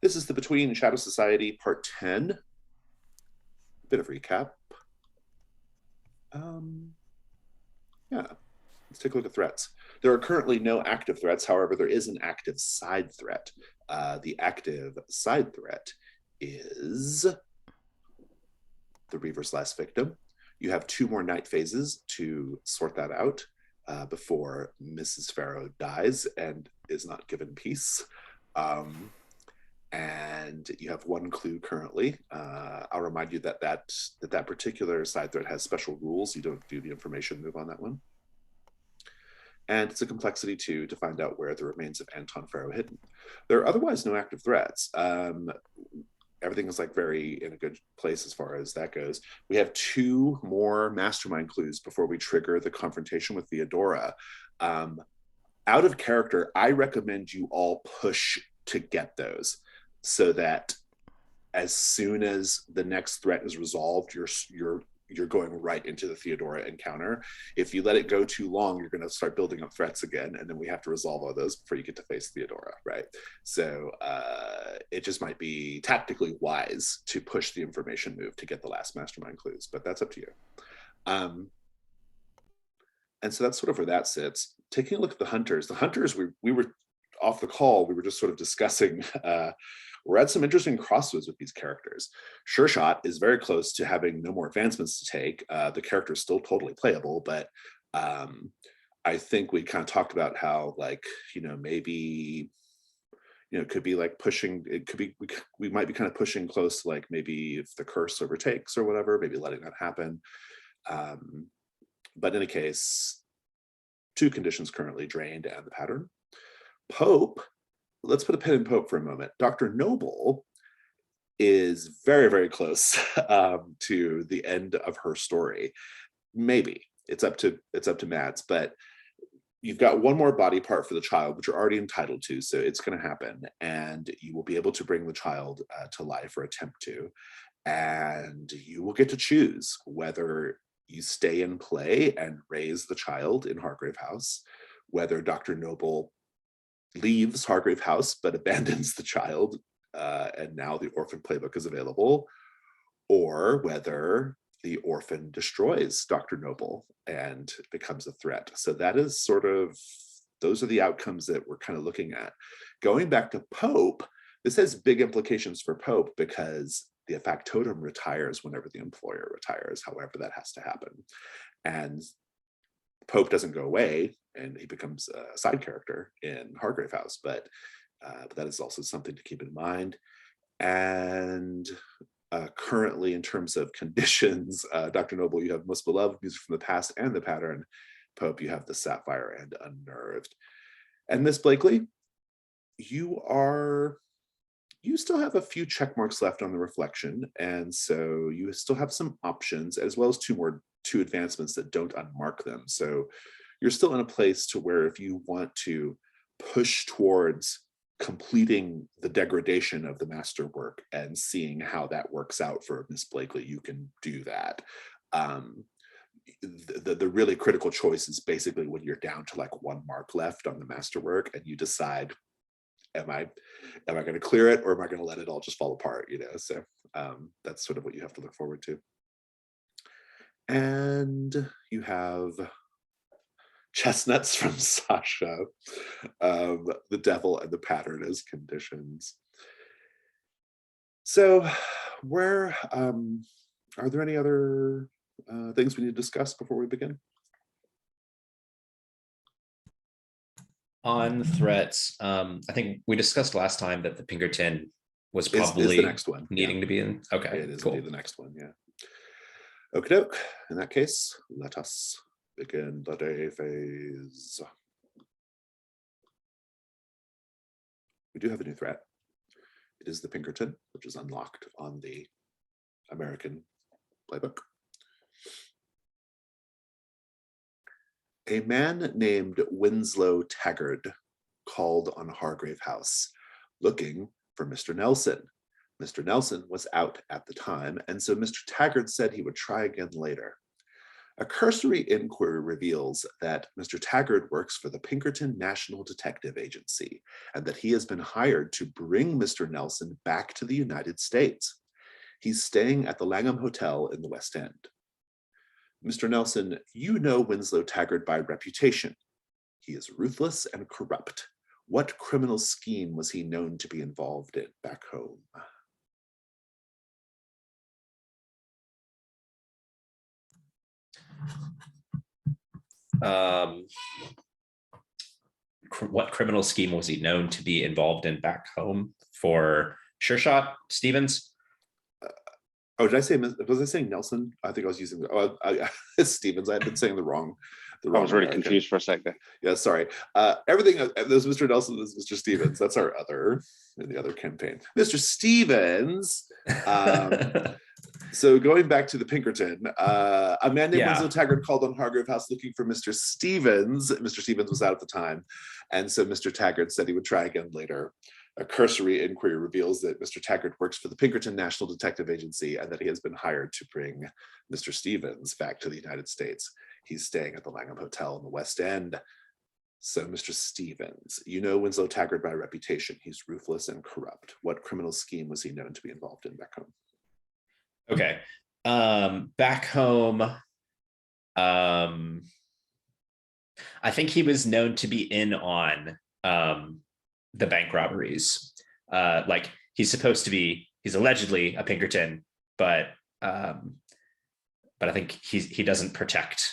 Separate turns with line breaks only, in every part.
This is the Between Shadow Society Part 10. Bit of recap. Um, yeah, let's take a look at threats. There are currently no active threats. However, there is an active side threat. The active side threat is the Reaver's Last Victim. You have 2 more night phases to sort that out before Mrs. Farrow dies and is not given peace. And you have 1 clue currently. I'll remind you that particular side thread has special rules. You don't do the information move on that one. And it's a complexity 2 to find out where the remains of Anton Farrow are hidden. There are otherwise no active threats. Everything is like very in a good place as far as that goes. We have 2 more mastermind clues before we trigger the confrontation with Theodora. Out of character, I recommend you all push to get those, so that as soon as the next threat is resolved, you're going right into the Theodora encounter. If you let it go too long, you're going to start building up threats again, and then we have to resolve all those before you get to face Theodora, right? So it just might be tactically wise to push the information move to get the last mastermind clues, but that's up to you. And so that's sort of where that sits. Taking a look at the hunters, we were off the call, we were just sort of discussing we're at some interesting crossroads with these characters. Sureshot is very close to having no more advancements to take. The character is still totally playable, but I think we kind of talked about how, like, maybe, it could be like pushing, it could be, we might be kind of pushing close to, like, maybe if the curse overtakes or whatever, maybe letting that happen. But in any case, 2 conditions currently drained and the pattern. Pope, let's put a pin in Pope for a moment. Dr. Noble is very, very close to the end of her story. Maybe it's up to Mads, but you've got 1 more body part for the child, which you're already entitled to, so it's going to happen, and you will be able to bring the child to life, or attempt to, and you will get to choose whether you stay and play and raise the child in Hargrave House, whether Dr. Noble leaves Hargrave House but abandons the child, and now the orphan playbook is available, or whether the orphan destroys Dr. Noble and becomes a threat. So that is sort of, those are the outcomes that we're kind of looking at. Going back to Pope, this has big implications for Pope because the factotum retires whenever the employer retires, however that has to happen. And Pope doesn't go away, and he becomes a side character in Hargrave House, but that is also something to keep in mind. And currently, in terms of conditions, Dr. Noble, you have Most Beloved, Music from the Past, and the Pattern. Pope, you have the Sapphire and Unnerved. And Miss Blakely, you still have a few check marks left on the reflection, and so you still have some options, as well as 2 advancements that don't unmark them. So you're still in a place to where, if you want to push towards completing the degradation of the masterwork and seeing how that works out for Miss Blakely, you can do that. The really critical choice is basically when you're down to like 1 mark left on the masterwork, and you decide, am I going to clear it, or am I going to let it all just fall apart? So that's sort of what you have to look forward to. And you have chestnuts from Sasha, the Devil and the Pattern as conditions. So where are there any other things we need to discuss before we begin?
On threats, I think we discussed last time that the Pinkerton was
Is
probably
the next one
needing to be in. Okay,
it is
cool.
indeed the next one, yeah. Okie doke. In that case, let us begin the day phase. We do have a new threat. It is the Pinkerton, which is unlocked on the American playbook. A man named Winslow Taggart called on Hargrave House, looking for Mr. Nelson. Mr. Nelson was out at the time, and so Mr. Taggart said he would try again later. A cursory inquiry reveals that Mr. Taggart works for the Pinkerton National Detective Agency and that he has been hired to bring Mr. Nelson back to the United States. He's staying at the Langham Hotel in the West End. Mr. Nelson, you know Winslow Taggart by reputation. He is ruthless and corrupt. What criminal scheme was he known to be involved in back home?
What criminal scheme was he known to be involved in back home for Sureshot, Stevens?
Oh, did I say, was I saying Nelson? I think I was using Stevens. I had been saying the wrong.
I was really
okay.
confused for a second.
Yeah, sorry. Everything, there's Mr. Nelson, there's Mr. Stevens. That's our other, in the other campaign. Mr. Stevens. So going back to the Pinkerton, a man named Winslow Taggart called on Hargrave House looking for Mr. Stevens. Mr. Stevens was out at the time. And so Mr. Taggart said he would try again later. A cursory inquiry reveals that Mr. Taggart works for the Pinkerton National Detective Agency and that he has been hired to bring Mr. Stevens back to the United States. He's staying at the Langham Hotel in the West End. So, Mr. Stevens, you know Winslow Taggart by reputation. He's ruthless and corrupt. What criminal scheme was he known to be involved in back home?
Okay. Back home, I think he was known to be in on the bank robberies. Like he's allegedly a Pinkerton, but I think he doesn't protect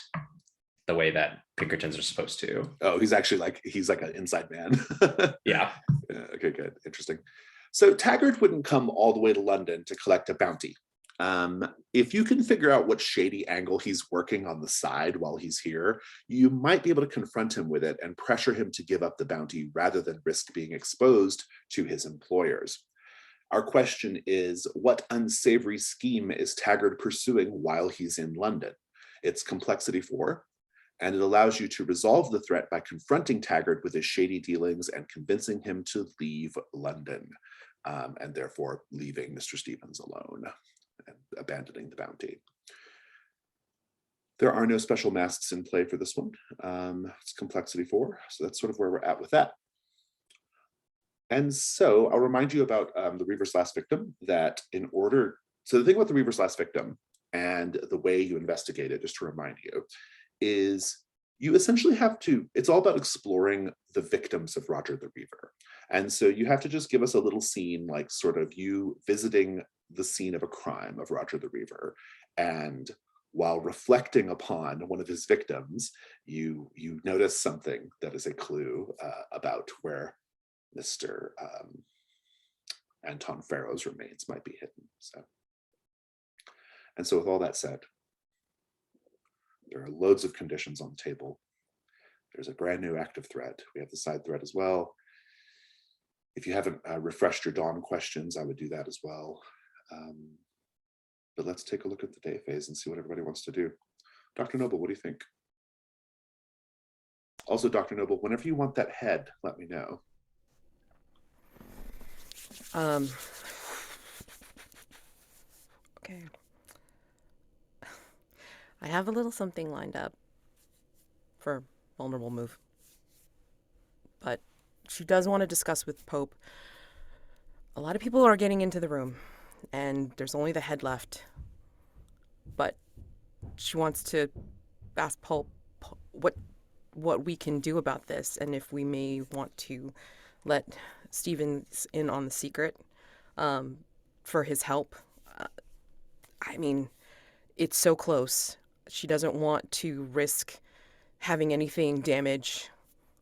the way that Pinkertons are supposed to.
Oh, he's like an inside man.
Yeah.
Okay, good. Interesting. So Taggart wouldn't come all the way to London to collect a bounty. If you can figure out what shady angle he's working on the side while he's here, you might be able to confront him with it and pressure him to give up the bounty rather than risk being exposed to his employers. Our question is, what unsavory scheme is Taggart pursuing while he's in London? It's complexity 4, and it allows you to resolve the threat by confronting Taggart with his shady dealings and convincing him to leave London, and therefore leaving Mr. Stevens alone and abandoning the bounty. There are no special masks in play for this one. It's complexity 4, so that's sort of where we're at with that. And so I'll remind you about the Reaver's Last Victim, that so the thing about the Reaver's Last Victim and the way you investigate it, just to remind you, is you essentially have to, it's all about exploring the victims of Roger the Reaver. And so you have to just give us a little scene, like sort of you visiting the scene of a crime of Roger the Reaver. And while reflecting upon one of his victims, you notice something that is a clue about where Mr. Anton Farrow's remains might be hidden. And so with all that said, there are loads of conditions on the table. There's a brand new active threat. We have the side threat as well. If you haven't refreshed your Dawn questions, I would do that as well. But let's take a look at the day phase and see what everybody wants to do. Dr. Noble, what do you think? Also, Dr. Noble, whenever you want that head, let me know.
Okay. I have a little something lined up for vulnerable move. But she does want to discuss with Pope. A lot of people are getting into the room, and there's only the head left. But she wants to ask Pope what we can do about this, and if we may want to let Stevens in on the secret for his help. I mean, it's so close. She doesn't want to risk having anything damage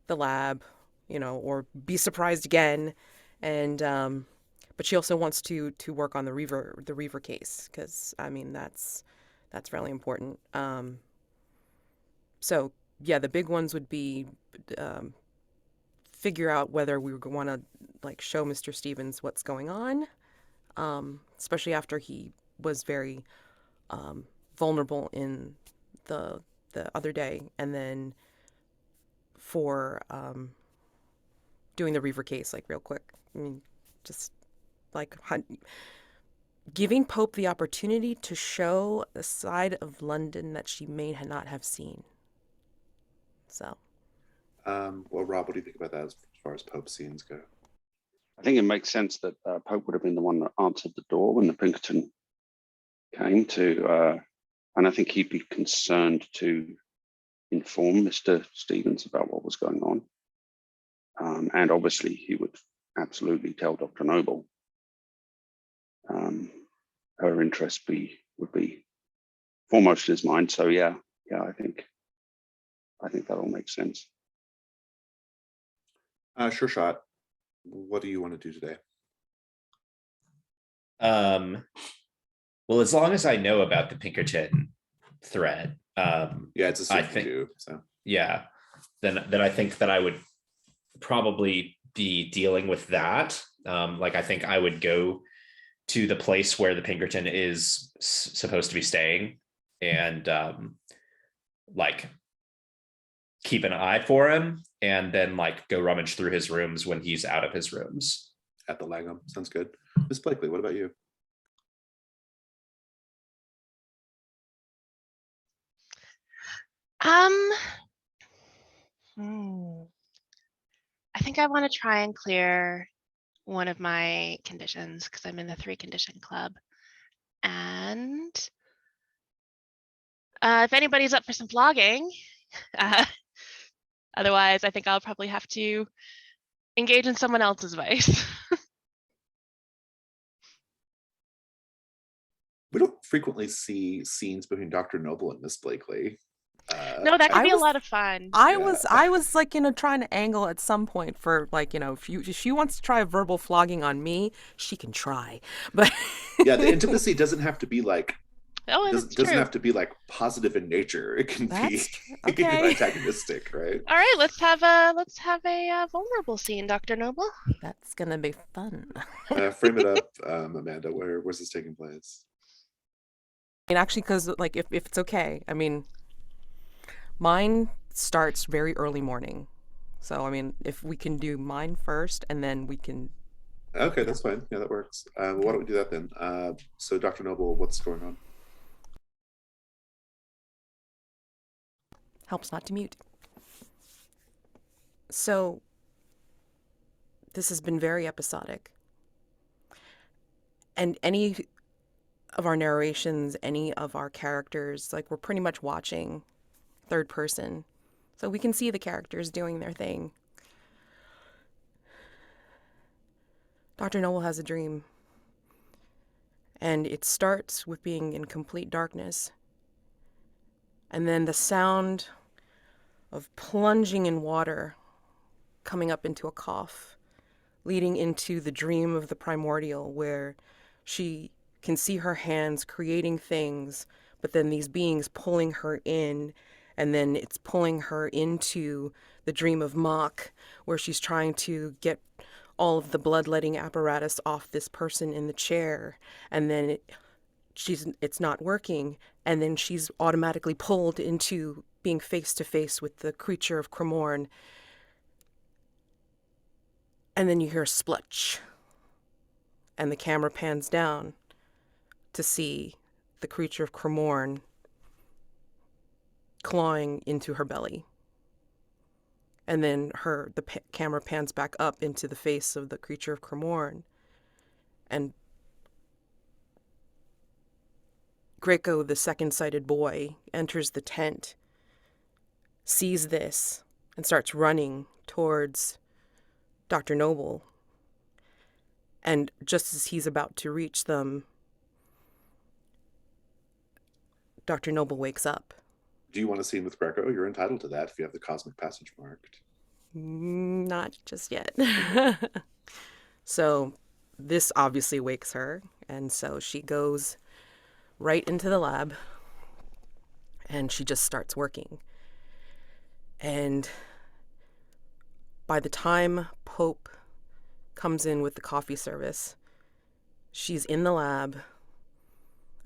the lab, or be surprised again. And but she also wants to work on the Reaver case, because I mean that's really important. So yeah, the big ones would be figure out whether we want to show Mr. Stevens what's going on, especially after he was very vulnerable in the other day, and then for doing the Reaver case real quick. I mean, just giving Pope the opportunity to show a side of London that she may not have seen. So,
Well, Rob, what do you think about that as far as Pope scenes go?
I think it makes sense that Pope would have been the one that answered the door when the Pinkerton came to, and I think he'd be concerned to inform Mr. Stevens about what was going on. And obviously he would absolutely tell Dr. Noble. Her interest would be foremost in his mind. So yeah, I think that all makes sense.
Sureshot, what do you want to do today?
Well, as long as I know about the Pinkerton thread,
yeah, it's a
I
thing too. So
yeah, then I think that I would probably be dealing with that. Like I think I would go to the place where the Pinkerton is supposed to be staying and like keep an eye for him and then like go rummage through his rooms when he's out of his rooms.
At the Langham, sounds good. Miss Blakely, what about you?
I think I want to try and clear one of my conditions because I'm in the 3-condition club. And if anybody's up for some flogging, otherwise I think I'll probably have to engage in someone else's vice.
We don't frequently see scenes between Dr. Noble and Miss Blakely.
No, that could
I
be a
was-
lot of fun.
I was like, trying to angle at some point for like, if she wants to try a verbal flogging on me, she can try. But
Yeah, the intimacy doesn't have to be like
Oh, that's
doesn't
true.
have to be like positive in nature. It can
That's
be
okay.
antagonistic, right?
All right, let's have a vulnerable scene, Dr. Noble.
that's gonna be fun.
Frame it up, Amanda. Where's this taking place?
Actually, because like if it's okay, mine starts very early morning. So if we can do mine first, and then we can.
Okay, that's fine. Yeah, that works. Why don't we do that then? So, Dr. Noble, what's going on?
Helps not to mute. So, this has been very episodic. And any of our narrations, any of our characters, like we're pretty much watching third person. So we can see the characters doing their thing. Dr. Noble has a dream. And it starts with being in complete darkness. And then the sound of plunging in water coming up into a cough, leading into the dream of the primordial where she can see her hands creating things, but then these beings pulling her in, and then it's pulling her into the dream of Mock where she's trying to get all of the bloodletting apparatus off this person in the chair, and then it's not working, and then she's automatically pulled into being face to face with the creature of Cremorne. And then you hear a splutch, and the camera pans down to see the creature of Cremorne clawing into her belly. And then the camera pans back up into the face of the creature of Cremorne, and Greco, the second-sighted boy, enters the tent, sees this, and starts running towards Dr. Noble. And just as he's about to reach them, Dr. Noble wakes up.
Do you want a scene with Greco? You're entitled to that if you have the cosmic passage marked.
Not just yet. So this obviously wakes her, and so she goes right into the lab, and she just starts working. And by the time Pope comes in with the coffee service, she's in the lab.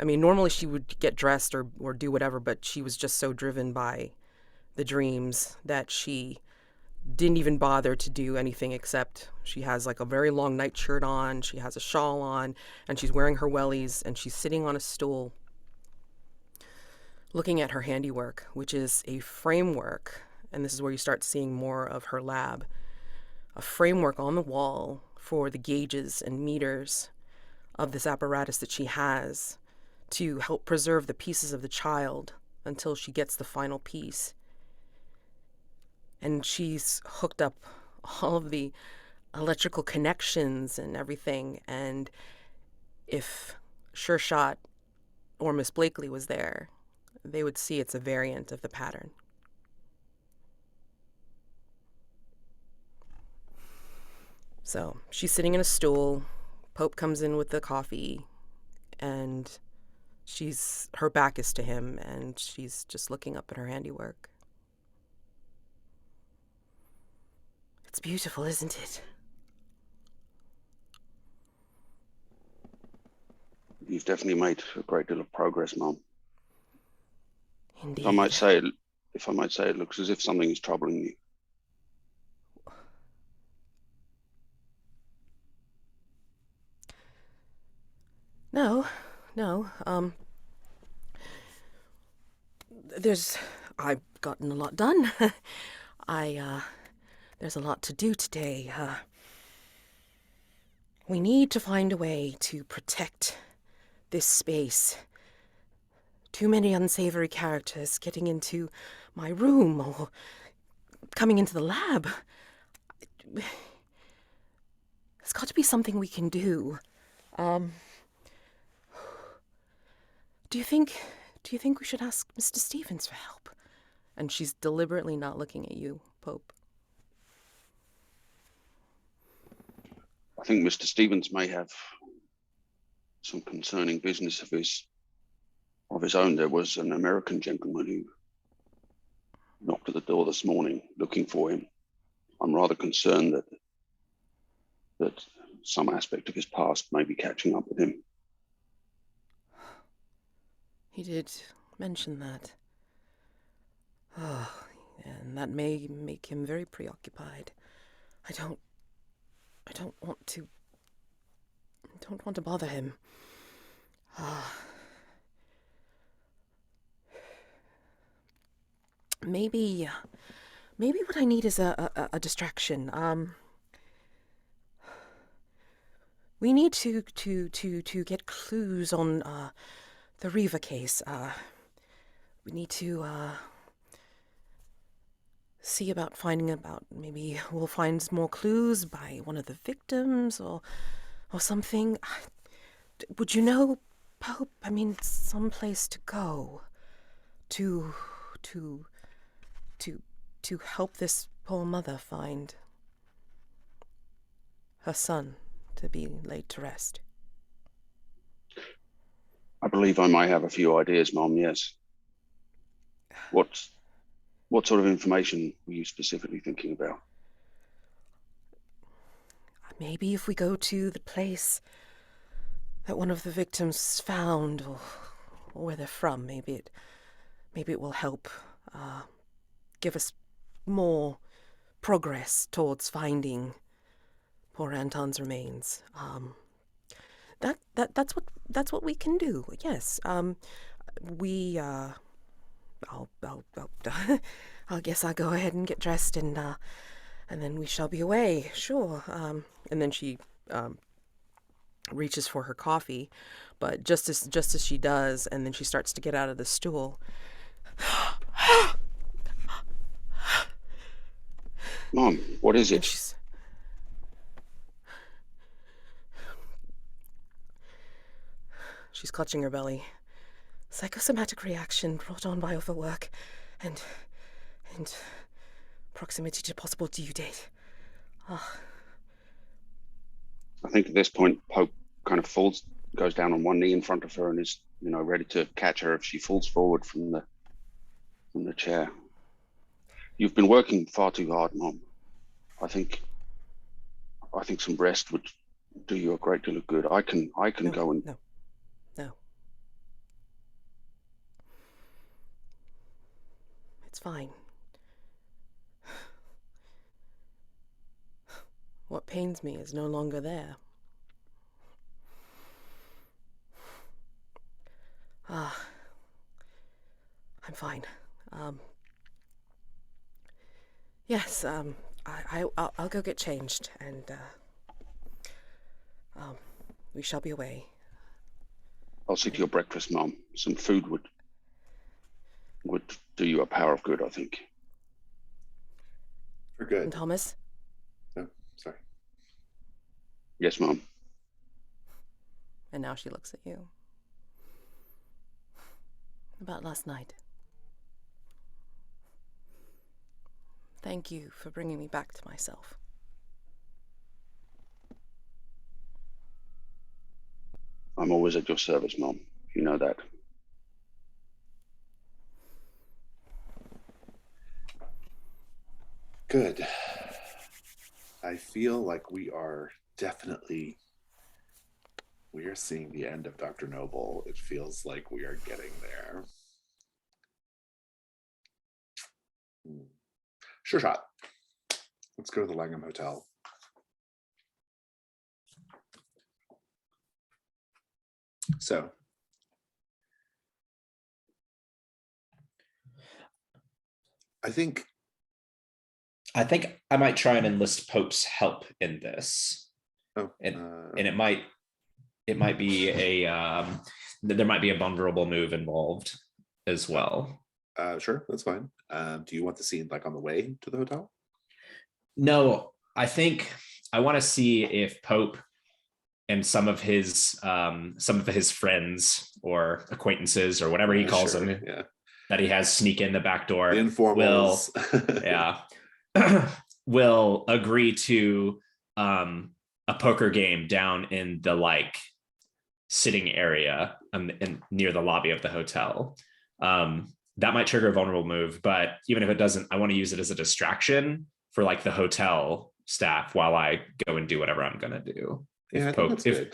Normally she would get dressed or do whatever, but she was just so driven by the dreams that she didn't even bother to do anything except she has like a very long nightshirt on, she has a shawl on, and she's wearing her wellies, and she's sitting on a stool looking at her handiwork, which is a framework. And this is where you start seeing more of her lab. A framework on the wall for the gauges and meters of this apparatus that she has to help preserve the pieces of the child until she gets the final piece. And she's hooked up all of the electrical connections and everything. And if Sureshot or Miss Blakely was there, they would see it's a variant of the pattern. So she's sitting in a stool. Pope comes in with the coffee, and her back is to him, and she's just looking up at her handiwork. It's beautiful, isn't it?
You've definitely made a great deal of progress, Mum.
Indeed.
If I might say, it looks as if something is troubling you.
No. I've gotten a lot done. There's a lot to do today. We need to find a way to protect this space. Too many unsavory characters getting into my room or coming into the lab. There's got to be something we can do. Do you think we should ask Mr. Stevens for help? And she's deliberately not looking at you, Pope.
I think Mr. Stevens may have some concerning business of his own. There was an American gentleman who knocked at the door this morning looking for him. I'm rather concerned that some aspect of his past may be catching up with him.
He did mention that. Oh, and that may make him very preoccupied. I don't want to bother him. Maybe what I need is a distraction. We need to get clues on the Riva case. We need to see about maybe we'll find more clues by one of the victims or something. Would you know, Pope? I mean, some place to go to help this poor mother find her son to be laid to rest.
I believe I might have a few ideas, Mom, yes. What sort of information were you specifically thinking about?
Maybe if we go to the place that one of the victims found, or where they're from, maybe it will help give us more progress towards finding poor Anton's remains. That's what we can do. Yes. I guess I'll go ahead and get dressed, and then we shall be away. Sure. And then she reaches for her coffee, but just as she does, and then she starts to get out of the stool.
Mom, what is it?
She's clutching her belly. Psychosomatic reaction brought on by overwork and proximity to possible due date.
I think at this point, Pope kind of goes down on one knee in front of her and is, ready to catch her if she falls forward from the chair. You've been working far too hard, Mom. I think some rest would do you a great deal of good. I can go and...
No. It's fine. What pains me is no longer there. I'm fine. Yes, I'll go get changed, and we shall be away.
I'll see to your breakfast, Mom. Some food would do you a power of good, I think.
For good.
And Thomas?
No, sorry.
Yes, Mom.
And now she looks at you. About last night. Thank you for bringing me back to myself.
I'm always at your service, Mom. You know that.
Good. I feel like we are seeing the end of Dr. Noble. It feels like we are getting there. Sureshot. Let's go to the Langham Hotel. So, I think
I might try and enlist Pope's help in this. And it might be there might be a vulnerable move involved as well.
Sure, that's fine. Do you want the scene like on the way to the hotel?
No, I think I want to see if Pope and some of his friends or acquaintances or whatever he calls them, that he has sneak in the back door,
the informals.
Will agree to a poker game down in the like sitting area and near the lobby of the hotel. That might trigger a vulnerable move, but even if it doesn't, I want to use it as a distraction for like the hotel staff while I go and do whatever I'm gonna do.
Yeah,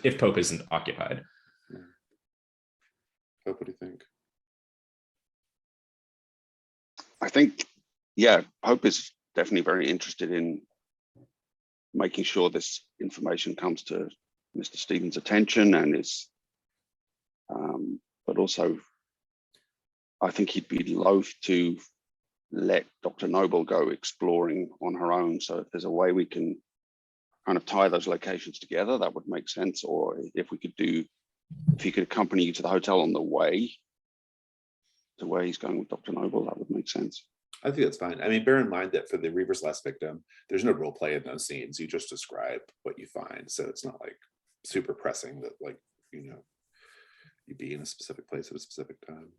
if Pope isn't occupied.
Yeah. Pope, what do you think?
I think, yeah, Pope is definitely very interested in making sure this information comes to Mr. Stevens' attention and is, but also I think he'd be loath to let Dr. Noble go exploring on her own. So if there's a way we can kind of tie those locations together, that would make sense. Or if he could accompany you to the hotel on the way to where he's going with Dr. Noble, that would make sense.
I think that's fine. I mean, bear in mind that for the Reaver's Last Victim, there's no role play in those scenes. You just describe what you find. So it's not like super pressing that like, you be in a specific place at a specific time.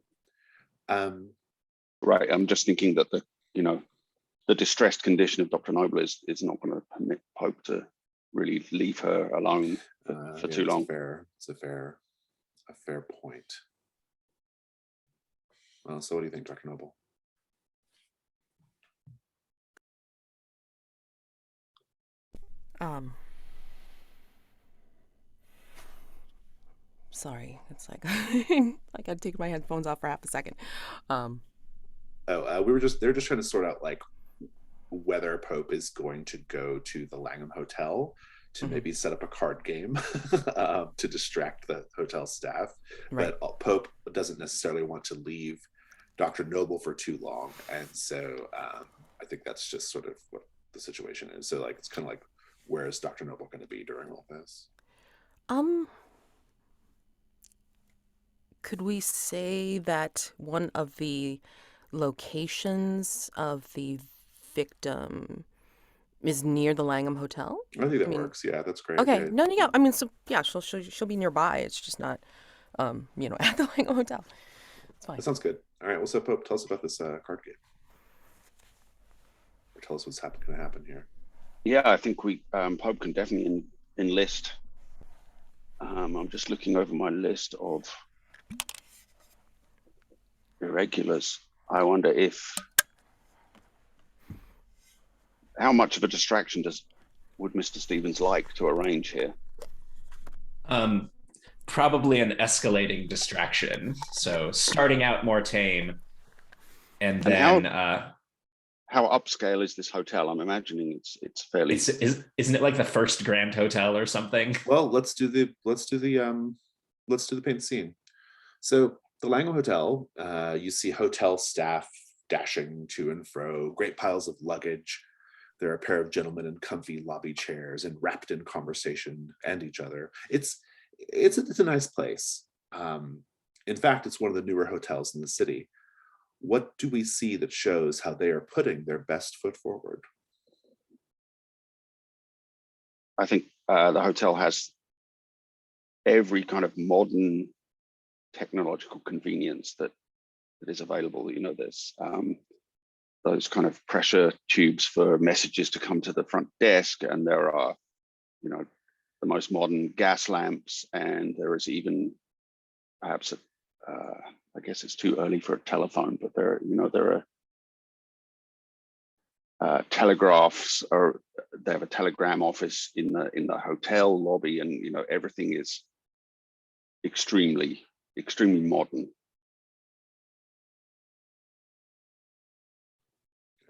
Right. I'm just thinking that the distressed condition of Dr. Noble is not going to permit Pope to really leave her alone for too long.
It's a fair point. Well, so what do you think, Dr. Noble?
Sorry, it's like I gotta take my headphones off for half a second.
They're just trying to sort out like whether Pope is going to go to the Langham Hotel to maybe set up a card game to distract the hotel staff. Right. But Pope doesn't necessarily want to leave Dr. Noble for too long, and so I think that's just sort of what the situation is. So like it's kind of like, where is Dr. Noble going to be during all this?
Could we say that one of the locations of the victim is near the Langham Hotel?
I think that works. Yeah, that's great.
Okay. No, yeah. I mean, so yeah, she'll be nearby. It's just not, at the Langham Hotel. It's fine.
That sounds good. All right. Well, so Pope, tell us about this card game. Or tell us what's going to happen here.
Yeah, I think Pope can definitely enlist. I'm just looking over my list of irregulars. I wonder how much of a distraction would Mr. Stevens like to arrange here?
Probably an escalating distraction. So starting out more tame, and then
how upscale is this hotel? I'm imagining it's fairly.
Isn't it like the first Grand Hotel or something?
Well, let's do the paint scene. So the Langham Hotel, you see hotel staff dashing to and fro, great piles of luggage. There are a pair of gentlemen in comfy lobby chairs and wrapped in conversation and each other. It's a nice place. In fact, it's one of the newer hotels in the city. What do we see that shows how they are putting their best foot forward?
I think the hotel has every kind of modern technological convenience that is available. You know, there's those kind of pressure tubes for messages to come to the front desk, and there are, you know, the most modern gas lamps, and there is even perhaps I guess it's too early for a telephone, but there are telegraphs, or they have a telegram office in the hotel lobby, and you know, everything is extremely modern.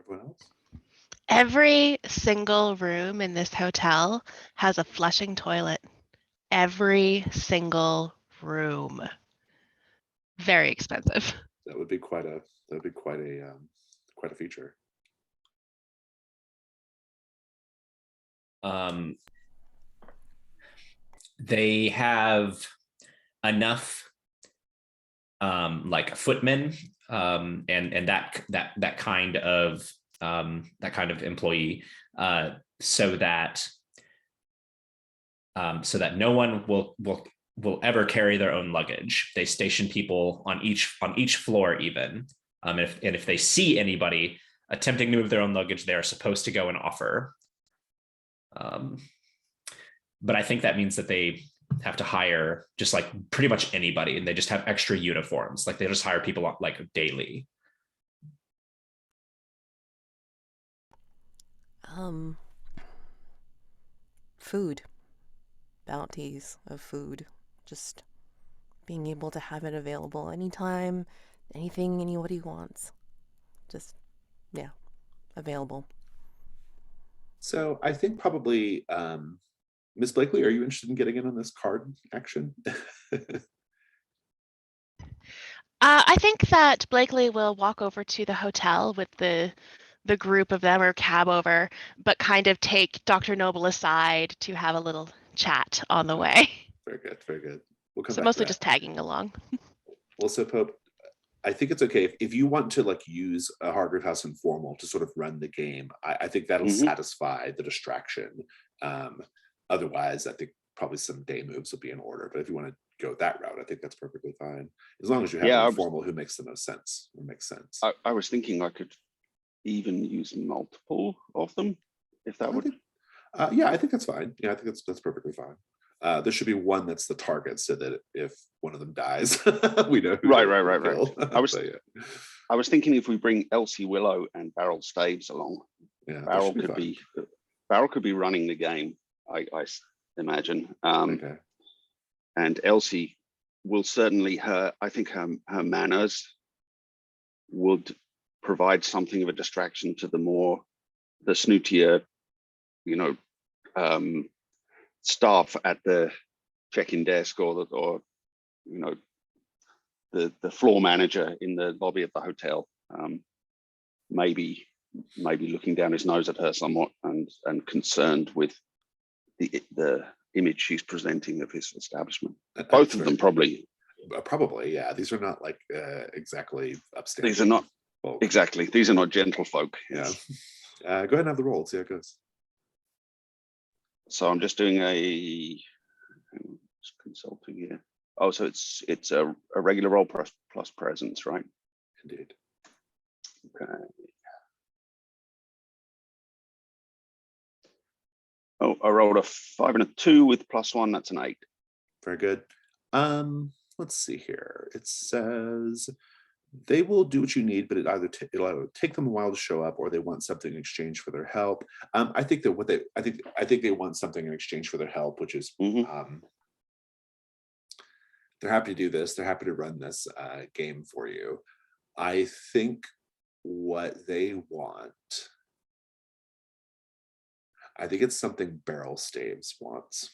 Everyone else?
Every single room in this hotel has a flushing toilet. Every single room. Very expensive.
That would be quite a feature.
They have enough like footmen and that kind of employee so that no one will ever carry their own luggage. They station people on each floor even. And if they see anybody attempting to move their own luggage, they are supposed to go and offer. But I think that means that they have to hire just like pretty much anybody, and they just have extra uniforms. Like they just hire people like daily.
Food. Bounties of food. Just being able to have it available anytime, anything anybody wants. Just, yeah, available.
So I think probably, Ms. Blakely, are you interested in getting in on this card action?
I think that Blakely will walk over to the hotel with the group of them, or cab over, but kind of take Dr. Noble aside to have a little chat on the way.
Very good, very good. We'll come
So
back
mostly
to that.
just tagging along.
Well, so Pope, I think it's okay if you want to like use a Hargrave House Informal to sort of run the game. I think that'll satisfy the distraction. Otherwise, I think probably some day moves will be in order. But if you want to go that route, I think that's perfectly fine. As long as you have an informal who makes the most sense. Or makes sense.
I was thinking I could even use multiple of them, if that would.
Yeah, I think that's fine. Yeah, I think that's perfectly fine. There should be one that's the target, so that if one of them dies, we know who
Right. I was thinking if we bring Elsie Willow and Beryl Staves along,
yeah,
Beryl could be running the game. I imagine.
Okay.
And Elsie will certainly I think her manners would provide something of a distraction to the snootier, staff at the check-in desk, or the floor manager in the lobby of the hotel. Maybe looking down his nose at her somewhat, and concerned with the image she's presenting of his establishment. Both of them probably,
yeah. These are not like exactly upstanding.
These are not folk. Exactly. These are not gentle folk.
Yeah. Go ahead and have the roll. See how it goes.
So I'm just doing consulting here. Oh, so it's a regular roll plus presence, right?
Indeed.
Okay. Oh, I rolled a 5 and a 2 with +1. That's an 8.
Very good. Let's see here. It says they will do what you need, but it'll either take them a while to show up, or they want something in exchange for their help. I think that I think they want something in exchange for their help, which is they're happy to do this. They're happy to run this game for you. I think what they want, I think it's something Beryl Staves wants.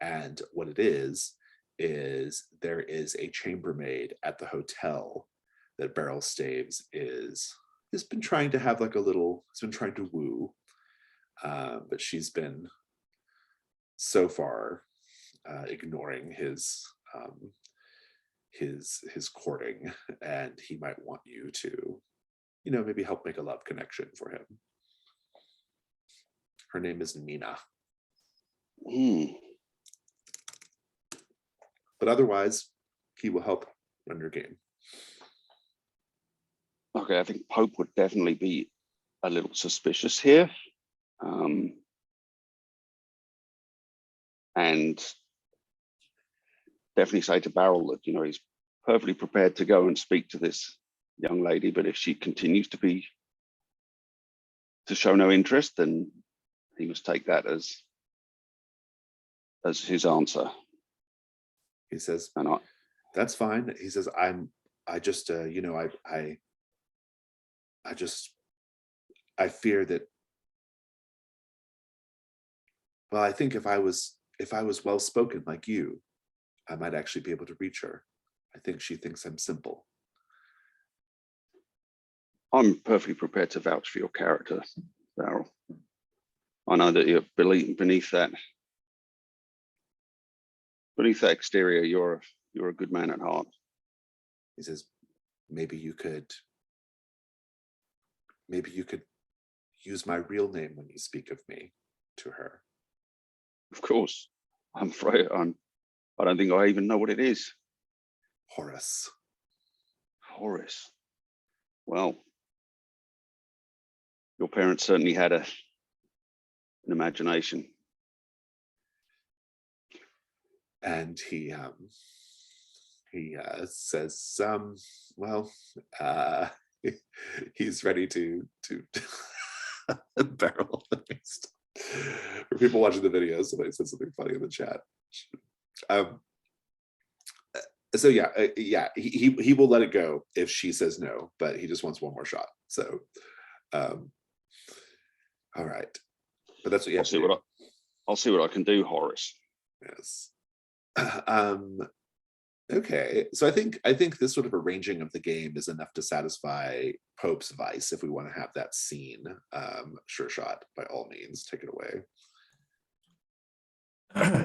And what it is there is a chambermaid at the hotel that Beryl Staves has been trying to have like has been trying to woo. But she's been so far ignoring his courting, and he might want you to, maybe help make a love connection for him. Her name is Nina. But otherwise, he will help run your game.
Okay, I think Pope would definitely be a little suspicious here. And definitely say to Beryl that, he's perfectly prepared to go and speak to this young lady, but if she continues to show no interest, then he must take that as his answer.
He says,
and
that's fine. He says, I fear that, well, I think if I was well spoken like you, I might actually be able to reach her. I think she thinks I'm simple.
I'm perfectly prepared to vouch for your character, Beryl. I know that you're beneath that exterior, you're a good man at heart.
He says, maybe you could use my real name when you speak of me to her.
Of course. I'm afraid I don't think I even know what it is.
Horace.
Horace. Well, your parents certainly had an imagination.
And he says, he's ready to Beryl. For people watching the video, somebody said something funny in the chat. So he will let it go if she says no, but he just wants one more shot. So, all right, but that's what you have to do.
I'll see what I can do, Horace.
Yes. Okay, so I think this sort of arranging of the game is enough to satisfy Pope's vice. If we want to have that scene, Sureshot, by all means, take it away.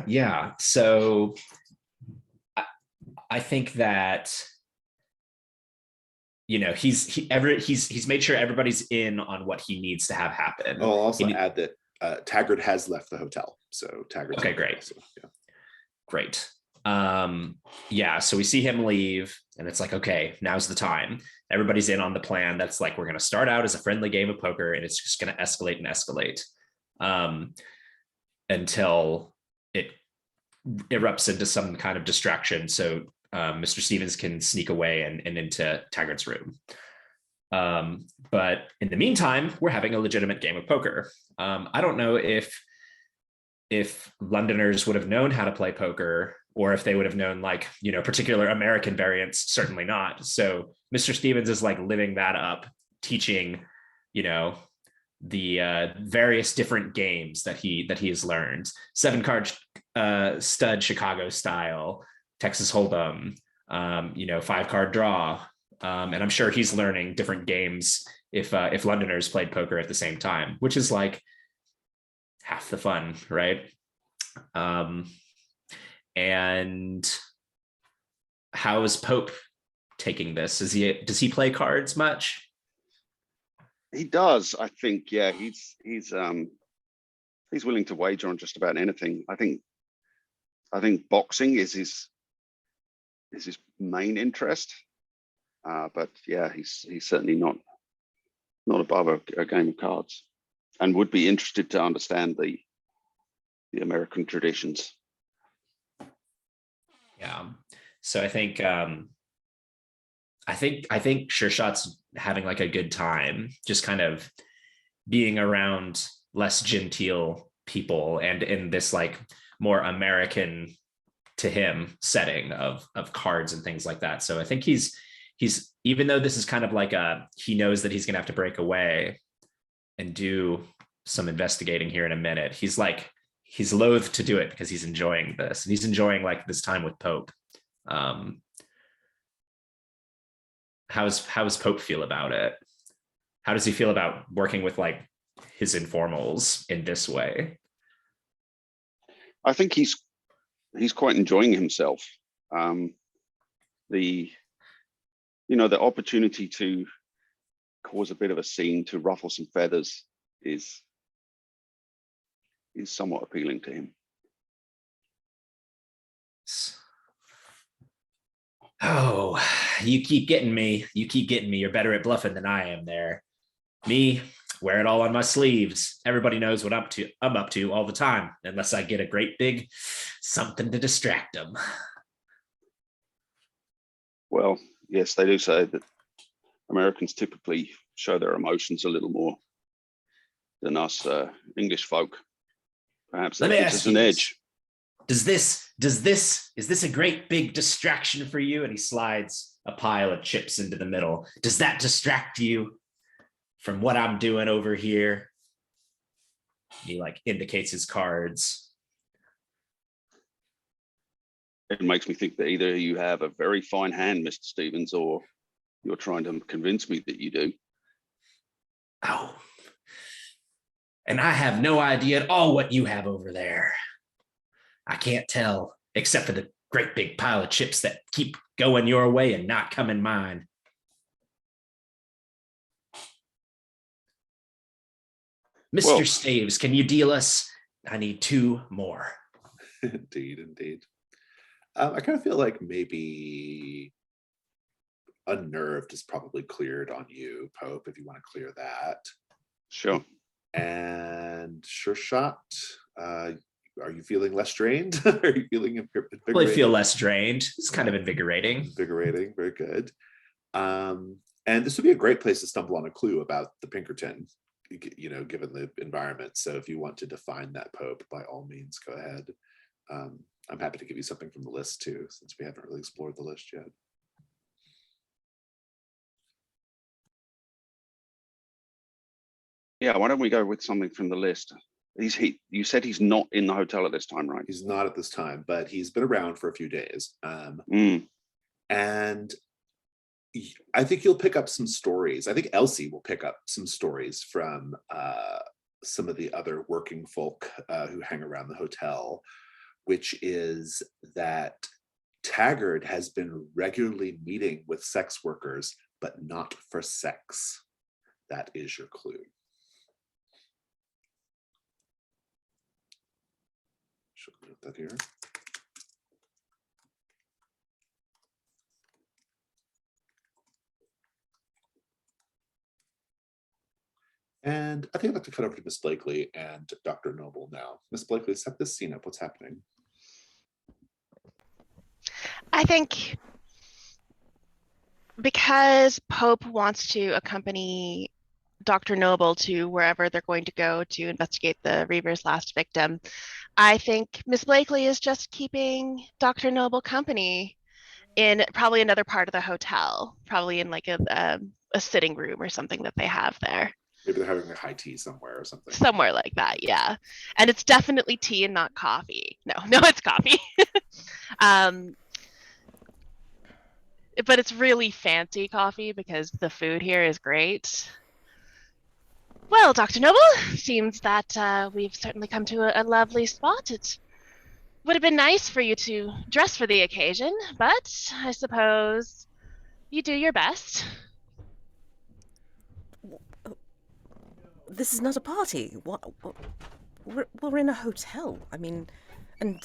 Yeah, so I think that he's made sure everybody's in on what he needs to have happen.
I'll also add that Taggart has left the hotel, so Taggart.
Okay, great.
Also, yeah.
Great. So we see him leave, and it's like, okay, now's the time. Everybody's in on the plan. That's like, we're going to start out as a friendly game of poker, and it's just going to escalate and escalate until it erupts into some kind of distraction. So Mr. Stevens can sneak away and into Taggart's room. But in the meantime, we're having a legitimate game of poker. I don't know if Londoners would have known how to play poker, or if they would have known particular American variants. Certainly not. So Mr. Stevens is like living that up, teaching, the various different games that he has learned. 7-card stud Chicago style, Texas Hold'em, 5-card draw. And I'm sure he's learning different games if Londoners played poker at the same time, which is like half the fun, right? And how is Pope taking this? Does he play cards much?
He does, I think. Yeah, he's willing to wager on just about anything. I think boxing is his main interest. But yeah, he's certainly not above a game of cards, and would be interested to understand the American traditions.
Yeah. So I think Sureshot's having like a good time, just kind of being around less genteel people and in this like more American to him setting of cards and things like that. So I think he's he's even though this is kind of like he knows that he's gonna have to break away and do some investigating here in a minute. He's loath to do it because he's enjoying this, and he's enjoying like this time with Pope. How's Pope feel about it? How does he feel about working with like his informals in this way?
I think he's quite enjoying himself. The opportunity to cause a bit of a scene, to ruffle some feathers, is somewhat appealing to him.
Oh, you keep getting me. You're better at bluffing than I am there. Me, wear it all on my sleeves. Everybody knows what I'm up to all the time, unless I get a great big something to distract them.
Well, yes, they do say that Americans typically show their emotions a little more than us English folk. Perhaps that gives us an edge.
Is this a great big distraction for you? And he slides a pile of chips into the middle. Does that distract you from what I'm doing over here? He like indicates his cards.
It makes me think that either you have a very fine hand, Mr. Stevens, or you're trying to convince me that you do.
Oh, and I have no idea at all what you have over there. I can't tell, except for the great big pile of chips that keep going your way and not coming mine. Mr. Staves, can you deal us? I need 2 more.
Indeed. I kind of feel like maybe unnerved is probably cleared on you, Pope, if you want to clear that.
Sure.
And Sureshot, are you feeling less drained? Are you feeling invigorated?
Probably feel less drained. It's kind of invigorating.
Invigorating, very good. And this would be a great place to stumble on a clue about the Pinkerton, given the environment. So if you want to define that, Pope, by all means, go ahead. I'm happy to give you something from the list too, since we haven't really explored the list yet.
Yeah, why don't we go with something from the list? You said he's not in the hotel at this time, right?
He's not at this time, but he's been around for a few days. And I think you'll pick up some stories. I think Elsie will pick up some stories from some of the other working folk who hang around the hotel, which is that Taggart has been regularly meeting with sex workers, but not for sex. That is your clue. Should note that here. And I think I'd like to cut over to Miss Blakely and Dr. Noble now. Miss Blakely, set this scene up. What's happening?
I think because Pope wants to accompany Dr. Noble to wherever they're going to go to investigate the Reaver's last victim, I think Miss Blakely is just keeping Dr. Noble company in probably another part of the hotel, probably in like a sitting room or something that they have there.
Maybe they're having a high tea somewhere or something.
Somewhere like that, yeah. And it's definitely tea and not coffee. No, it's coffee. But it's really fancy coffee because the food here is great. Well, Dr. Noble, seems that we've certainly come to a lovely spot. It would have been nice for you to dress for the occasion, but I suppose you do your best.
This is not a party. We're in a hotel. I mean, and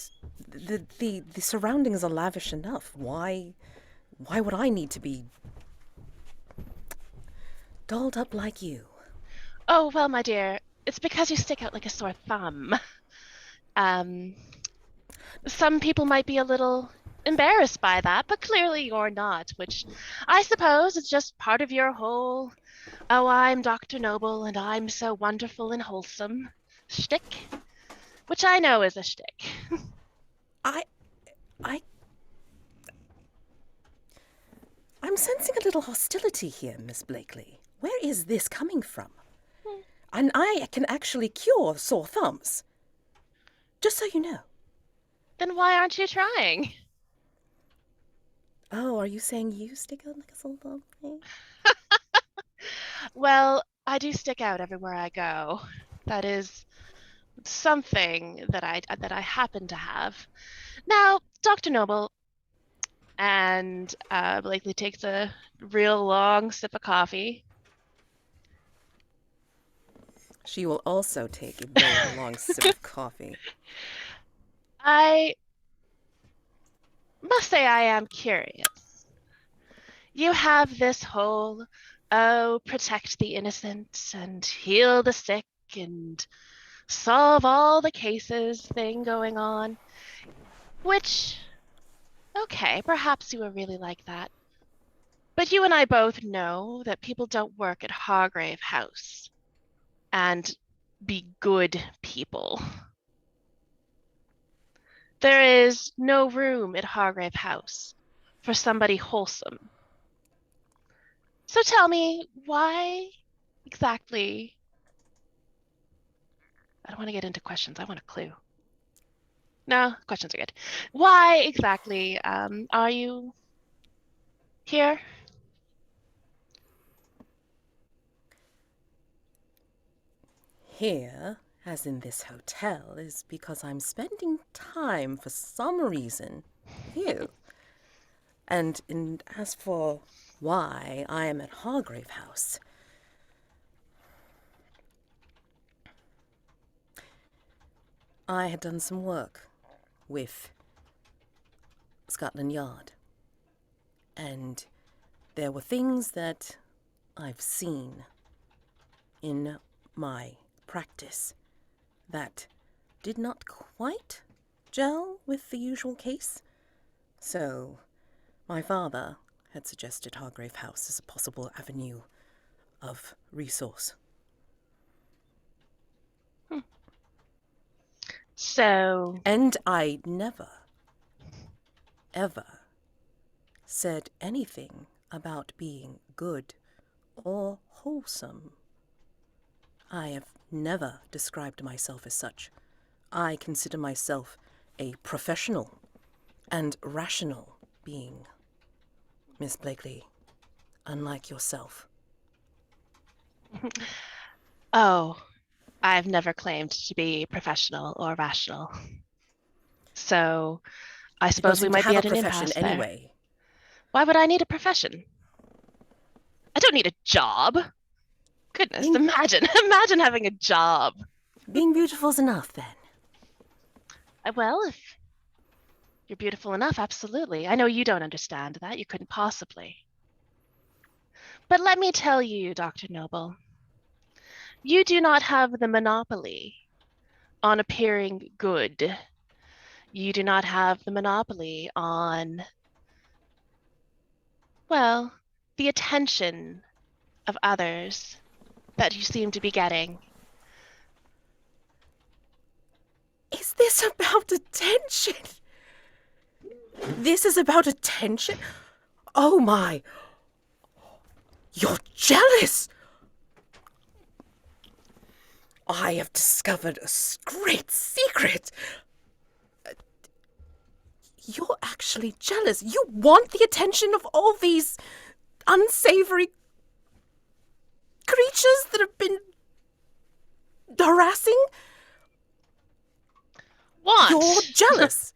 the surroundings are lavish enough. Why would I need to be dolled up like you?
Oh, well, my dear, it's because you stick out like a sore thumb. Some people might be a little embarrassed by that, but clearly you're not, which I suppose is just part of your whole, oh, I'm Dr. Noble and I'm so wonderful and wholesome shtick, which I know is a shtick.
I'm I'm sensing a little hostility here, Miss Blakely. Where is this coming from? And I can actually cure sore thumbs. Just so you know.
Then why aren't you trying?
Oh, are you saying you stick out like a sore thumb?
Well, I do stick out everywhere I go. That is something that I happen to have. Now, Dr. Noble, and Blakely takes a real long sip of coffee.
She will also take a very long sip of coffee.
I must say I am curious. You have this whole, oh, protect the innocent and heal the sick and solve all the cases thing going on, which, okay, perhaps you were really like that. But you and I both know that people don't work at Hargrave House and be good people. There is no room at Hargrave House for somebody wholesome. So tell me, why exactly? I don't want to get into questions. I want a clue. No, questions are good. Why exactly are you here?
Here, as in this hotel, is because I'm spending time for some reason with you. And as for why I am at Hargrave House, I had done some work with Scotland Yard. And there were things that I've seen in my practice that did not quite gel with the usual case. So my father had suggested Hargrave House as a possible avenue of resource.
So,
And I never, ever said anything about being good or wholesome. I have never described myself as such. I consider myself a professional and rational being, Miss Blakely, unlike yourself.
oh, I've never claimed to be professional or rational. So I
You don't
suppose we
seem to
might be
have
at
a
an
profession
impasse there.
anyway.
Why would I need a profession? I don't need a job. Goodness,
Being-
imagine having a job.
Being beautiful's enough, then.
Well, if you're beautiful enough, absolutely. I know you don't understand that. You couldn't possibly. But let me tell you, Dr. Noble, you do not have the monopoly on appearing good. You do not have the monopoly on, well, the attention of others that you seem to be getting.
Is this about attention? This is about attention? Oh my. You're jealous! I have discovered a great secret. You're actually jealous. You want the attention of all these unsavory creatures that have been harassing?
Want.
You're jealous.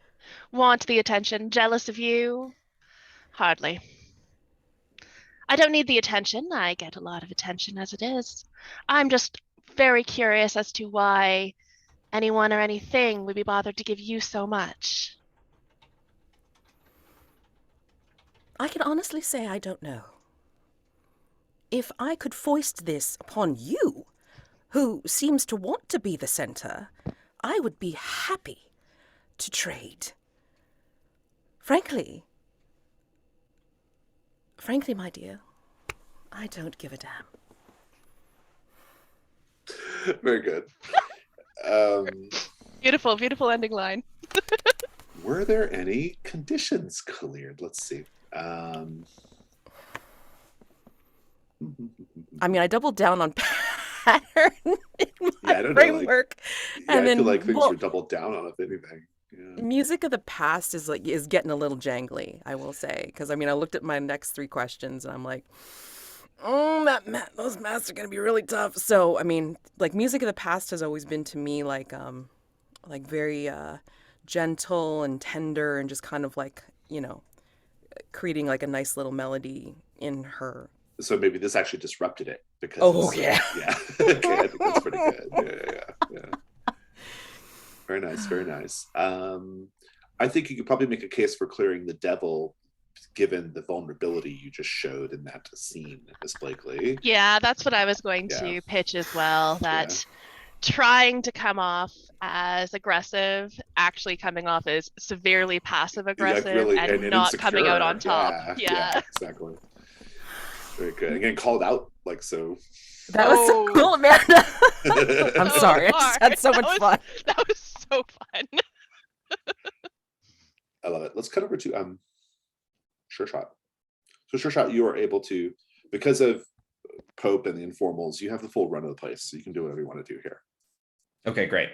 Want the attention. Jealous of you? Hardly. I don't need the attention. I get a lot of attention as it is. I'm just very curious as to why anyone or anything would be bothered to give you so much.
I can honestly say I don't know. If I could foist this upon you, who seems to want to be the center, I would be happy to trade. Frankly, my dear, I don't give a damn.
Very good.
Beautiful, beautiful ending line.
Were there any conditions cleared? Let's see.
I mean, I doubled down on pattern in my
Yeah, I don't know. Like,
framework,
yeah,
and
I feel
then
like things were doubled down on, if anything. Yeah.
music of the past is getting a little jangly, I will say, because I mean, I looked at my next three questions and I'm like, those maths are gonna be really tough. So I mean, like music of the past has always been to me like very gentle and tender and just kind of like creating like a nice little melody in her.
So maybe this actually disrupted it because
Oh
it's,
yeah.
yeah. Okay, I think that's pretty good. Yeah. Very nice, very nice. I think you could probably make a case for clearing the devil given the vulnerability you just showed in that scene, Miss Blakely.
Yeah, that's what I was going
Yeah.
to pitch as well. That
Yeah.
trying to come off as aggressive, actually coming off as severely passive
Like
aggressive
really,
and not coming out on top.
Yeah, exactly. Very good. And getting called out like so.
That was so cool, Amanda. I'm
So
sorry, I just had so
hard.
much fun.
That was so fun.
I love it. Let's cut over to Sureshot. So Sureshot, you are able to, because of Pope and the informals, you have the full run of the place, so you can do whatever you want to do here.
Okay, great.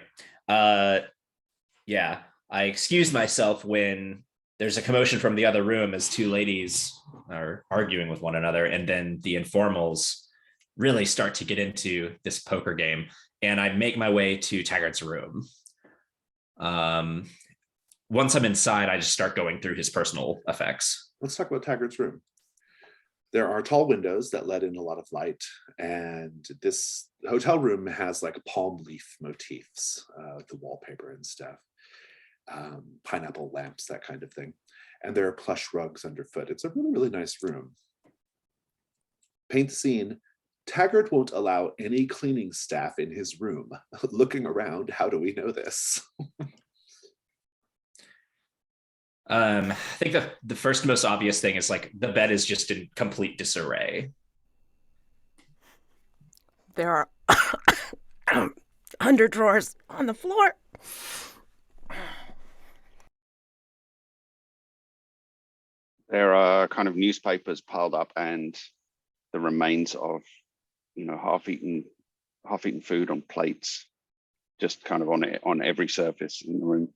Yeah, I excuse myself when there's a commotion from the other room as two ladies are arguing with one another, and then the informals really start to get into this poker game, and I make my way to Taggart's room. Once I'm inside, I just start going through his personal effects.
Let's talk about Taggart's room. There are tall windows that let in a lot of light, and this hotel room has like palm leaf motifs, the wallpaper and stuff, pineapple lamps, that kind of thing. And there are plush rugs underfoot. It's a really, really nice room. Paint the scene. Taggart won't allow any cleaning staff in his room. Looking around, how do we know this?
I think the first most obvious thing is like the bed is just in complete disarray.
There are 100 drawers on the floor.
There are kind of newspapers piled up and the remains of, half-eaten food on plates, just kind of on every surface in the room.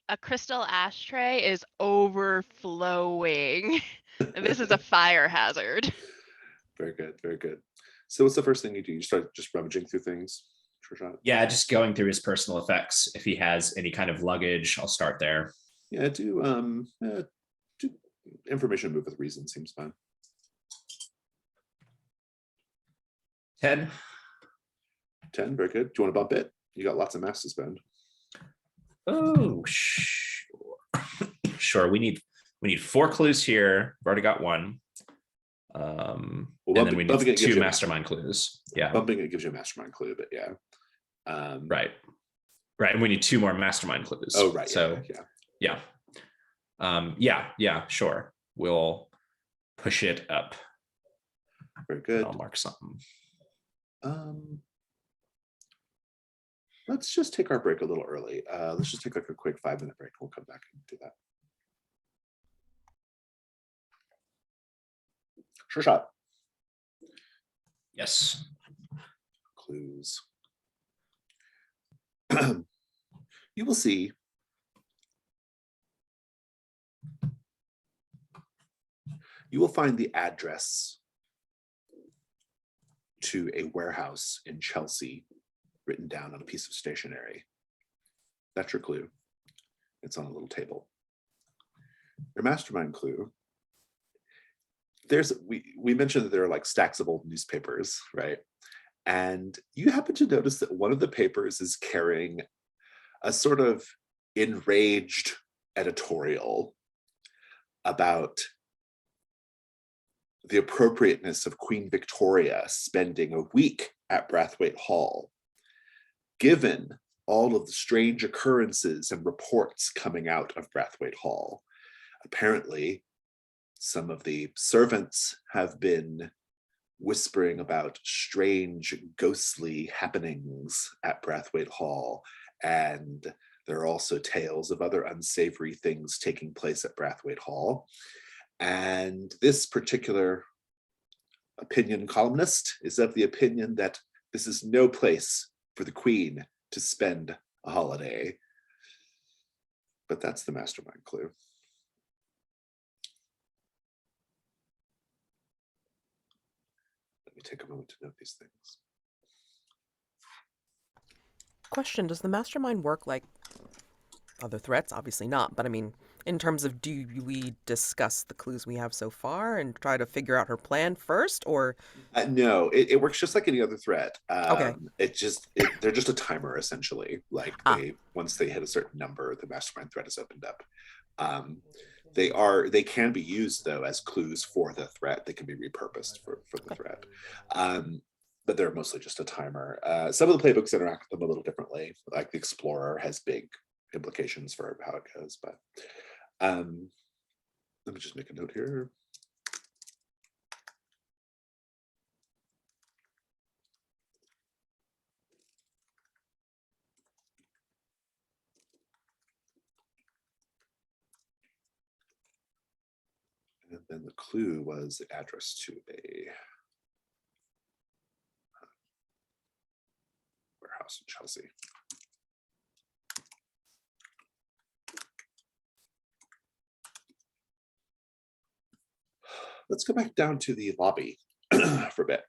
A crystal ashtray is overflowing. This is a fire hazard.
Very good, very good. So what's the first thing you do? You start just rummaging through things? Sureshot?
Yeah, just going through his personal effects. If he has any kind of luggage, I'll start there.
Yeah, do information move with reason, seems fine.
10.
10, very good. Do you want to bump it? You got lots of mass to spend.
Oh, sure. We need 4 clues here. We've already got 1. And then we need 2 mastermind clues. Yeah.
Bumping it gives you a mastermind clue, but yeah.
Right. And we need 2 more mastermind clues.
Oh, right.
So
yeah.
Yeah, sure. We'll push it up.
Very good.
I'll mark something.
Let's just take our break a little early. Let's just take like a quick 5-minute break. We'll come back and do that. Sureshot.
Yes.
Clues. You will see you will find the address to a warehouse in Chelsea written down on a piece of stationery. That's your clue. It's on a little table. Your mastermind clue. We mentioned that there are like stacks of old newspapers, right? And you happen to notice that one of the papers is carrying a sort of enraged editorial about the appropriateness of Queen Victoria spending a week at Brathwaite Hall, given all of the strange occurrences and reports coming out of Brathwaite Hall. Apparently, some of the servants have been whispering about strange, ghostly happenings at Brathwaite Hall, and there are also tales of other unsavory things taking place at Brathwaite Hall. And this particular opinion columnist, is of the opinion that this is no place for the queen to spend a holiday. But that's the mastermind clue. Let me take a moment to note these things.
Question, does the mastermind work like other threats? Obviously not, but I mean, in terms of, do we discuss the clues we have so far and try to figure out her plan first, or?
No, it works just like any other threat.
Okay.
They're just a timer, essentially. Like once they hit a certain number, the mastermind threat is opened up. They can be used though as clues for the threat. They can be repurposed for the threat. But they're mostly just a timer. Some of the playbooks interact with them a little differently. Like the Explorer has big implications for how it goes. But let me just make a note here. And then the clue was the address to a warehouse in Chelsea. Let's go back down to the lobby for a bit.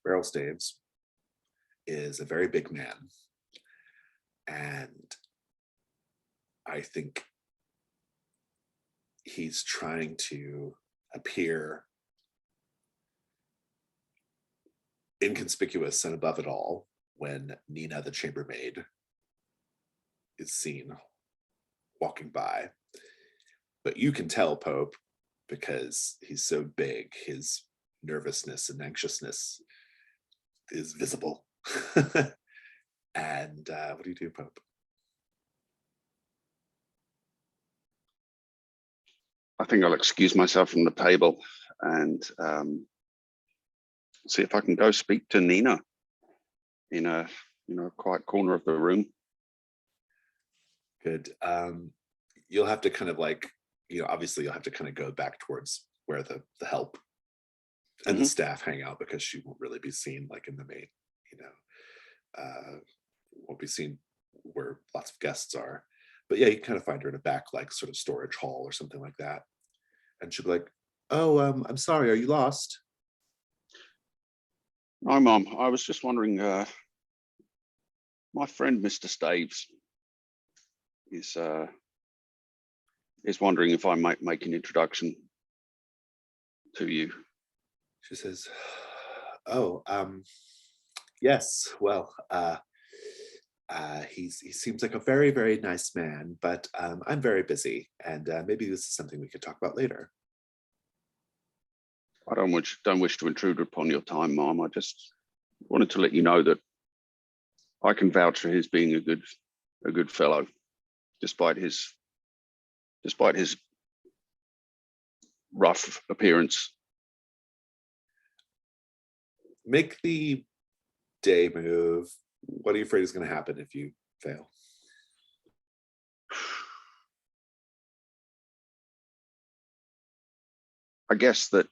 Beryl Staves is a very big man. And I think he's trying to appear inconspicuous and above it all when Nina, the chambermaid, is seen walking by. But you can tell Pope, because he's so big, his nervousness and anxiousness is visible. And what do you do, Pope?
I think I'll excuse myself from the table and see if I can go speak to Nina in a quiet corner of the room.
Good. You'll have to kind of like, obviously you'll have to kind of go back towards where the help and the staff hang out, because she won't really be seen like in the main, won't be seen where lots of guests are. But yeah, you kind of find her in a back, like sort of storage hall or something like that. And she'll be like, oh, I'm sorry, are you lost?
Hi, Mom. I was just wondering, my friend, Mr. Staves, is wondering if I might make an introduction to you.
She says, oh, yes, well, he seems like a very, very nice man, but I'm very busy, and maybe this is something we could talk about later.
I don't wish to intrude upon your time, Mom. I just wanted to let you know that I can vouch for his being a good fellow, despite his rough appearance.
Make the day move. What are you afraid is going to happen if you fail?
I guess that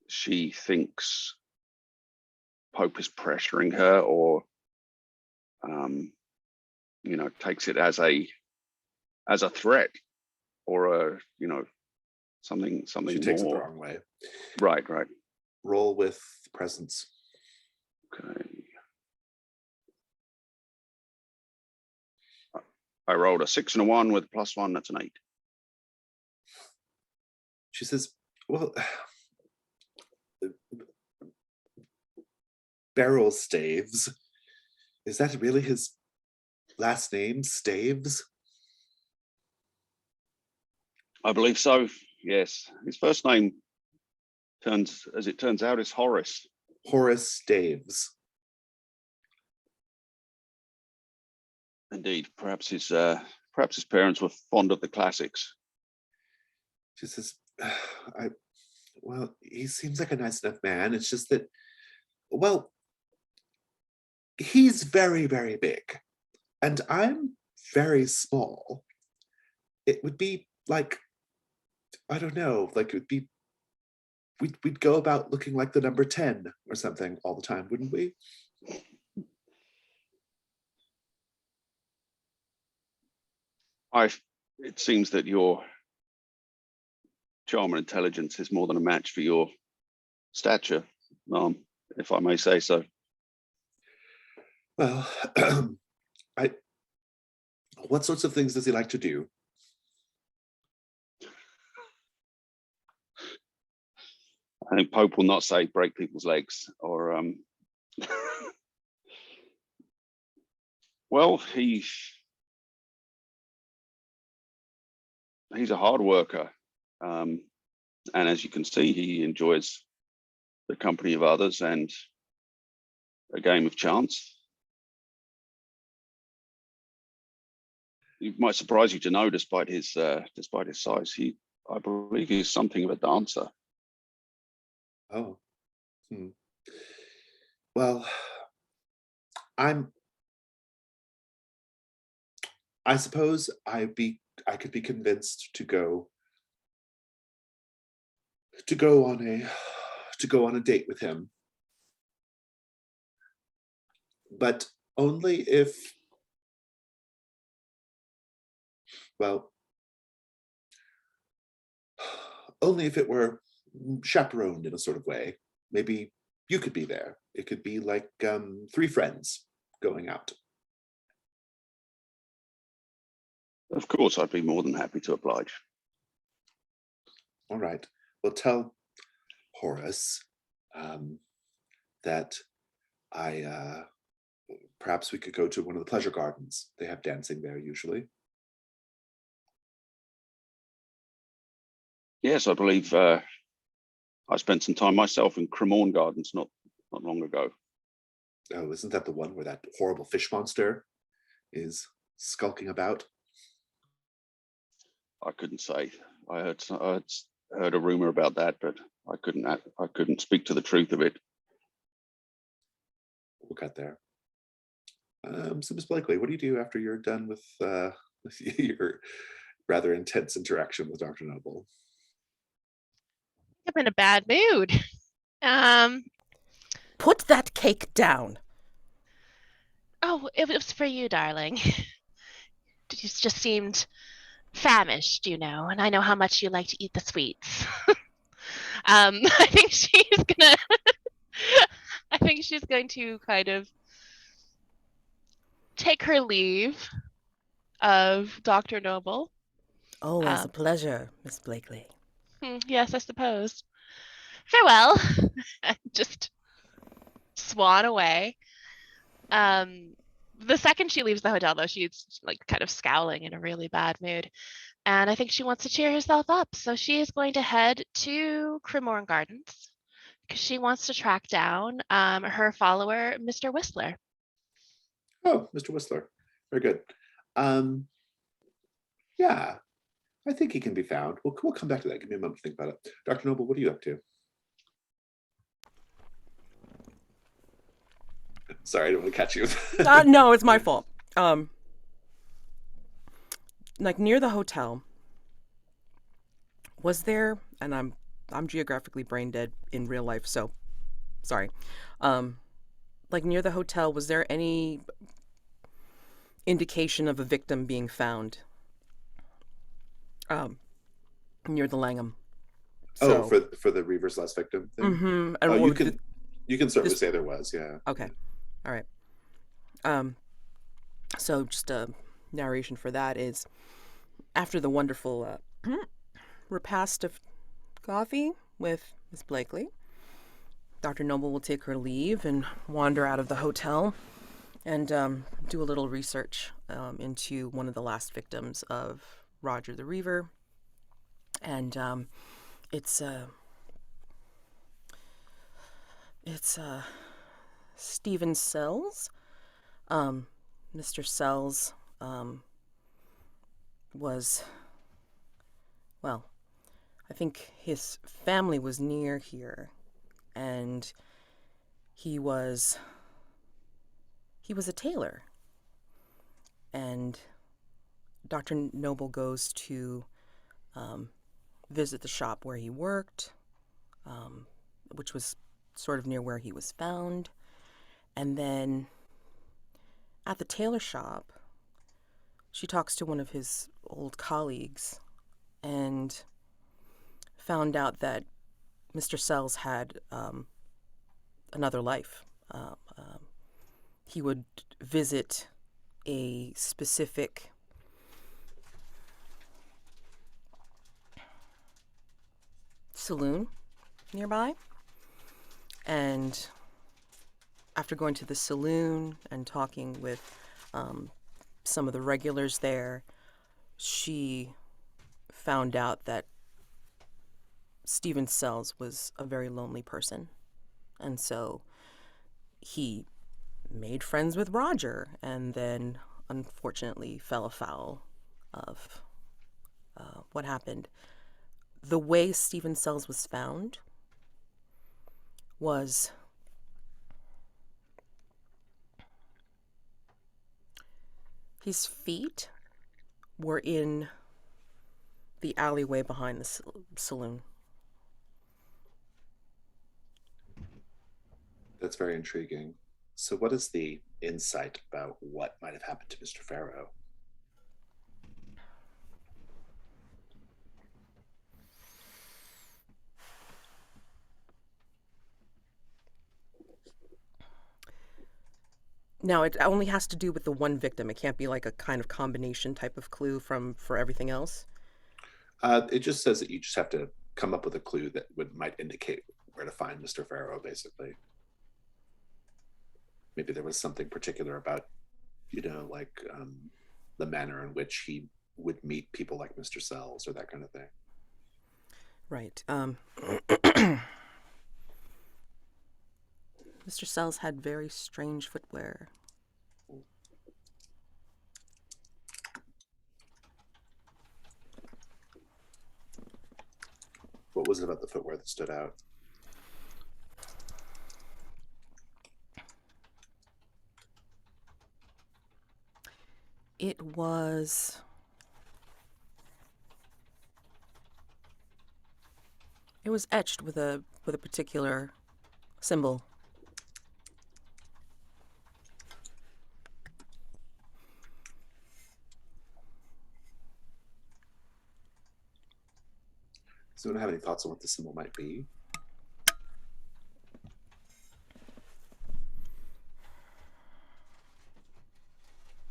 she thinks Pope is pressuring her, or takes it as a threat, or something
She takes it the
more.
wrong way.
Right.
Roll with presence.
Okay. I rolled a 6 and a 1 with +1. That's an 8.
She says, well, Beryl Staves, is that really his last name, Staves?
I believe so. Yes, his first name turns out is Horace.
Horace Staves.
Indeed, perhaps his parents were fond of the classics.
She says, well, he seems like a nice enough man. It's just that, well, he's very, very big, and I'm very small. It would be like I don't know, like it would be, we'd go about looking like the number 10 or something all the time, wouldn't we?
It seems that your charm and intelligence is more than a match for your stature, if I may say so.
Well, I. What sorts of things does he like to do?
I think Pope will not say break people's legs or well, he's a hard worker, and as you can see, he enjoys the company of others and a game of chance. It might surprise you to know, despite his size, I believe he's something of a dancer.
Oh, well, I suppose I could be convinced to go on a date with him, but only if, well, only if it were chaperoned in a sort of way. Maybe you could be there. It could be like 3 friends going out.
Of course, I'd be more than happy to oblige.
All right. Well, tell Horace that perhaps we could go to one of the pleasure gardens. They have dancing there usually.
Yes, I believe I spent some time myself in Cremorne Gardens not long ago.
Oh, isn't that the one where that horrible fish monster is skulking about?
I couldn't say. I heard a rumor about that, but I couldn't speak to the truth of it.
We'll get there. So Miss Blakely, what do you do after you're done with your rather intense interaction with Dr. Noble?
I'm in a bad mood.
Put that cake down.
Oh, it was for you, darling. You just seemed famished, and I know how much you like to eat the sweets. I think she's going to kind of take her leave of Dr. Noble.
Always a pleasure, Miss Blakely.
Yes, I suppose. Farewell. Just swan away. The second she leaves the hotel, though, she's like kind of scowling in a really bad mood. And I think she wants to cheer herself up. So she is going to head to Cremorne Gardens because she wants to track down her follower, Mr. Whistler.
Oh, Mr. Whistler. Very good. Yeah, I think he can be found. We'll come back to that. Give me a moment to think about it. Dr. Noble, what are you up to? Sorry, I didn't want to catch you.
No, it's my fault. Like near the hotel, was there? And I'm geographically brain dead in real life, so sorry. Like near the hotel, was there any indication of a victim being found? Near the Langham.
So, for the Reaver's Last Victim thing?
Mm-hmm.
And you can certainly say there was, yeah.
Okay. All right. So just a narration for that is after the wonderful repast of coffee with Miss Blakely, Dr. Noble will take her leave and wander out of the hotel and do a little research into one of the last victims of Roger the Reaver. And it's Stephen Sells. Mr. Sells was, well, I think his family was near here, and he was a tailor. And Dr. Noble goes to visit the shop where he worked, which was sort of near where he was found. And then at the tailor shop, she talks to one of his old colleagues and found out that Mr. Sells had another life. He would visit a specific saloon nearby, and after going to the saloon and talking with some of the regulars there, she found out that Stephen Sells was a very lonely person. And so he made friends with Roger and then unfortunately fell afoul of what happened. The way Stephen Sells was found was his feet were in the alleyway behind the saloon.
That's very intriguing. So what is the insight about what might have happened to Mr. Farrow?
Now, it only has to do with the one victim. It can't be like a kind of combination type of clue for everything else.
It just says that you just have to come up with a clue that might indicate where to find Mr. Farrow, basically. Maybe there was something particular about, like the manner in which he would meet people like Mr. Sells or that kind of thing.
Right. Mr. Sells had very strange footwear.
What was it about the footwear that stood out?
It was etched with a particular symbol.
Does anyone have any thoughts on what the symbol might be?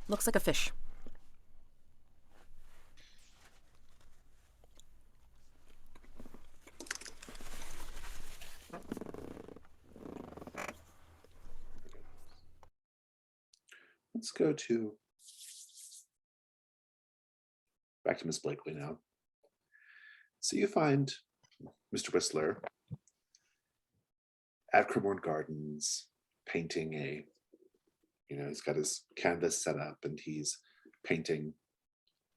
Looks like a fish.
Let's go back to Miss Blakely now. So you find Mr. Whistler at Cremorne Gardens painting he's got his canvas set up and he's painting,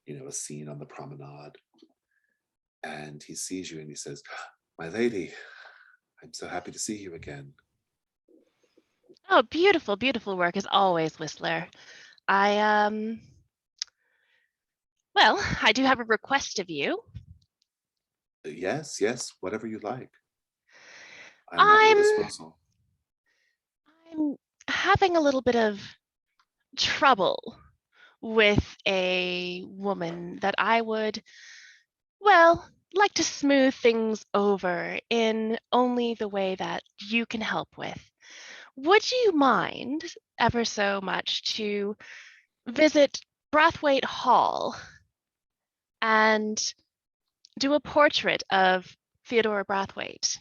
a scene on the promenade. And he sees you and he says, "My lady, I'm so happy to see you again."
Oh, beautiful, beautiful work as always, Whistler. I do have a request of you.
Yes, whatever you like. I'm at your disposal.
I'm having a little bit of trouble with a woman that I would, like to smooth things over in only the way that you can help with. Would you mind ever so much to visit Brathwaite Hall and do a portrait of Theodora Brathwaite?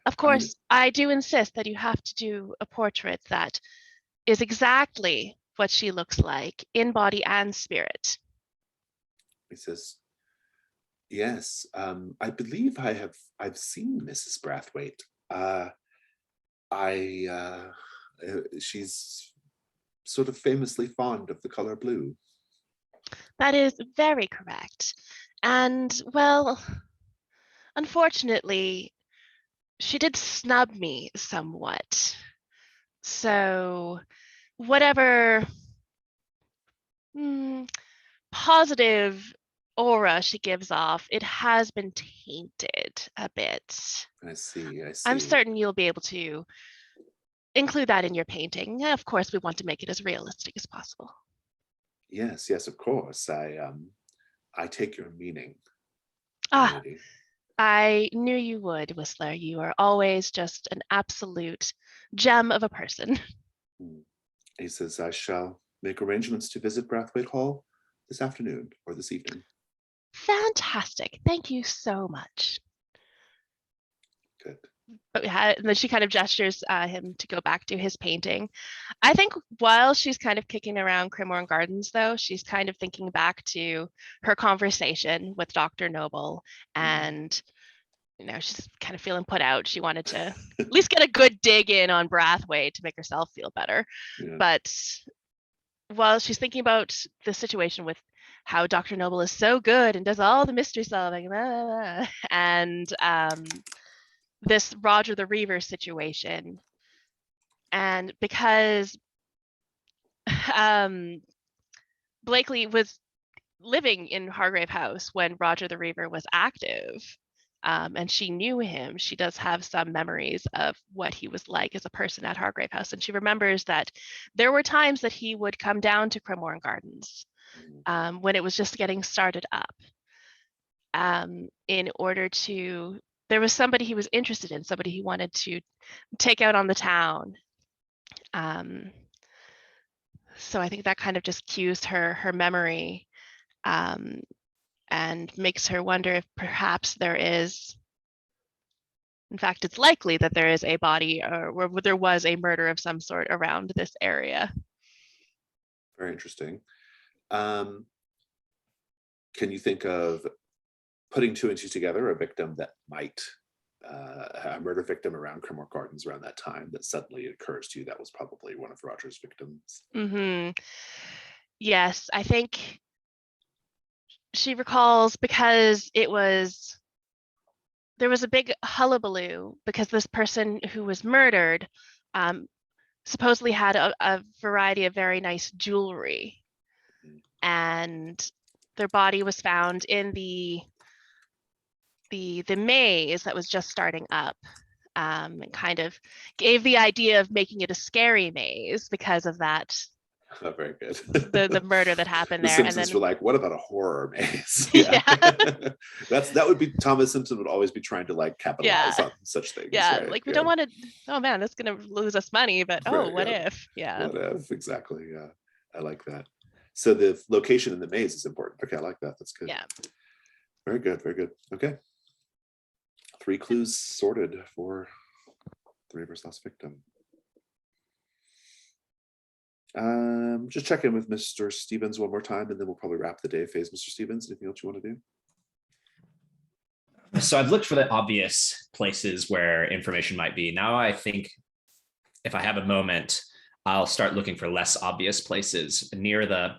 Of course, I do insist that you have to do a portrait that is exactly what she looks like in body and spirit.
He says, "Yes, I believe I've seen Mrs. Brathwaite. She's sort of famously fond of the color blue."
That is very correct. And, unfortunately, she did snub me somewhat. So, whatever positive aura she gives off, it has been tainted a bit.
I see.
I'm certain you'll be able to include that in your painting. Of course, we want to make it as realistic as possible.
Yes, of course. I take your meaning,
Ah,
lady.
I knew you would, Whistler. You are always just an absolute gem of a person.
He says, I shall make arrangements to visit Brathwaite Hall this afternoon or this evening.
Fantastic. Thank you so much.
Good.
But and then she kind of gestures him to go back to his painting. I think while she's kind of kicking around Cremorne Gardens, though, she's kind of thinking back to her conversation with Dr. Noble, and she's kind of feeling put out. She wanted to at least get a good dig in on Brathwaite to make herself feel better.
Yeah.
But while she's thinking about the situation with how Dr. Noble is so good and does all the mystery solving, and this Roger the Reaver situation, and because Blakely was living in Hargrave House when Roger the Reaver was active, and she knew him, she does have some memories of what he was like as a person at Hargrave House, and she remembers that there were times that he would come down to Cremorne Gardens when it was just getting started up, in order to, there was somebody he was interested in, somebody he wanted to take out on the town. So I think that kind of just cues her memory, and makes her wonder if perhaps there is, in fact, it's likely that there is a body or there was a murder of some sort around this area.
Very interesting. Can you think of putting two and two together, a victim that might, a murder victim around Cremorne Gardens around that time that suddenly occurs to you that was probably one of Roger's victims?
Yes, I think she recalls, because there was a big hullabaloo because this person who was murdered supposedly had a variety of very nice jewelry, and their body was found in the maze that was just starting up, and kind of gave the idea of making it a scary maze because of that.
Oh, very good.
the murder that happened
The
there.
Simpsons
And then
were like, what about a horror maze?
Yeah.
that would be, Thomas Simpson would always be trying to like capitalize on such things.
Yeah,
right?
like we don't want to, oh man, that's gonna lose us money, but oh,
Right,
what if? Yeah.
What if? Exactly. Yeah. I like that. So the location in the maze is important. Okay, I like that. That's good.
Yeah.
Very good. Very good. Okay. 3 clues sorted for the Reaver's last victim. Just check in with Mr. Stevens one more time, and then we'll probably wrap the day phase. Mr. Stevens, anything else you want to do?
So I've looked for the obvious places where information might be. Now I think if I have a moment, I'll start looking for less obvious places near the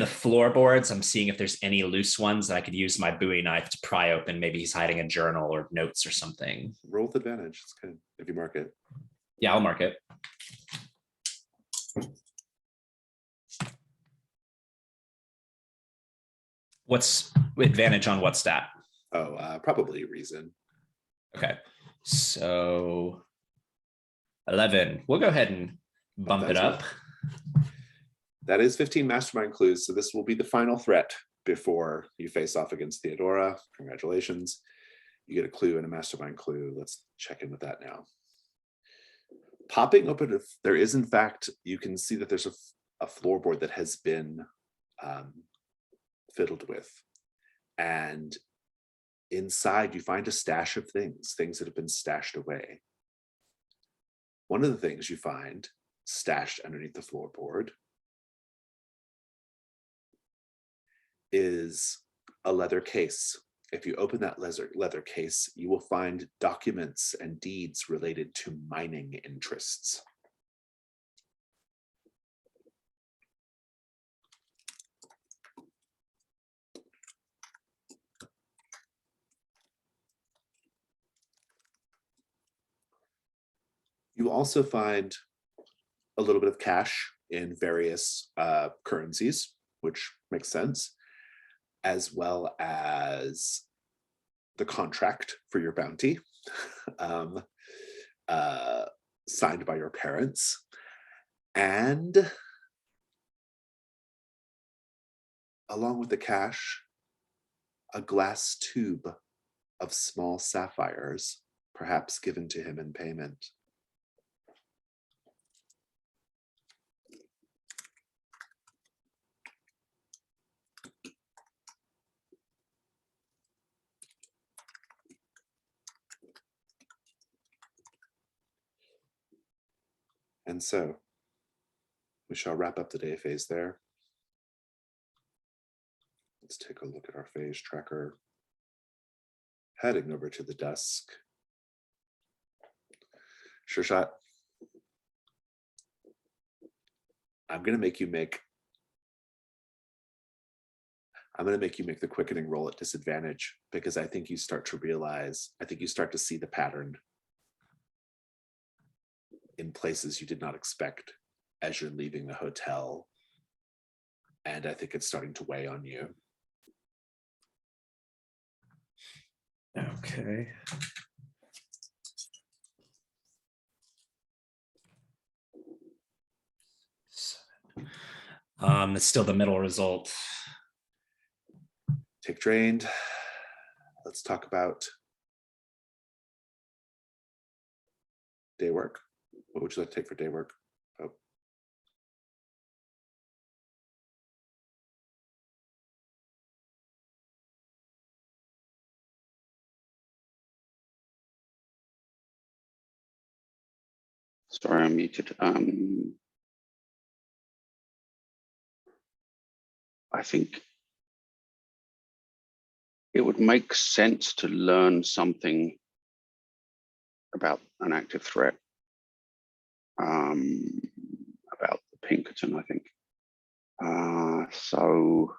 floorboards. I'm seeing if there's any loose ones that I could use my Bowie knife to pry open. Maybe he's hiding a journal or notes or something.
Roll with advantage. It's good if you mark it.
Yeah, I'll mark it. What's advantage on what stat?
Oh, probably reason.
Okay, so 11. We'll go ahead and bump it up.
That is 15 mastermind clues. So this will be the final threat before you face off against Theodora. Congratulations. You get a clue and a mastermind clue. Let's check in with that now. Popping open, if there is, in fact, you can see that there's a floorboard that has been fiddled with. And inside you find a stash of things that have been stashed away. One of the things you find stashed underneath the floorboard is a leather case. If you open that leather case, you will find documents and deeds related to mining interests. You also find a little bit of cash in various currencies, which makes sense. as well as the contract for your bounty, um, signed by your parents, and along with the cash, a glass tube of small sapphires, perhaps given to him in payment. And so we shall wrap up the day phase there. Let's take a look at our phase tracker. Heading over to the desk. Sureshot, I'm going to make you make the quickening roll at disadvantage, because I think you start to see the pattern in places you did not expect as you're leaving the hotel. And I think it's starting to weigh on you.
Okay. It's still the middle result.
Take drained. Let's talk about day work. What would you like to take for day work? Oh.
Sorry, I'm muted. I think it would make sense to learn something about an active threat, about the Pinkerton, I think. So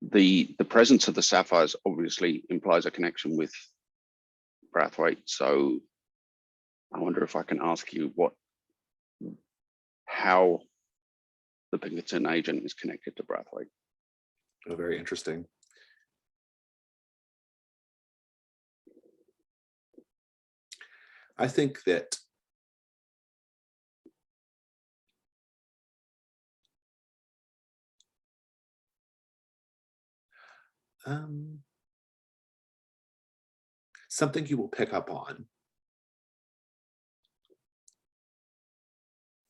the presence of the sapphires obviously implies a connection with Brathwaite. So I wonder if I can ask you how the Pinkerton agent is connected to Brathwaite.
Oh, very interesting. I think that something you will pick up on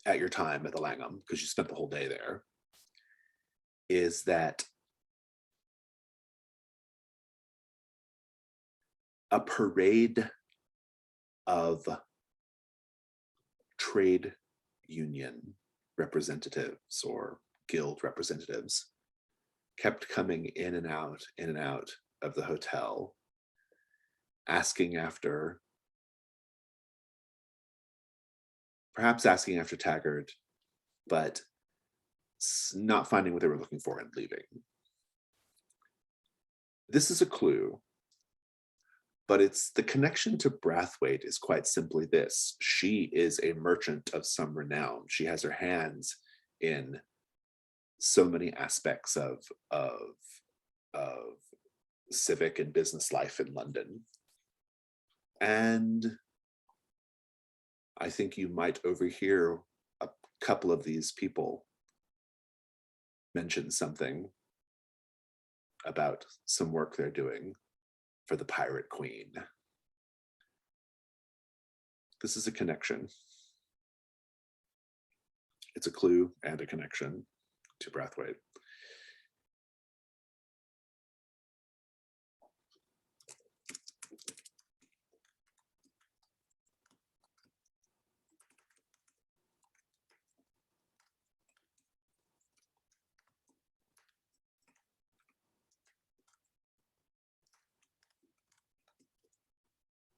at your time at the Langham, because you spent the whole day there, is that a parade of trade union representatives or guild representatives kept coming in and out of the hotel, perhaps asking after Taggart, but not finding what they were looking for and leaving. This is a clue, but it's the connection to Brathwaite is quite simply this. She is a merchant of some renown. She has her hands in so many aspects of civic and business life in London. And I think you might overhear a couple of these people mention something about some work they're doing for the Pirate Queen. This is a connection. It's a clue and a connection to Brathwaite.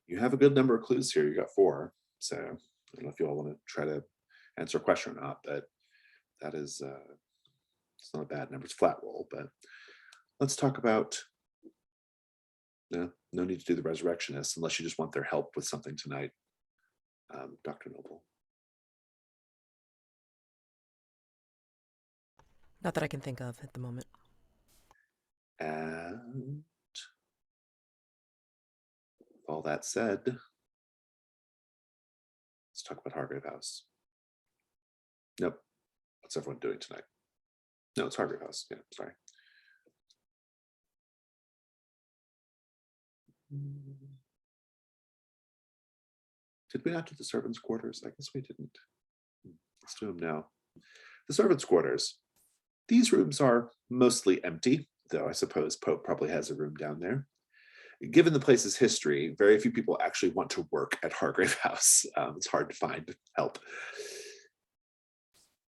You have a good number of clues here. You got 4. So I don't know if you all want to try to answer a question or not, but that is, it's not a bad number. It's a flat roll, but let's talk about, no need to do the resurrectionists unless you just want their help with something tonight. Dr. Noble.
Not that I can think of at the moment.
And all that said, let's talk about Hargrave House. Nope. What's everyone doing tonight? No, it's Hargrave House. Yeah, sorry. Did we not do the servants' quarters? I guess we didn't. Let's do them now. The servants' quarters. These rooms are mostly empty, though I suppose Pope probably has a room down there. Given the place's history, very few people actually want to work at Hargrave House. It's hard to find help.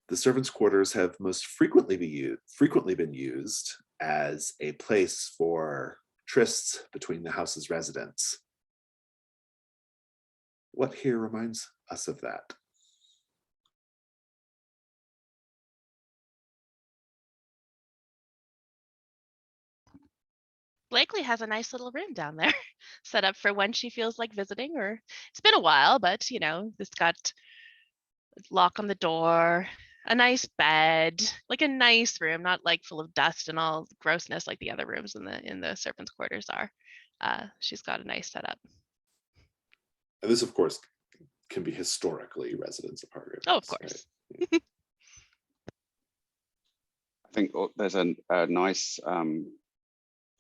The servants' quarters have most frequently been used as a place for trysts between the house's residents. What here reminds us of that?
Blakely has a nice little room down there set up for when she feels like visiting, or it's been a while, but it's got a lock on the door, a nice bed, like a nice room, not like full of dust and all grossness like the other rooms in the servants' quarters are. She's got a nice setup.
And this, of course, can be historically residents of Hargrave House.
Oh, of course.
Right?
I think there's a nice,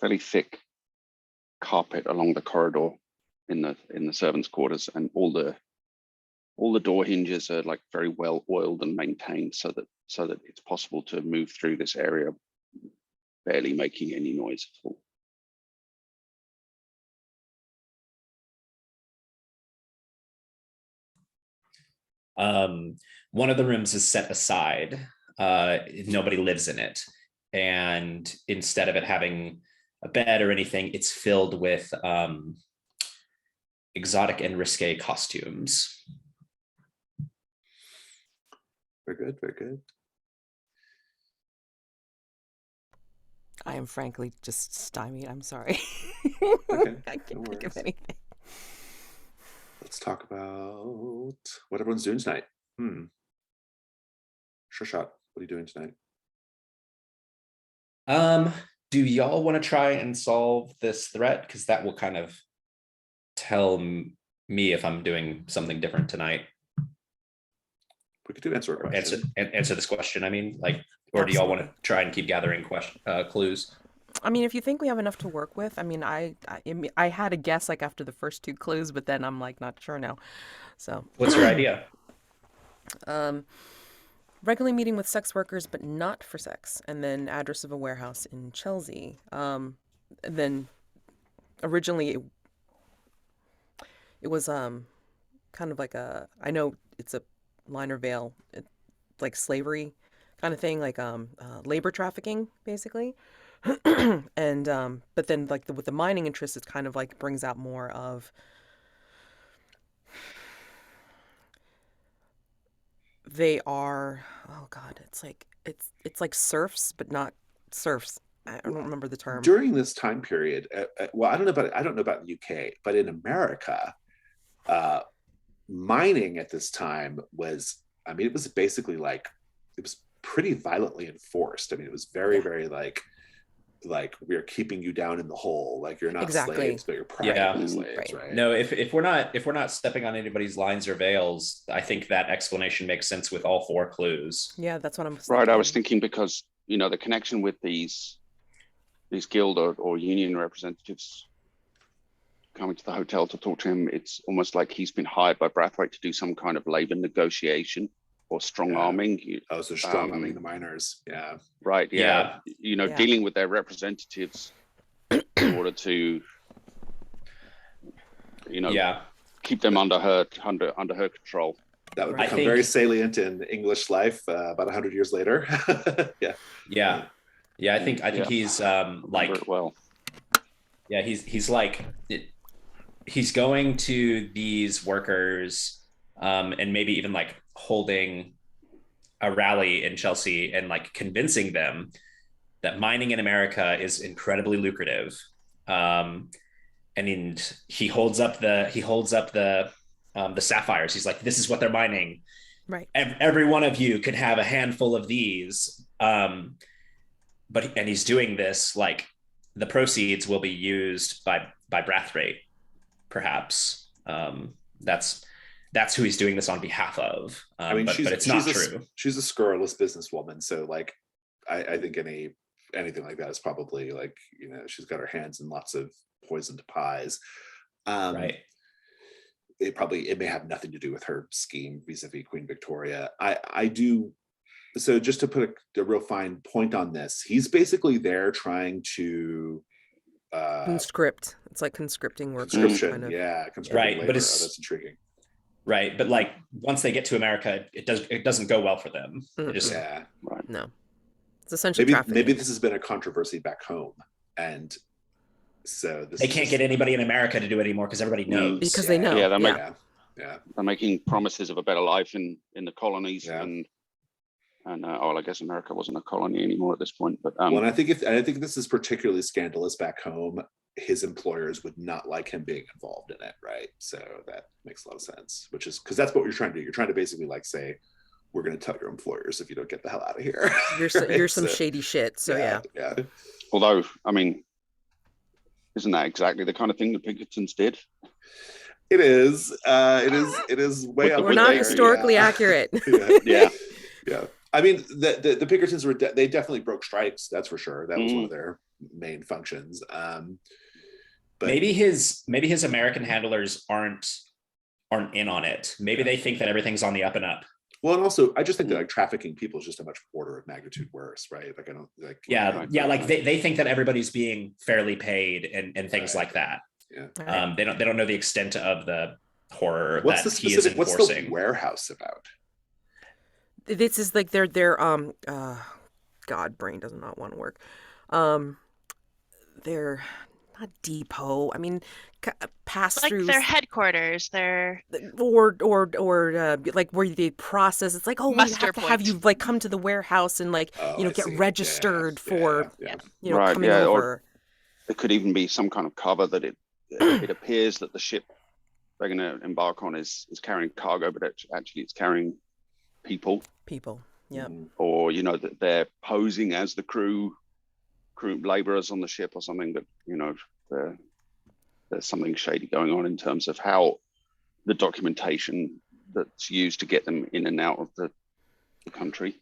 fairly thick carpet along the corridor in the servants' quarters, and all the door hinges are like very well oiled and maintained, so that it's possible to move through this area barely making any noise at all.
One of the rooms is set aside. Nobody lives in it. And instead of it having a bed or anything, it's filled with exotic and risque costumes.
Very good, very good.
I am frankly just stymied. I'm sorry.
Okay,
I can't
no
think of
worries.
anything.
Let's talk about what everyone's doing tonight. Sureshot, what are you doing tonight?
Do y'all want to try and solve this threat? Because that will kind of tell me if I'm doing something different tonight.
We could do answer a question.
Answer this question. I mean, or do y'all want to try and keep gathering clues?
I mean, if you think we have enough to work with, I mean, I had a guess like after the first two clues, but then I'm like not sure now. So
what's your idea?
Regularly meeting with sex workers, but not for sex, and then address of a warehouse in Chelsea. Then originally it was kind of like I know it's a liner veil, like slavery kind of thing, like labor trafficking basically. And but then like with the mining interest, it kind of like brings out more of they are, oh god, it's like serfs but not serfs. I don't remember the term.
During this time period, well, I don't know about the UK, but in America, mining at this time was, I mean, it was basically like, it was pretty violently enforced. I mean, it was very like we're keeping you down in the hole, like you're not slaves, but you're practically slaves, right?
No, if we're not stepping on anybody's lines or veils, I think that explanation makes sense with all four clues.
Yeah, that's what I'm
Right.
thinking.
I was thinking because the connection with these guild or union representatives coming to the hotel to talk to him, it's almost like he's been hired by Brathwaite to do some kind of labor negotiation or strong arming.
So strong arming the miners. Yeah.
Right. Yeah.
Yeah.
Dealing with their representatives in order to, keep them under her control.
That would become very salient in English life about 100 years later. Yeah.
I think he's
well.
Yeah, he's going to these workers and maybe even like holding a rally in Chelsea and like convincing them that mining in America is incredibly lucrative. And he holds up the sapphires. He's like, this is what they're mining.
Right.
Every one of you could have a handful of these. And he's doing this like the proceeds will be used by Brathwaite, perhaps. That's who he's doing this on behalf of.
I mean,
but it's not true.
She's a scurrilous businesswoman, so like, I think anything like that is probably like, she's got her hands in lots of poisoned pies.
Right.
It may have nothing to do with her scheme vis-a-vis Queen Victoria. I do. So just to put a real fine point on this, he's basically there trying to
conscript. It's like conscripting work.
Conscription,
kind of.
yeah, conscripting
right.
labor.
But
that's intriguing.
Right, but like once they get to America, it doesn't go well for them.
Yeah,
right.
No, it's essentially
maybe this has been a controvery back home, and so
they can't get anybody in America to do it anymore because everybody knows.
Because they know.
Yeah, they're making promises of a better life in the colonies, and I guess America wasn't a colony anymore at this point. But
well, and I think this is particularly scandalous back home. His employers would not like him being involved in it, right? So that makes a lot of sense. Which is because that's what you're trying to do. You're trying to basically like say, we're going to tell your employers if you don't get the hell out of here.
You're some shady shit. So
yeah.
Although, I mean, isn't that exactly the kind of thing the Pinkertons did?
It is. It is way up.
We're not historically accurate.
Yeah.
I mean, the Pinkertons they definitely broke strikes. That's for sure. That was one of their main functions. But
maybe his American handlers aren't in on it. Maybe they think that everything's on the up and up.
Well, and also, I just think that like trafficking people is just a much order of magnitude worse, right? Like I don't like.
Yeah. Like they think that everybody's being fairly paid and things like that.
Yeah.
They don't know the extent of the horror
what's
that
the
he is enforcing.
What's the warehouse about?
This is like their God, brain does not want to work. They're not depot. I mean, pass through
like their headquarters. Their
or like where they process. It's like, oh, we have to have you like come to the warehouse and like get registered for coming over.
Or it could even be some kind of cover that it appears that the ship they're going to embark on is carrying cargo, but actually it's carrying people,
yeah,
or that they're posing as the crew laborers on the ship or something, but there's something shady going on in terms of how the documentation that's used to get them in and out of the country.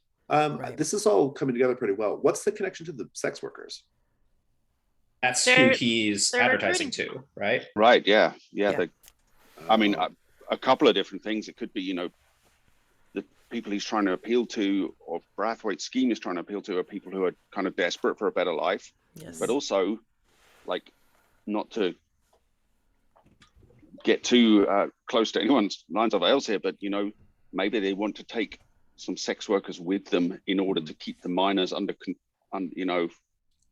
This is all coming together pretty well. What's the connection to the sex workers?
That's who he's advertising to, right?
Right, yeah. I mean, a couple of different things. It could be, the people he's trying to appeal to, or Brathwaite's scheme is trying to appeal to, are people who are kind of desperate for a better life.
Yes.
But also, like, not to get too close to anyone's lines of else here, but, maybe they want to take some sex workers with them in order to keep the miners under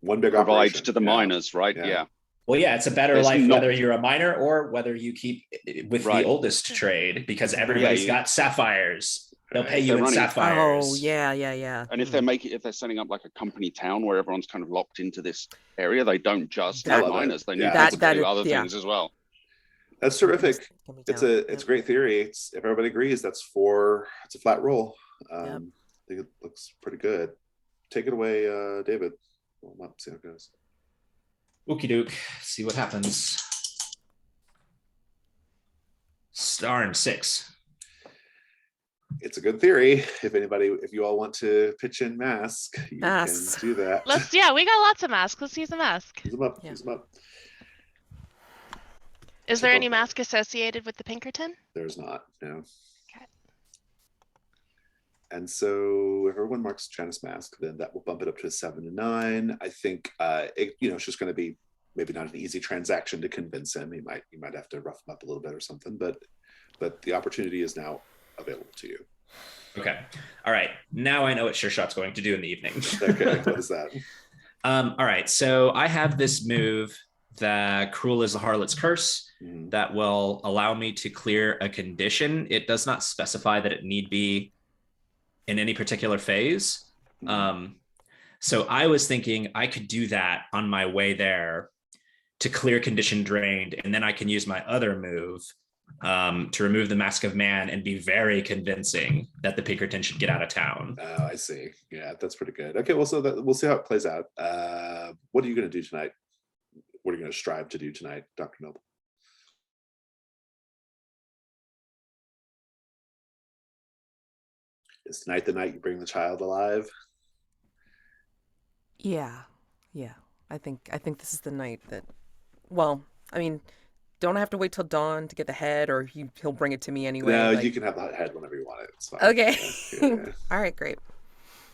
one big
provide
operation.
to the miners, right? Yeah.
Well, yeah, it's a better life whether you're a miner or whether you keep with the oldest trade, because everybody's got sapphires. They'll pay you in sapphires.
Oh, yeah.
And if they're setting up like a company town where everyone's kind of locked into this area, they don't just have miners. They need to do other things as well.
That's terrific. It's a great theory. If everybody agrees, it's a flat roll. I think it looks pretty good. Take it away, David. We'll see how it goes.
Okie doke. See what happens. Star and 6.
It's a good theory. If you all want to pitch in mask, you can do that.
We got lots of masks. Let's use a mask.
Use them up. Use them up.
Is there any mask associated with the Pinkerton?
There's not. No.
Okay.
And so if everyone marks Janice mask, then that will bump it up to a 7 to 9. I think it's just going to be maybe not an easy transaction to convince him. You might have to rough him up a little bit or something, but the opportunity is now available to you.
Okay. All right. Now I know what Sureshot's going to do in the evening.
Okay. What is that?
All right. So I have this move, the Cruel is the Harlot's Curse, that will allow me to clear a condition. It does not specify that it need be in any particular phase. So I was thinking I could do that on my way there to clear condition drained, and then I can use my other move to remove the mask of man and be very convincing that the Pinkerton should get out of town.
Oh, I see. Yeah, that's pretty good. Okay, well, so we'll see how it plays out. What are you going to do tonight? What are you going to strive to do tonight, Dr. Noble? Is tonight the night you bring the child alive?
Yeah. I think this is the night that. Well, I mean, don't I have to wait till dawn to get the head, or he'll bring it to me anyway?
No,
like...
you can have the head whenever you want it. It's fine.
Okay.
Yeah.
All right, great.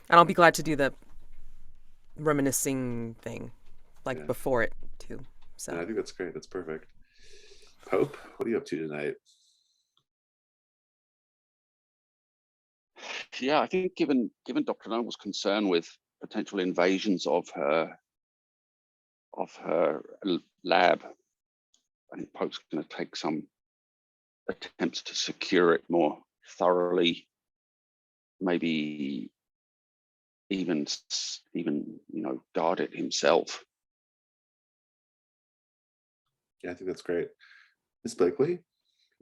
And I'll be glad to do the reminiscing thing, like before it too. So
I think that's great. That's perfect. Pope, what are you up to tonight?
Yeah, I think given Dr. Noble's concern with potential invasions of her lab, I think Pope's going to take some attempts to secure it more thoroughly, maybe even guard it himself.
Yeah, I think that's great. Miss Blakely,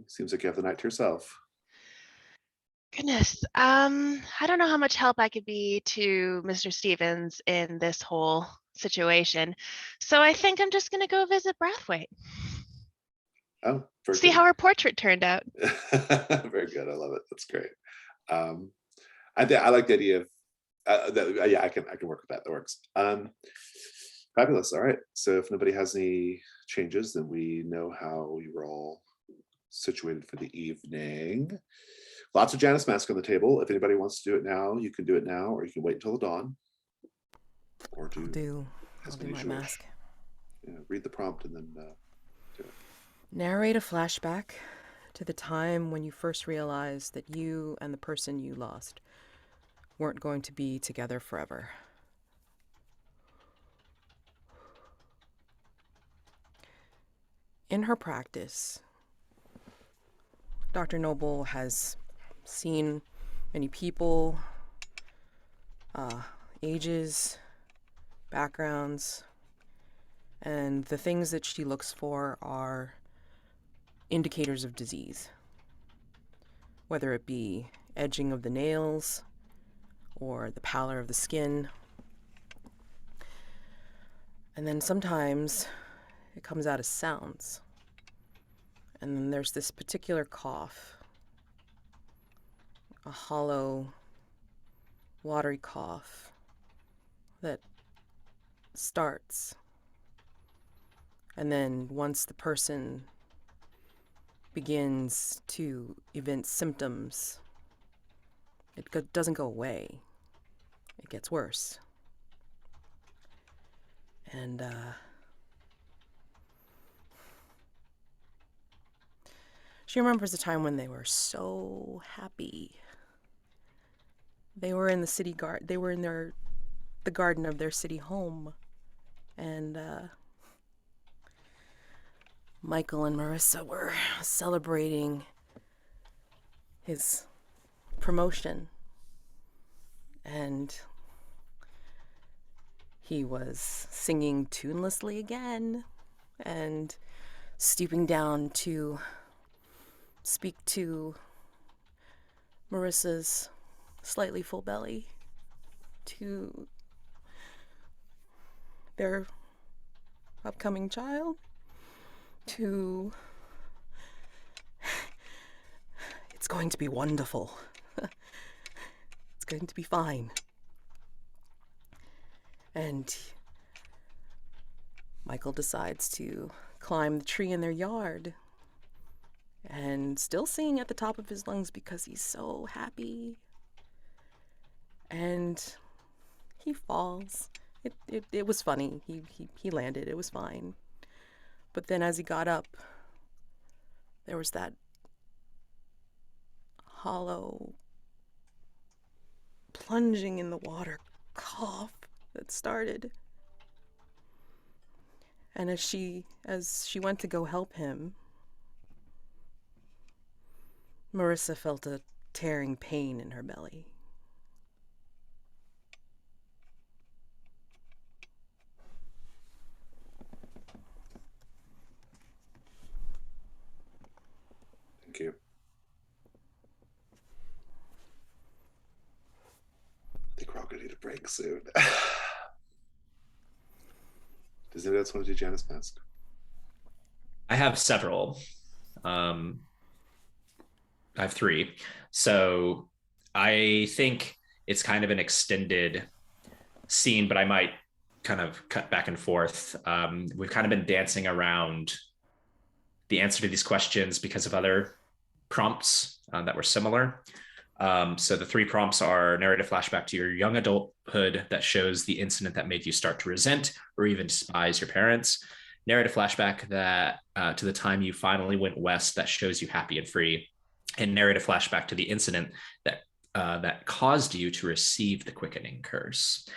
seems like you have the night to yourself.
Goodness. I don't know how much help I could be to Mr. Stevens in this whole situation. So I think I'm just going to go visit Brathwaite.
Oh,
see how her portrait turned out.
Very good. I love it. That's great. I like the idea of I can work with that. That works. Fabulous. All right. So if nobody has any changes, then we know how you were all situated for the evening. Lots of Janus mask on the table. If anybody wants to do it now, you can do it now, or you can wait until the dawn. Or
I'll do my mask.
Yeah, read the prompt and then do it.
Narrate a flashback to the time when you first realized that you and the person you lost weren't going to be together forever. In her practice, Dr. Noble has seen many people, ages, backgrounds, and the things that she looks for are indicators of disease, whether it be edging of the nails or the pallor of the skin. And then sometimes it comes out as sounds. And then there's this particular cough, a hollow, watery cough that starts. And then once the person begins to evince symptoms, it doesn't go away. It gets worse. And she remembers a time when they were so happy. They were in the city they were in the garden of their city home, and Michael and Marissa were celebrating his promotion, and he was singing tunelessly again and stooping down to speak to Marissa's slightly full belly, to their upcoming child, to it's going to be wonderful. It's going to be fine. And Michael decides to climb the tree in their yard and still singing at the top of his lungs because he's so happy. And he falls. It was funny. He landed. It was fine. But then as he got up, there was that hollow, plunging in the water cough that started. And as she went to go help him, Marissa felt a tearing pain in her belly.
think we're all gonna need a break soon. Does anybody else want to do Janus Mask?
I have several. I have three. So I think it's kind of an extended scene, but I might kind of cut back and forth. We've kind of been dancing around the answer to these questions because of other prompts that were similar. So the three prompts are: narrative flashback to your young adulthood that shows the incident that made you start to resent or even despise your parents; narrative flashback that to the time you finally went west that shows you happy and free; and narrative flashback to the incident that caused you to receive the quickening curse.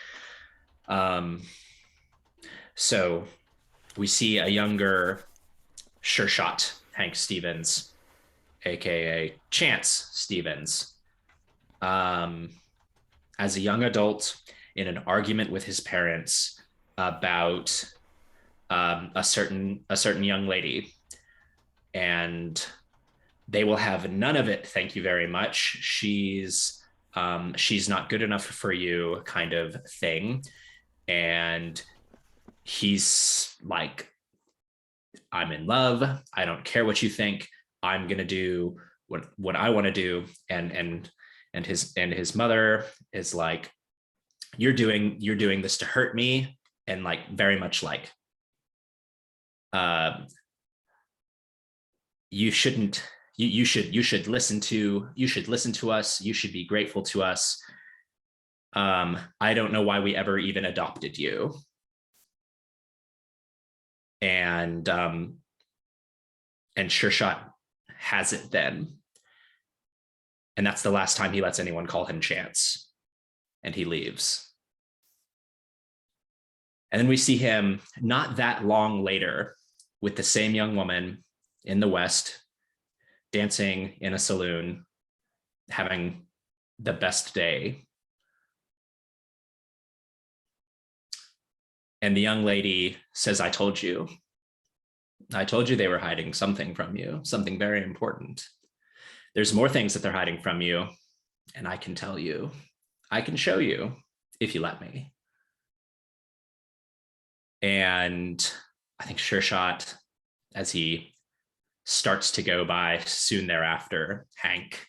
So we see a younger Sureshot Hank Stevens, aka Chance Stevens, as a young adult in an argument with his parents about a certain young lady, and they will have none of it, thank you very much. She's not good enough for you, kind of thing. And he's like, I'm in love. I don't care what you think. I'm gonna do what I want to do. And his mother is like, you're doing this to hurt me, and like very much like, you shouldn't. You should listen to us. You should be grateful to us. I don't know why we ever even adopted you. And Sureshot has it then. And that's the last time he lets anyone call him Chance. And he leaves. And then we see him not that long later with the same young woman in the West, dancing in a saloon, having the best day. And the young lady says, I told you they were hiding something from you, something very important. There's more things that they're hiding from you, and I can tell you, I can show you if you let me. And I think Sureshot, as he starts to go by soon thereafter, Hank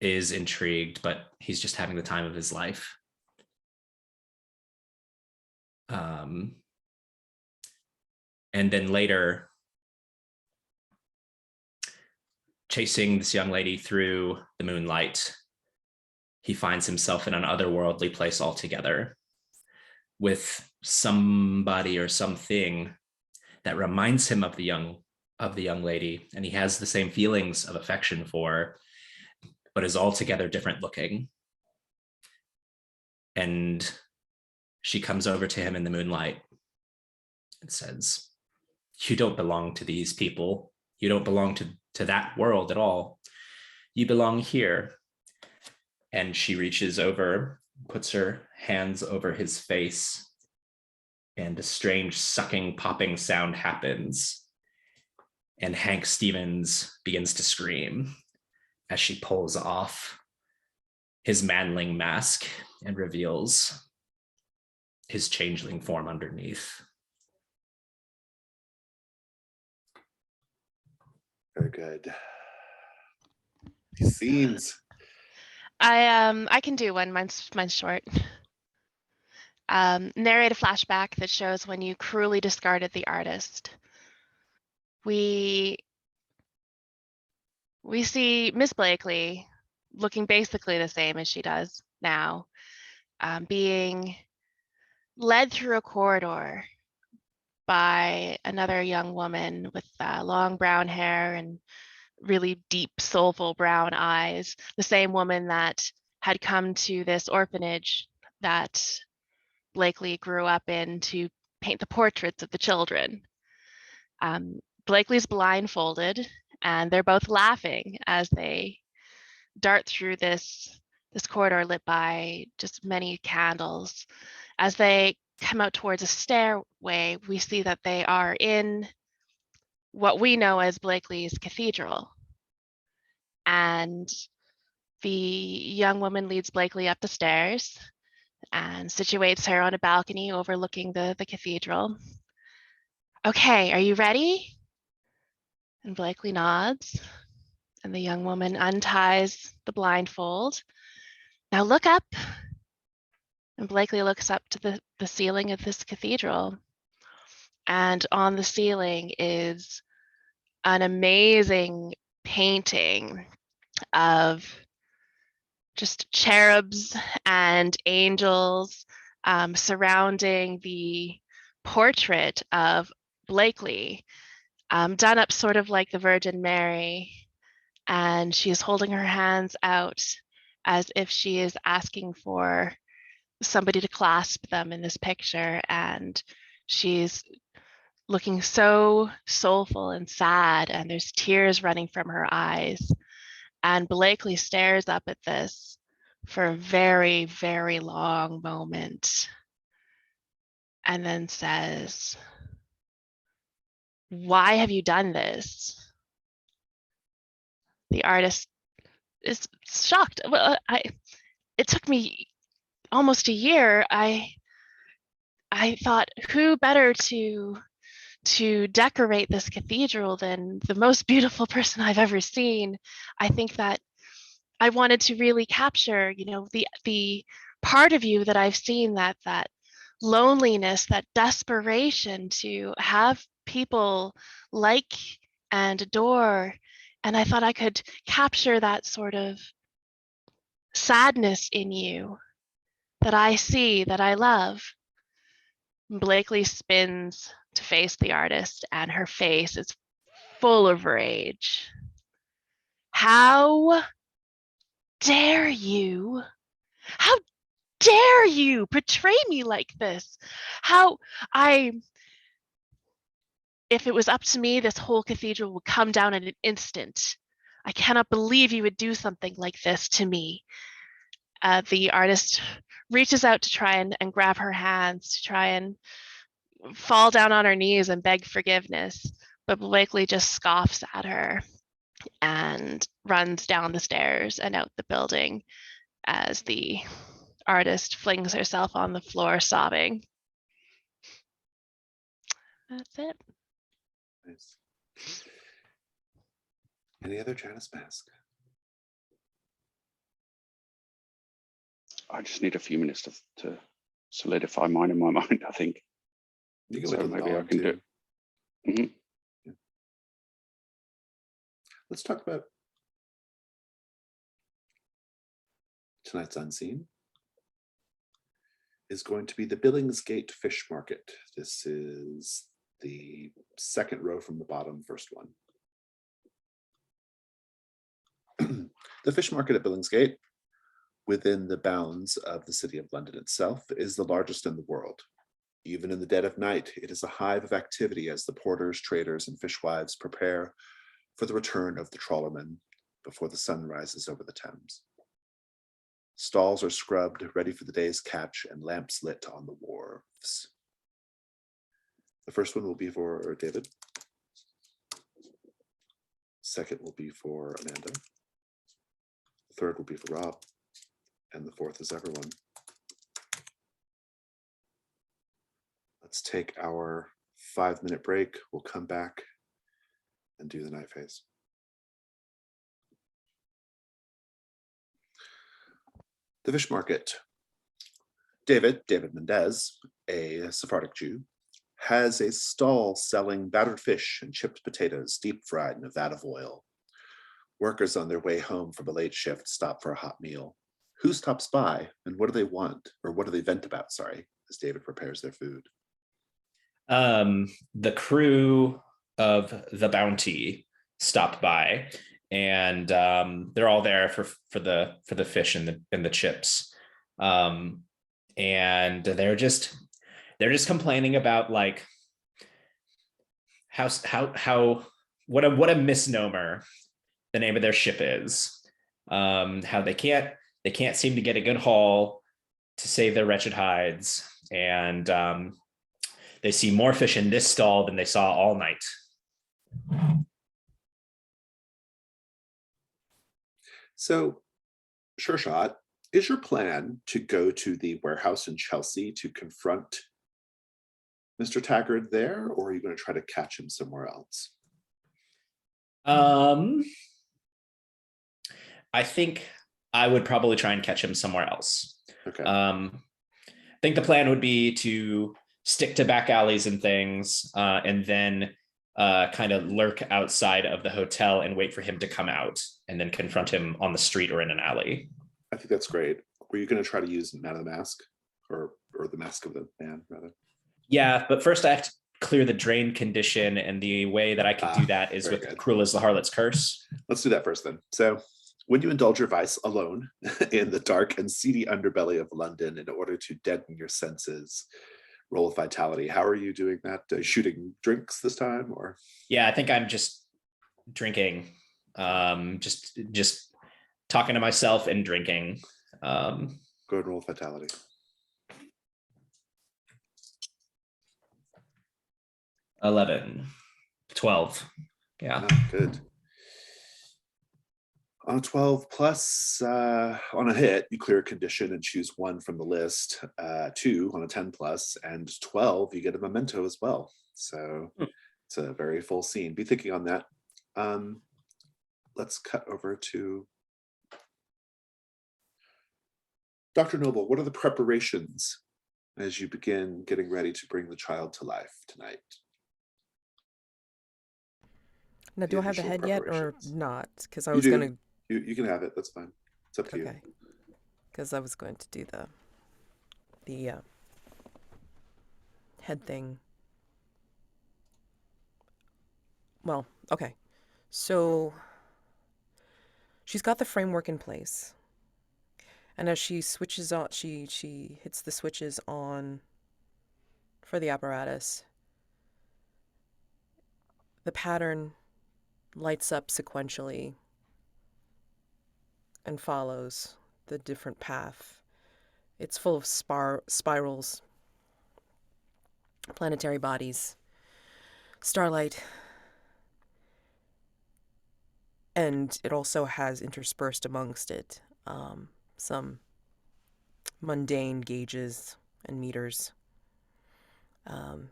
is intrigued, but he's just having the time of his life. And then later, chasing this young lady through the moonlight, he finds himself in an otherworldly place altogether with somebody or something that reminds him of the young lady, and he has the same feelings of affection for, but is altogether different looking. And she comes over to him in the moonlight and says, you don't belong to these people. You don't belong to that world at all. You belong here. And she reaches over, puts her hands over his face, and a strange sucking, popping sound happens. And Hank Stevens begins to scream as she pulls off his manling mask and reveals his changeling form underneath.
Very good. These scenes.
I can do one. Mine's short. Narrate a flashback that shows when you cruelly discarded the artist. We see Miss Blakely looking basically the same as she does now, being led through a corridor by another young woman with long brown hair and really deep, soulful brown eyes, the same woman that had come to this orphanage that Blakely grew up in to paint the portraits of the children. Blakely's blindfolded, and they're both laughing as they dart through this corridor lit by just many candles. As they come out towards a stairway, we see that they are in what we know as Blakely's cathedral. And The young woman leads Blakely up the stairs and situates her on a balcony overlooking the cathedral. Okay, are you ready? And Blakely nods, and the young woman unties the blindfold. Now look up. And Blakely looks up to the ceiling of this cathedral. And on the ceiling is an amazing painting of just cherubs and angels surrounding the portrait of Blakely, done up sort of like the Virgin Mary. And she is holding her hands out as if she is asking for somebody to clasp them in this picture. And she's looking so soulful and sad, and there's tears running from her eyes. And Blakely stares up at this for a very, very long moment and then says, "Why have you done this?" The artist is shocked. Well, it took me almost a year. I thought, who better to decorate this cathedral than the most beautiful person I've ever seen. I think that I wanted to really capture, the part of you that I've seen, that loneliness, that desperation to have people like and adore. And I thought I could capture that sort of sadness in you that I see, that I love. Blakely spins to face the artist, and her face is full of rage. How dare you? How dare you portray me like this? If it was up to me, this whole cathedral would come down in an instant. I cannot believe you would do something like this to me. The artist reaches out to try and grab her hands, to try and fall down on her knees and beg forgiveness, but Blakely just scoffs at her and runs down the stairs and out the building as the artist flings herself on the floor sobbing. That's it.
Nice. Any other Janus Mask?
I just need a few minutes to solidify mine in my mind, I think.
You can
So
wait till the
maybe I
dawn,
can do
too.
it. Mhm.
Yeah. Let's talk about tonight's unseen. Is going to be the Billingsgate Fish Market. This is the second row from the bottom, first one. The fish market at Billingsgate, within the bounds of the city of London itself, is the largest in the world. Even in the dead of night, it is a hive of activity as the porters, traders, and fishwives prepare for the return of the trawlermen before the sun rises over the Thames. Stalls are scrubbed, ready for the day's catch, and lamps lit on the wharves. The first one will be for David. Second will be for Amanda. The third will be for Rob. And the fourth is everyone. Let's take our 5-minute break. We'll come back and do the night phase. The fish market. David Mendez, a Sephardic Jew, has a stall selling battered fish and chipped potatoes, deep fried in a vat of oil. Workers on their way home from a late shift stop for a hot meal. Who stops by and what do they want, or what do they vent about, as David prepares their food?
The crew of the Bounty stopped by, and they're all there for the fish and the chips, and they're just complaining about like what a misnomer the name of their ship is, how they can't seem to get a good haul to save their wretched hides, and they see more fish in this stall than they saw all night.
So Sureshot, is your plan to go to the warehouse in Chelsea to confront Mr. Taggart there, or are you going to try to catch him somewhere else?
I think I would probably try and catch him somewhere else.
Okay.
I think the plan would be to stick to back alleys and things, and then kind of lurk outside of the hotel and wait for him to come out, and then confront him on the street or in an alley.
I think that's great. Were you going to try to use Man of the Mask, or the Mask of the Man, rather?
Yeah, but first I have to clear the drain condition, and the way that I can do that is
very
with
good.
Cruel as the Harlot's Curse.
Let's do that first then. So, when you indulge your vice alone in the dark and seedy underbelly of London in order to deaden your senses, roll with vitality. How are you doing that? Shooting drinks this time, or?
Yeah, I think I'm just drinking, just talking to myself and drinking.
Go ahead and roll with vitality.
11, 12. Yeah.
Oh, good. On a 12 plus, on a hit, you clear a condition and choose one from the list. 2 on a 10 plus, and 12, you get a memento as well. So it's a very full scene. Be thinking on that. Let's cut over to Dr. Noble. What are the preparations as you begin getting ready to bring the child to life tonight?
Now, do I have the
initial
head yet or
preparations.
not? Because I
You
was
do.
going to.
You can have it. That's fine. It's up to you.
Okay. Because I was going to do the head thing. Well, okay. So she's got the framework in place. And as she switches on, she hits the switches on for the apparatus. The pattern lights up sequentially and follows the different path. It's full of spirals, planetary bodies, starlight, and it also has interspersed amongst it some mundane gauges and meters. And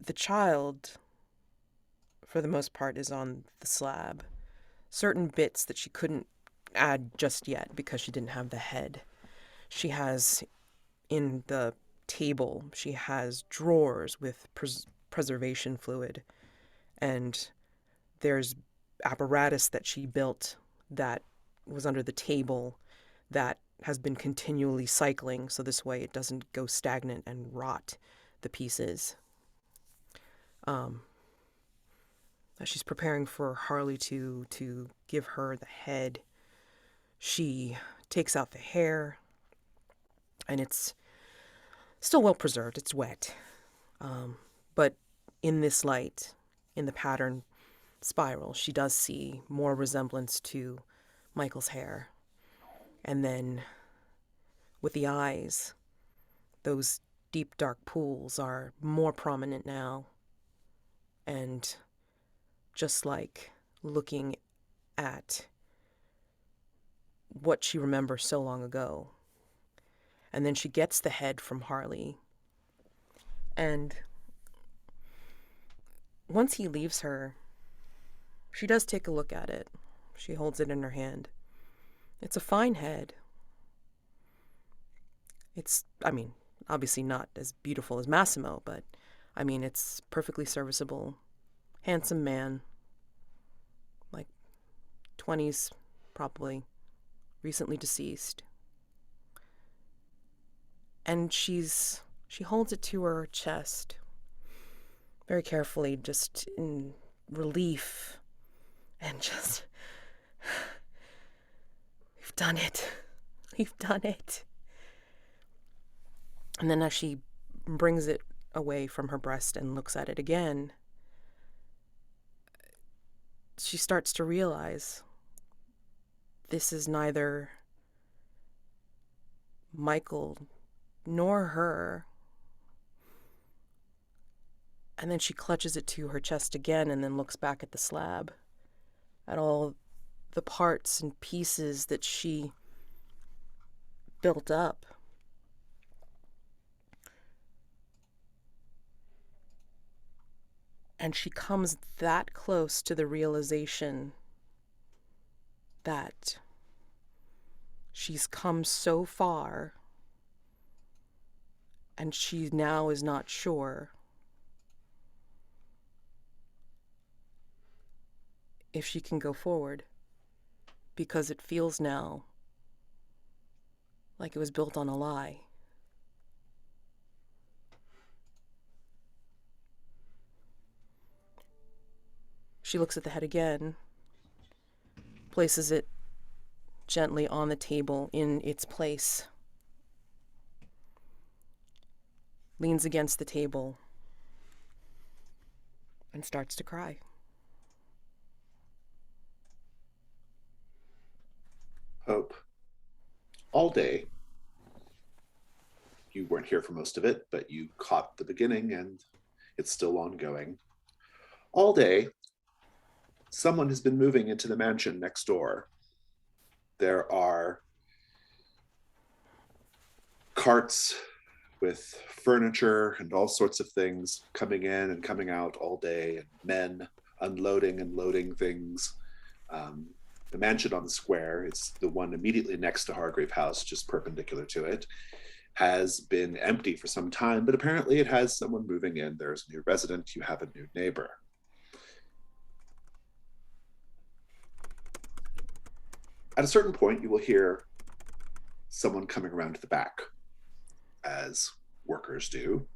the child, for the most part, is on the slab. Certain bits that she couldn't add just yet because she didn't have the head. She has in the table, she has drawers with preservation fluid, and there's apparatus that she built that was under the table that has been continually cycling, so this way it doesn't go stagnant and rot the pieces. As she's preparing for Harley to give her the head, she takes out the hair, and it's still well preserved. It's wet. But in this light, in the pattern spiral, she does see more resemblance to Michael's hair. And then with the eyes, those deep dark pools are more prominent now. And just like looking at what she remembers so long ago. And then she gets the head from Harley. And once he leaves her, she does take a look at it. She holds it in her hand. It's a fine head. It's, obviously not as beautiful as Massimo, but, it's perfectly serviceable. Handsome man. Like 20s, probably. Recently deceased. And she holds it to her chest. Very carefully, just in relief. And just... We've done it. We've done it. And then as she brings it away from her breast and looks at it again, she starts to realize this is neither Michael nor her. And then she clutches it to her chest again and then looks back at the slab, at all the parts and pieces that she built up. And she comes that close to the realization that she's come so far and she now is not sure if she can go forward, because it feels now like it was built on a lie. She looks at the head again, places it gently on the table in its place, leans against the table, and starts to cry.
Hope, all day, you weren't here for most of it, but you caught the beginning and it's still ongoing. All day, someone has been moving into the mansion next door. There are carts with furniture and all sorts of things coming in and coming out all day, and men unloading and loading things. The mansion on the square, it's the one immediately next to Hargrave House, just perpendicular to it, has been empty for some time, but apparently it has someone moving in. There's a new resident, you have a new neighbor. At a certain point, you will hear someone coming around to the back, as workers do,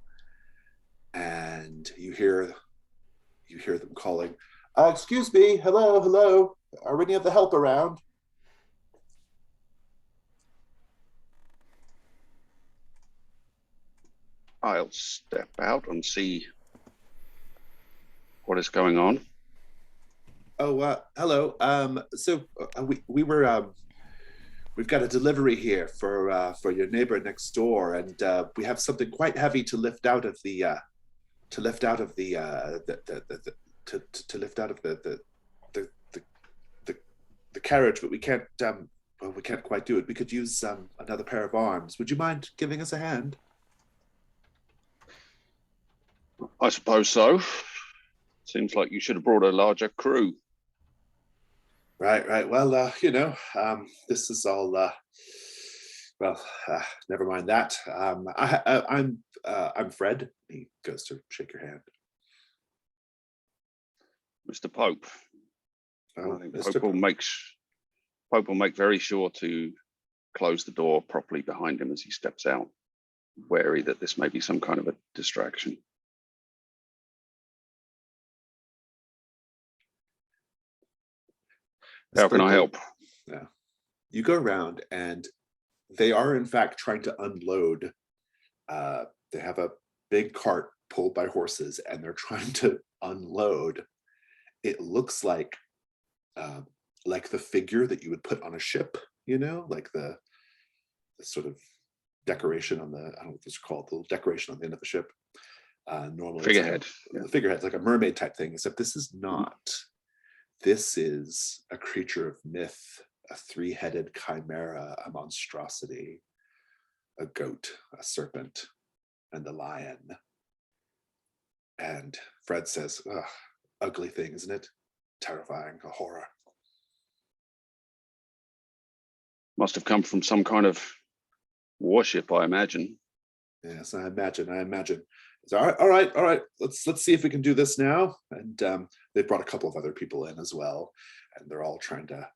and you hear them calling, "Excuse me, hello, hello. Are any of the help around?"
I'll step out and see what is going on.
Oh, hello. We've got a delivery here for your neighbor next door, and we have something quite heavy to lift out of the carriage, but we can't quite do it. We could use another pair of arms. Would you mind giving us a hand?
I suppose so. Seems like you should have brought a larger crew.
Right. Well, this is all. Never mind that. I'm Fred. He goes to shake your hand.
Mr. Pope.
Oh,
I think
Mr.
Pope will make very sure to close the door properly behind him as he steps out, wary that this may be some kind of a distraction. How can I help?
Yeah. You go around and they are in fact trying to unload. They have a big cart pulled by horses and they're trying to unload. It looks like the figure that you would put on a ship, like the sort of decoration on the, I don't know what this is called, the little decoration on the end of the ship. Normally
Figurehead.
The figurehead's like a mermaid type thing, except this is not. This is a creature of myth, a three-headed chimera, a monstrosity, a goat, a serpent, and a lion. And Fred says, "Ugh, ugly thing, isn't it? Terrifying, a horror."
Must have come from some kind of warship, I imagine.
Yes, I imagine. So, all right. Let's see if we can do this now. And they brought a couple of other people in as well, and they're all trying to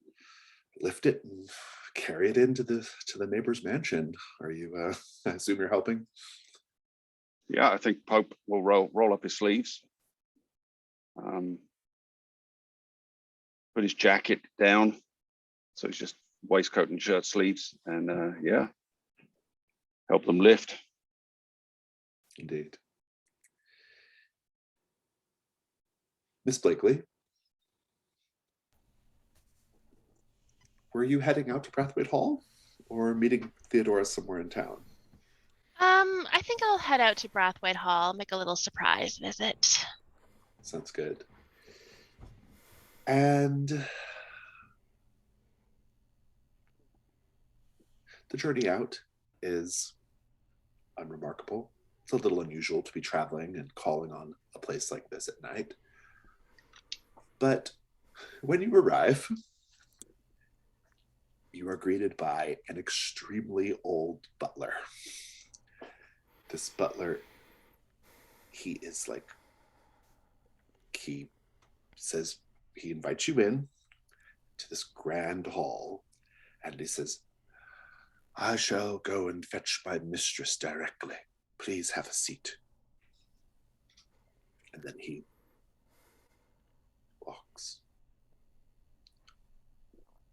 lift it and carry it into the neighbor's mansion. Are you? I assume you're helping.
Yeah, I think Pope will roll up his sleeves, put his jacket down, so it's just waistcoat and shirt sleeves, and help them lift.
Indeed. Miss Blakely, were you heading out to Brathwaite Hall or meeting Theodora somewhere in town?
I think I'll head out to Brathwaite Hall, make a little surprise visit.
Sounds good. And The journey out is unremarkable. It's a little unusual to be traveling and calling on a place like this at night. But when you arrive, you are greeted by an extremely old butler. This butler, he says he invites you in to this grand hall, and he says, I shall go and fetch my mistress directly. Please have a seat. And then he walks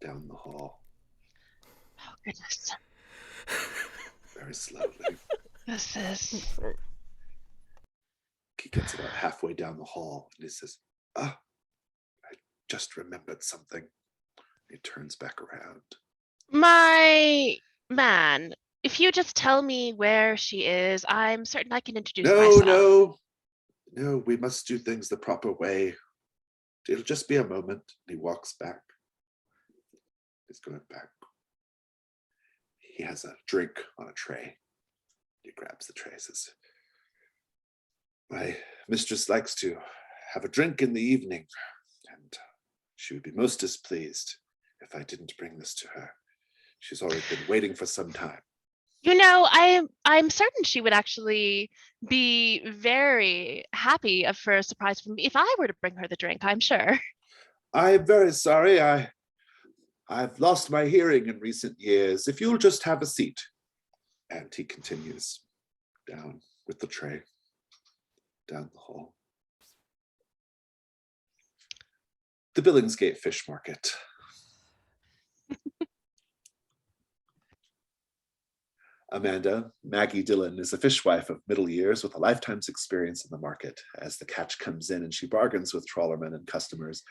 down the hall.
Oh, goodness.
Very slowly.
This is...
He gets about halfway down the hall and he says, I just remembered something. He turns back around.
My man, if you just tell me where she is, I'm certain I can introduce myself.
No, we must do things the proper way. It'll just be a moment. He walks back. He's going back. He has a drink on a tray. He grabs the tray, says, my mistress likes to have a drink in the evening, and she would be most displeased if I didn't bring this to her. She's already been waiting for some time.
You know, I'm certain she would actually be very happy for a surprise from me if I were to bring her the drink, I'm sure.
I'm very sorry. I've lost my hearing in recent years. If you'll just have a seat. And he continues down with the tray, down the hall. The Billingsgate Fish Market. Amanda, Maggie Dillon, is a fishwife of middle years with a lifetime's experience in the market. As the catch comes in and she bargains with trawlermen and customers,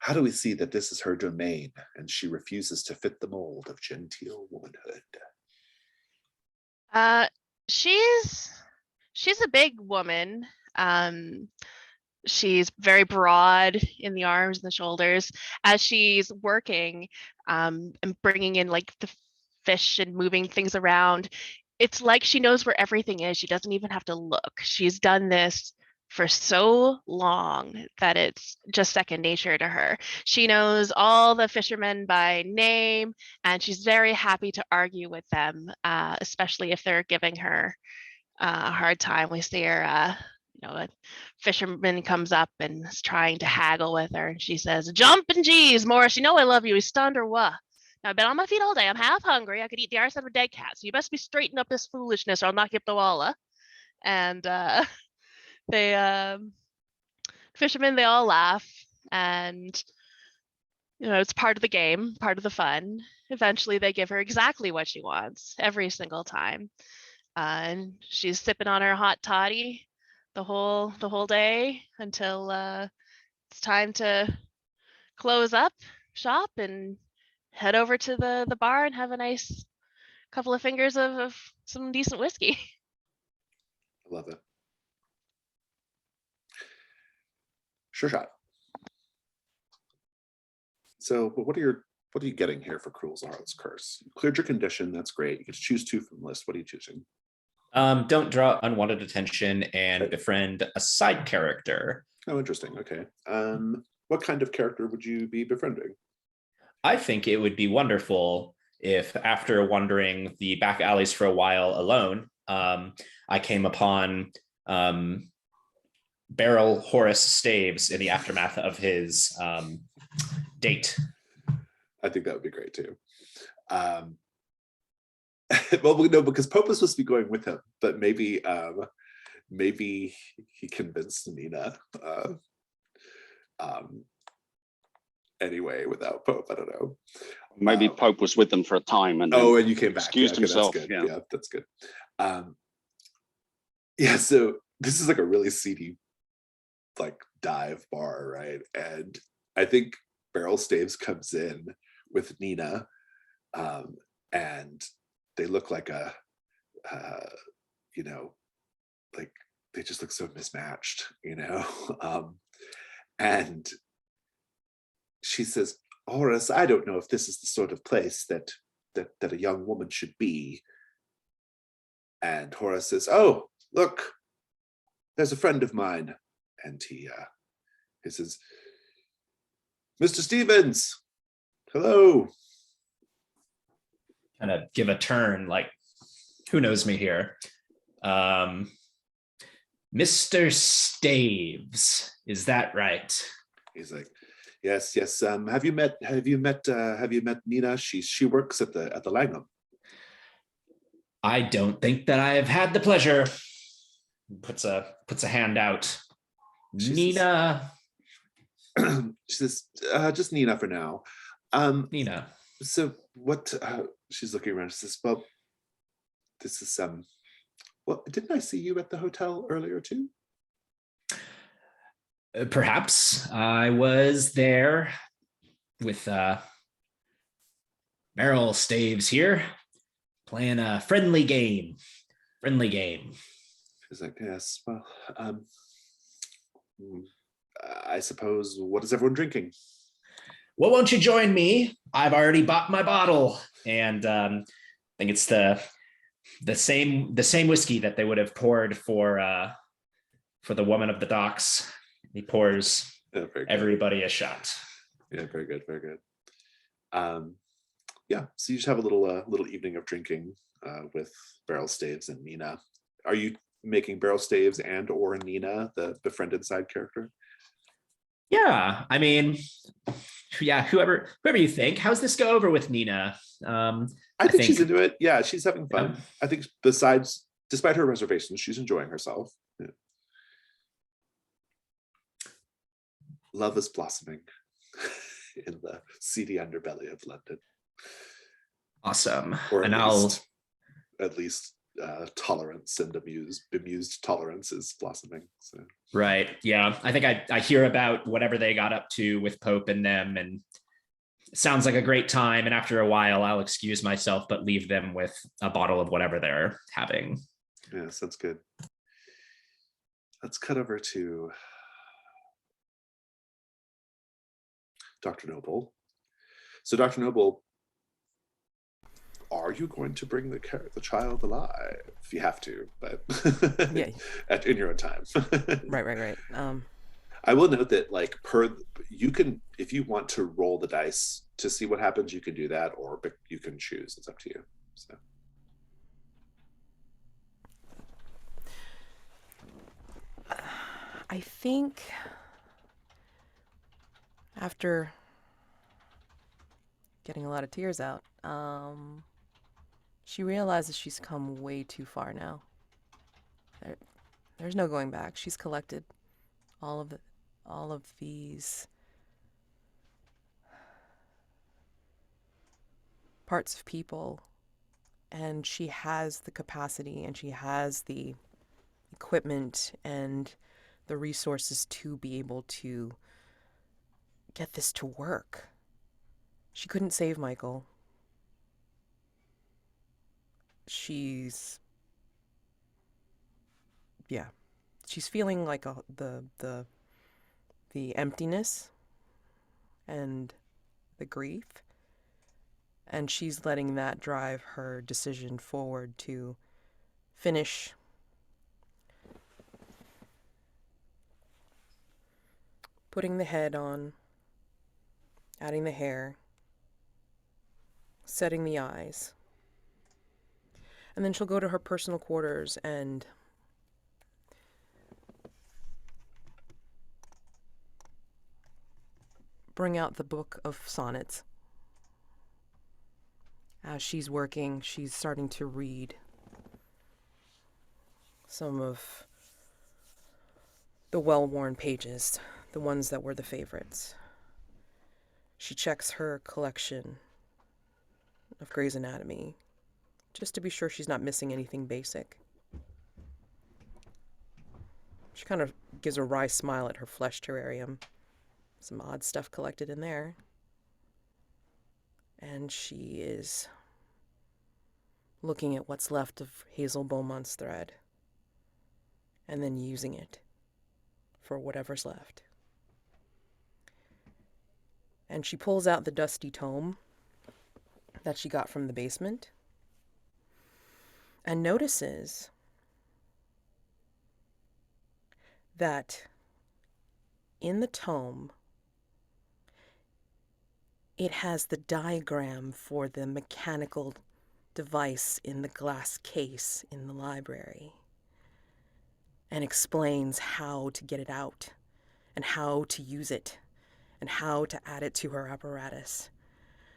how do we see that this is her domain and she refuses to fit the mold of genteel womanhood?
She's a big woman. She's very broad in the arms and the shoulders. As she's working and bringing in like the fish and moving things around, it's like she knows where everything is. She doesn't even have to look. She's done this for so long that it's just second nature to her. She knows all the fishermen by name, and she's very happy to argue with them, especially if they're giving her a hard time. We see her, a fisherman comes up and is trying to haggle with her, and she says, "Jumpin' geez, Morris, you know I love you. He's stunned or what? Now, I've been on my feet all day. I'm half hungry. I could eat the arse out of a dead cat. So you best be straightening up this foolishness or I'll knock you up the walla." And they fishermen, they all laugh, and it's part of the game, part of the fun. Eventually they give her exactly what she wants every single time, and she's sipping on her hot toddy the whole day until it's time to close up shop and head over to the bar and have a nice couple of fingers of some decent whiskey.
I love it. Sureshot. So, what are you getting here for Cruel's Harlot's Curse? You cleared your condition. That's great. You get to choose two from the list. What are you choosing?
Don't draw unwanted attention and
Okay.
befriend a side character.
Oh, interesting. Okay. What kind of character would you be befriending?
I think it would be wonderful if, after wandering the back alleys for a while alone, I came upon Beryl Horace Staves in the aftermath of his date.
I think that would be great too. Well, no, because Pope was supposed to be going with him, but maybe he convinced Nina. Anyway, without Pope, I don't know.
Maybe Pope was with them for a time and
and you came back.
excused himself.
That's good.
Yeah.
Yeah, that's good. Yeah, so this is like a really seedy, like dive bar, right? And I think Beryl Staves comes in with Nina, and they look like like they just look so mismatched, and she says, "Horace, I don't know if this is the sort of place that that a young woman should be. And Horace says, "Oh, look, there's a friend of mine." And he says, "Mr. Stevens, hello."
Kind of give a turn, like, who knows me here? Mr. Staves, is that right?
He's like, "Yes, yes. Have you met Nina? She works at the Langham."
I don't think that I have had the pleasure. Puts a hand out.
She
Nina.
She says, "Just Nina for now."
Nina.
So what? She's looking around. She says, "Well, this is well, didn't I see you at the hotel earlier too?"
Perhaps I was there with Meryl Staves here, playing a friendly game.
She's like, "Yes, well, I suppose. What is everyone drinking?"
Well, won't you join me? I've already bought my bottle, and I think it's the same whiskey that they would have poured for the woman of the docks. He pours everybody a shot.
Yeah, very good, very good. Yeah, so you just have a little evening of drinking with Beryl Staves and Nina. Are you making Beryl Staves and or Nina the befriended side character?
Yeah, I mean, yeah, whoever you think. How's this go over with Nina?
I think she's into it. Yeah, she's having fun.
Yeah.
I think despite her reservations, she's enjoying herself. Yeah. Love is blossoming in the seedy underbelly of London.
Awesome.
Or
and
at least tolerance and bemused tolerance is blossoming. So.
Right. Yeah. I think I hear about whatever they got up to with Pope and them, and it sounds like a great time. And after a while, I'll excuse myself, but leave them with a bottle of whatever they're having.
Yeah, sounds good. Let's cut over to Dr. Noble. So, Dr. Noble, are you going to bring the child alive? If you have to, but
Yeah.
in your own time.
Right.
I will note that, like, you can, if you want to roll the dice to see what happens, you can do that, or you can choose. It's up to you. So.
I think after getting a lot of tears out, she realizes she's come way too far now. There's no going back. She's collected all of these parts of people, and she has the capacity and she has the equipment and the resources to be able to get this to work. She couldn't save Michael. She's feeling like the emptiness and the grief, and she's letting that drive her decision forward to finish putting the head on, adding the hair, setting the eyes. And then she'll go to her personal quarters and bring out the book of sonnets. As she's working, she's starting to read some of the well-worn pages, the ones that were the favorites. She checks her collection of Grey's Anatomy, just to be sure she's not missing anything basic. She kind of gives a wry smile at her flesh terrarium. Some odd stuff collected in there. And she is looking at what's left of Hazel Beaumont's thread, and then using it for whatever's left. And she pulls out the dusty tome that she got from the basement and notices that in the tome, it has the diagram for the mechanical device in the glass case in the library and explains how to get it out and how to use it and how to add it to her apparatus.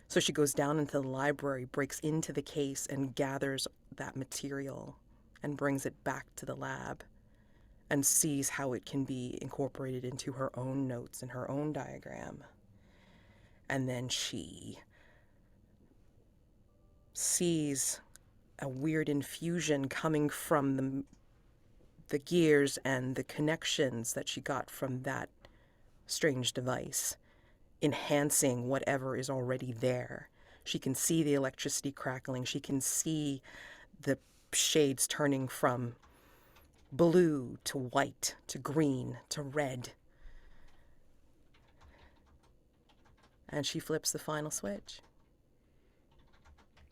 So she goes down into the library, breaks into the case, and gathers that material and brings it back to the lab and sees how it can be incorporated into her own notes and her own diagram. And then she sees a weird infusion coming from the gears and the connections that she got from that strange device, enhancing whatever is already there. She can see the electricity crackling. She can see the shades turning from blue to white to green to red. And she flips the final switch.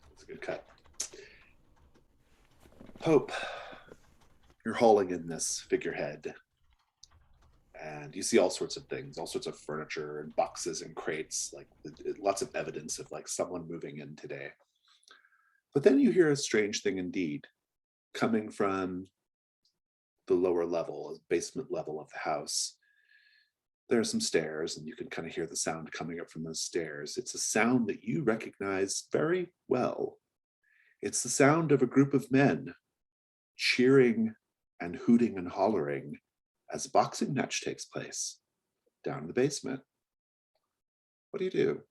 That's a good cut. Pope, you're hauling in this figurehead, and you see all sorts of things, all sorts of furniture and boxes and crates, like lots of evidence of like someone moving in today. But then you hear a strange thing indeed, coming from the lower level, basement level of the house. There are some stairs, and you can kind of hear the sound coming up from those stairs. It's a sound that you recognize very well. It's the sound of a group of men cheering and hooting and hollering as a boxing match takes place down in the basement. What do you do?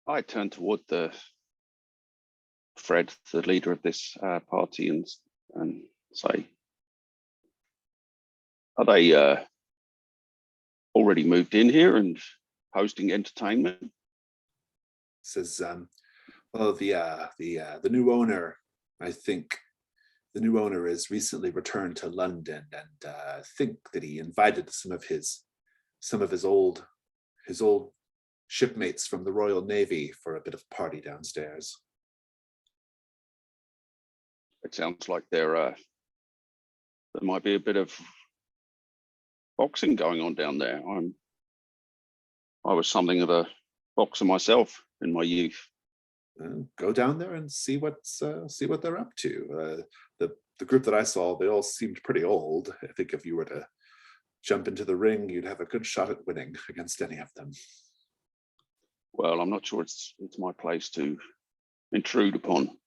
I turn toward the Fred, the leader of this party, and say, "Are they already moved in here and hosting entertainment?"
Says, well, the new owner, I think the new owner has recently returned to London, and I think that he invited some of his old shipmates from the Royal Navy for a bit of party downstairs.
It sounds like there might be a bit of boxing going on down there. I was something of a boxer myself in my youth.
Go down there and see what they're up to. The group that I saw, they all seemed pretty old. I think if you were to jump into the ring, you'd have a good shot at winning against any of them.
Well, I'm not sure it's my place to intrude upon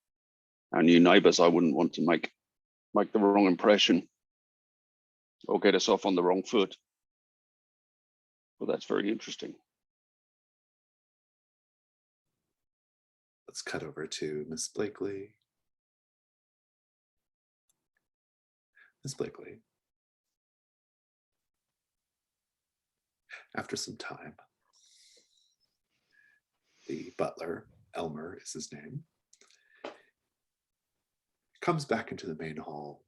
our new neighbours. I wouldn't want to make the wrong impression or get us off on the wrong foot. Well, that's very interesting.
Let's cut over to Miss Blakely. Miss Blakely, after some time, the butler, Elmer is his name, comes back into the main hall,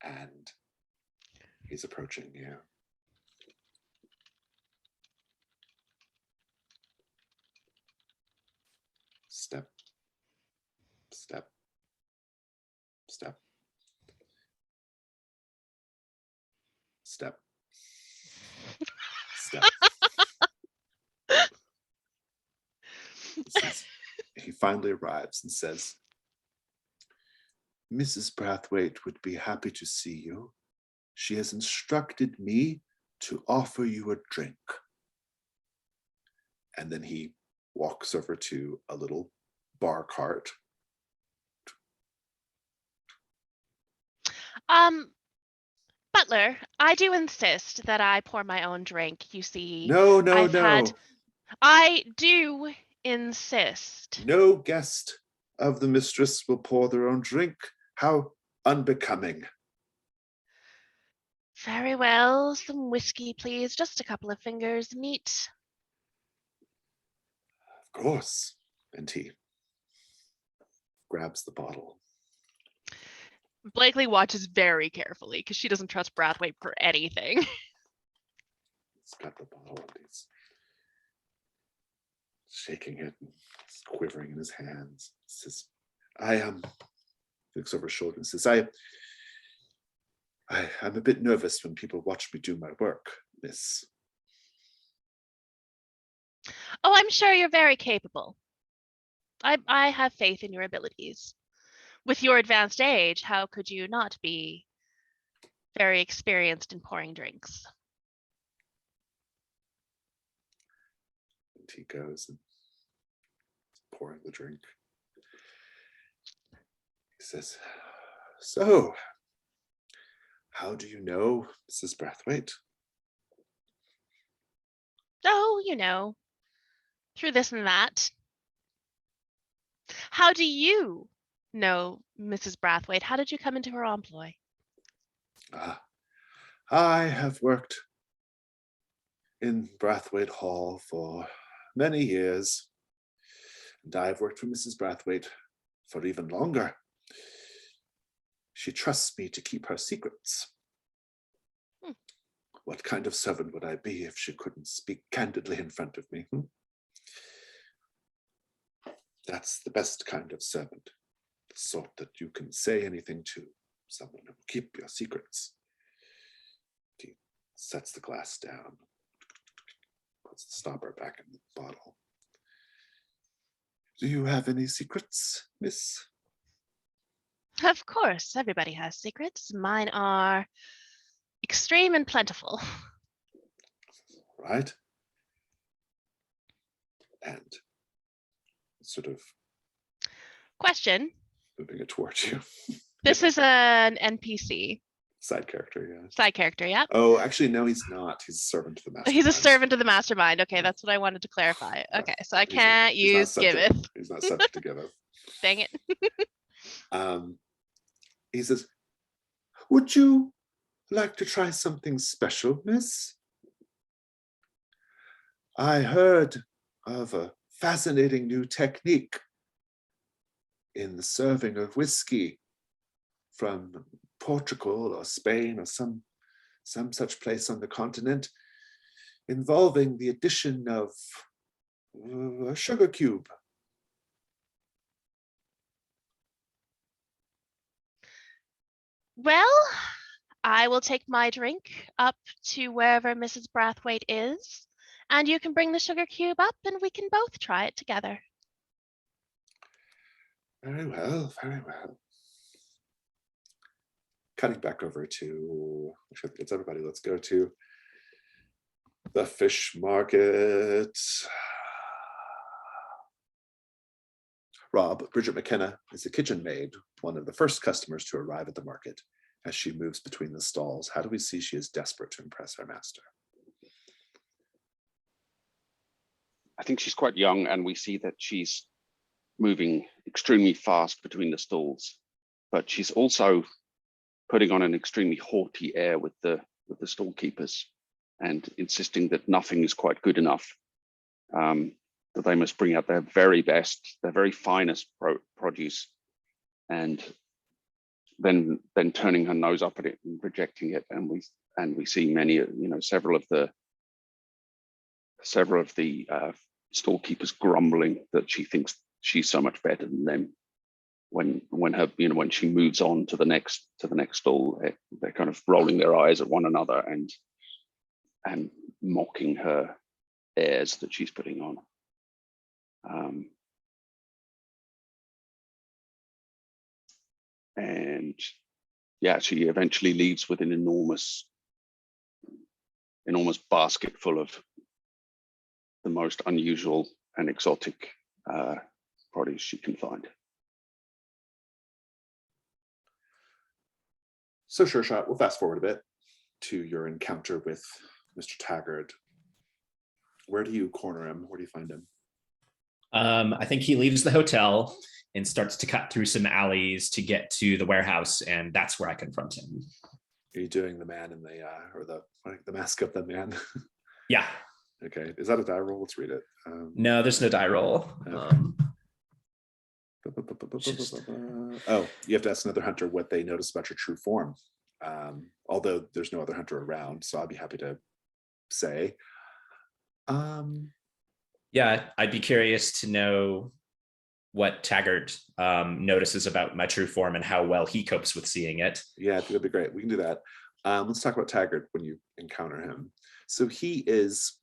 and he's approaching you. Step, step, step, step, step. He finally arrives and says, "Mrs. Brathwaite would be happy to see you. She has instructed me to offer you a drink." And then he walks over to a little bar cart.
Butler, I do insist that I pour my own drink. You see,
No.
I do insist.
No guest of the mistress will pour their own drink. How unbecoming.
Very well. Some whiskey, please. Just a couple of fingers. Neat.
Of course. And he grabs the bottle.
Blakely watches very carefully because she doesn't trust Brathwaite for anything.
It's at the bottle and he's shaking it and it's quivering in his hands. He says, looks over his shoulder and says, I'm a bit nervous when people watch me do my work, miss.
Oh, I'm sure you're very capable. I have faith in your abilities. With your advanced age, how could you not be very experienced in pouring drinks?
And he goes and pouring the drink. He says, so, how do you know Mrs. Brathwaite?
Oh, you know, through this and that. How do you know Mrs. Brathwaite? How did you come into her employ?
I have worked in Brathwaite Hall for many years, and I've worked for Mrs. Brathwaite for even longer. She trusts me to keep her secrets. What kind of servant would I be if she couldn't speak candidly in front of me? That's the best kind of servant, the sort that you can say anything to, someone who will keep your secrets. He sets the glass down, puts the stopper back in the bottle. Do you have any secrets, miss?
Of course, everybody has secrets. Mine are extreme and plentiful.
Right? And sort of
Question.
moving it towards you.
This is an NPC.
Side character, yeah.
Side character, yeah?
Oh, actually, no, he's not. He's a servant to the master.
He's a servant of the mastermind. Okay, that's what I wanted to clarify. Okay, so I can't use giveth.
He's not subject to giveth.
Dang it.
He says, would you like to try something special, miss? I heard of a fascinating new technique in the serving of whiskey from Portugal or Spain or some such place on the continent, involving the addition of a sugar cube.
Well, I will take my drink up to wherever Mrs. Brathwaite is, and you can bring the sugar cube up and we can both try it together.
Very well, very well. Cutting back over to, it's everybody, let's go to the fish market. Rob, Bridget McKenna is a kitchen maid, one of the first customers to arrive at the market. As she moves between the stalls, how do we see she is desperate to impress her master?
I think she's quite young, and we see that she's moving extremely fast between the stalls, but she's also putting on an extremely haughty air with the stall keepers and insisting that nothing is quite good enough, that they must bring out their very best, their very finest produce, and then turning her nose up at it and rejecting it. And we see many, several of the stall keepers grumbling that she thinks she's so much better than them. When she moves on to the next stall, they're kind of rolling their eyes at one another and mocking her airs that she's putting on. And yeah, she eventually leaves with an enormous basket full of the most unusual and exotic produce she can find.
So Sureshot, we'll fast forward a bit to your encounter with Mr. Taggart. Where do you corner him? Where do you find him?
I think he leaves the hotel and starts to cut through some alleys to get to the warehouse, and that's where I confront him.
Are you doing the man in the or the mask of the man?
Yeah.
Okay. Is that a die roll? Let's read it.
No, there's no die roll.
Okay. Oh, you have to ask another hunter what they notice about your true form. Although there's no other hunter around, so I'll be happy to say.
Yeah, I'd be curious to know what Taggart notices about my true form and how well he copes with seeing it.
Yeah, I think that'd be great. We can do that. Let's talk about Taggart when you encounter him. So he is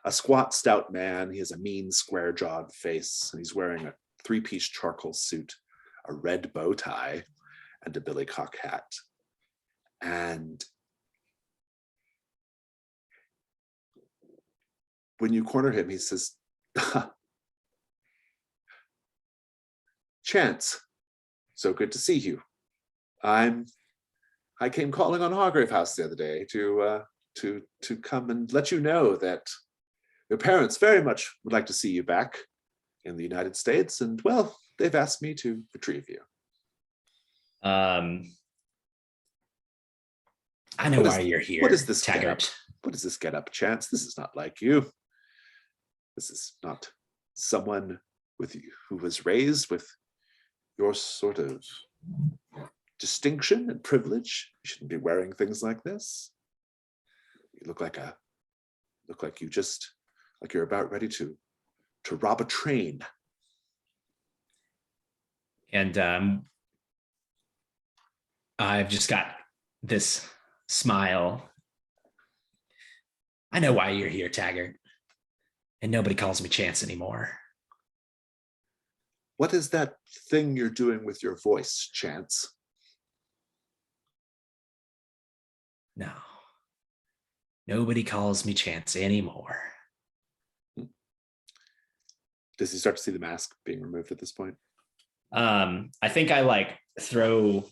a squat, stout man. He has a mean, square-jawed face, and he's wearing a three-piece charcoal suit, a red bow tie, and a billycock hat. And when you corner him, he says, Chance, so good to see you. I came calling on Hargrave House the other day to come and let you know that your parents very much would like to see you back in the United States, and well, they've asked me to retrieve you.
I know why you're here.
What is this
Taggart?
What does this get up, Chance? This is not like you. This is not someone with you who was raised with your sort of distinction and privilege. You shouldn't be wearing things like this. You look like you're about ready to rob a train.
And I've just got this smile. I know why you're here, Taggart. And nobody calls me Chance anymore.
What is that thing you're doing with your voice, Chance?
No. Nobody calls me Chance anymore.
Does he start to see the mask being removed at this point?
I think I like throw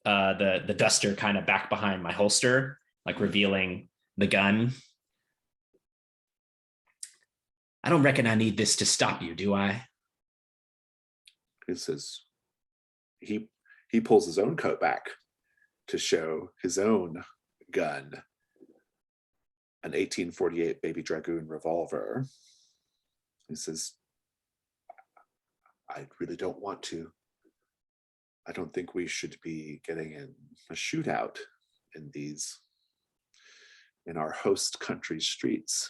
the duster kind of back behind my holster, like revealing the gun. I don't reckon I need this to stop you, do I?
He says, he pulls his own coat back to show his own gun, an 1848 baby dragoon revolver. He says, I really don't want to. I don't think we should be getting in a shootout in our host country streets.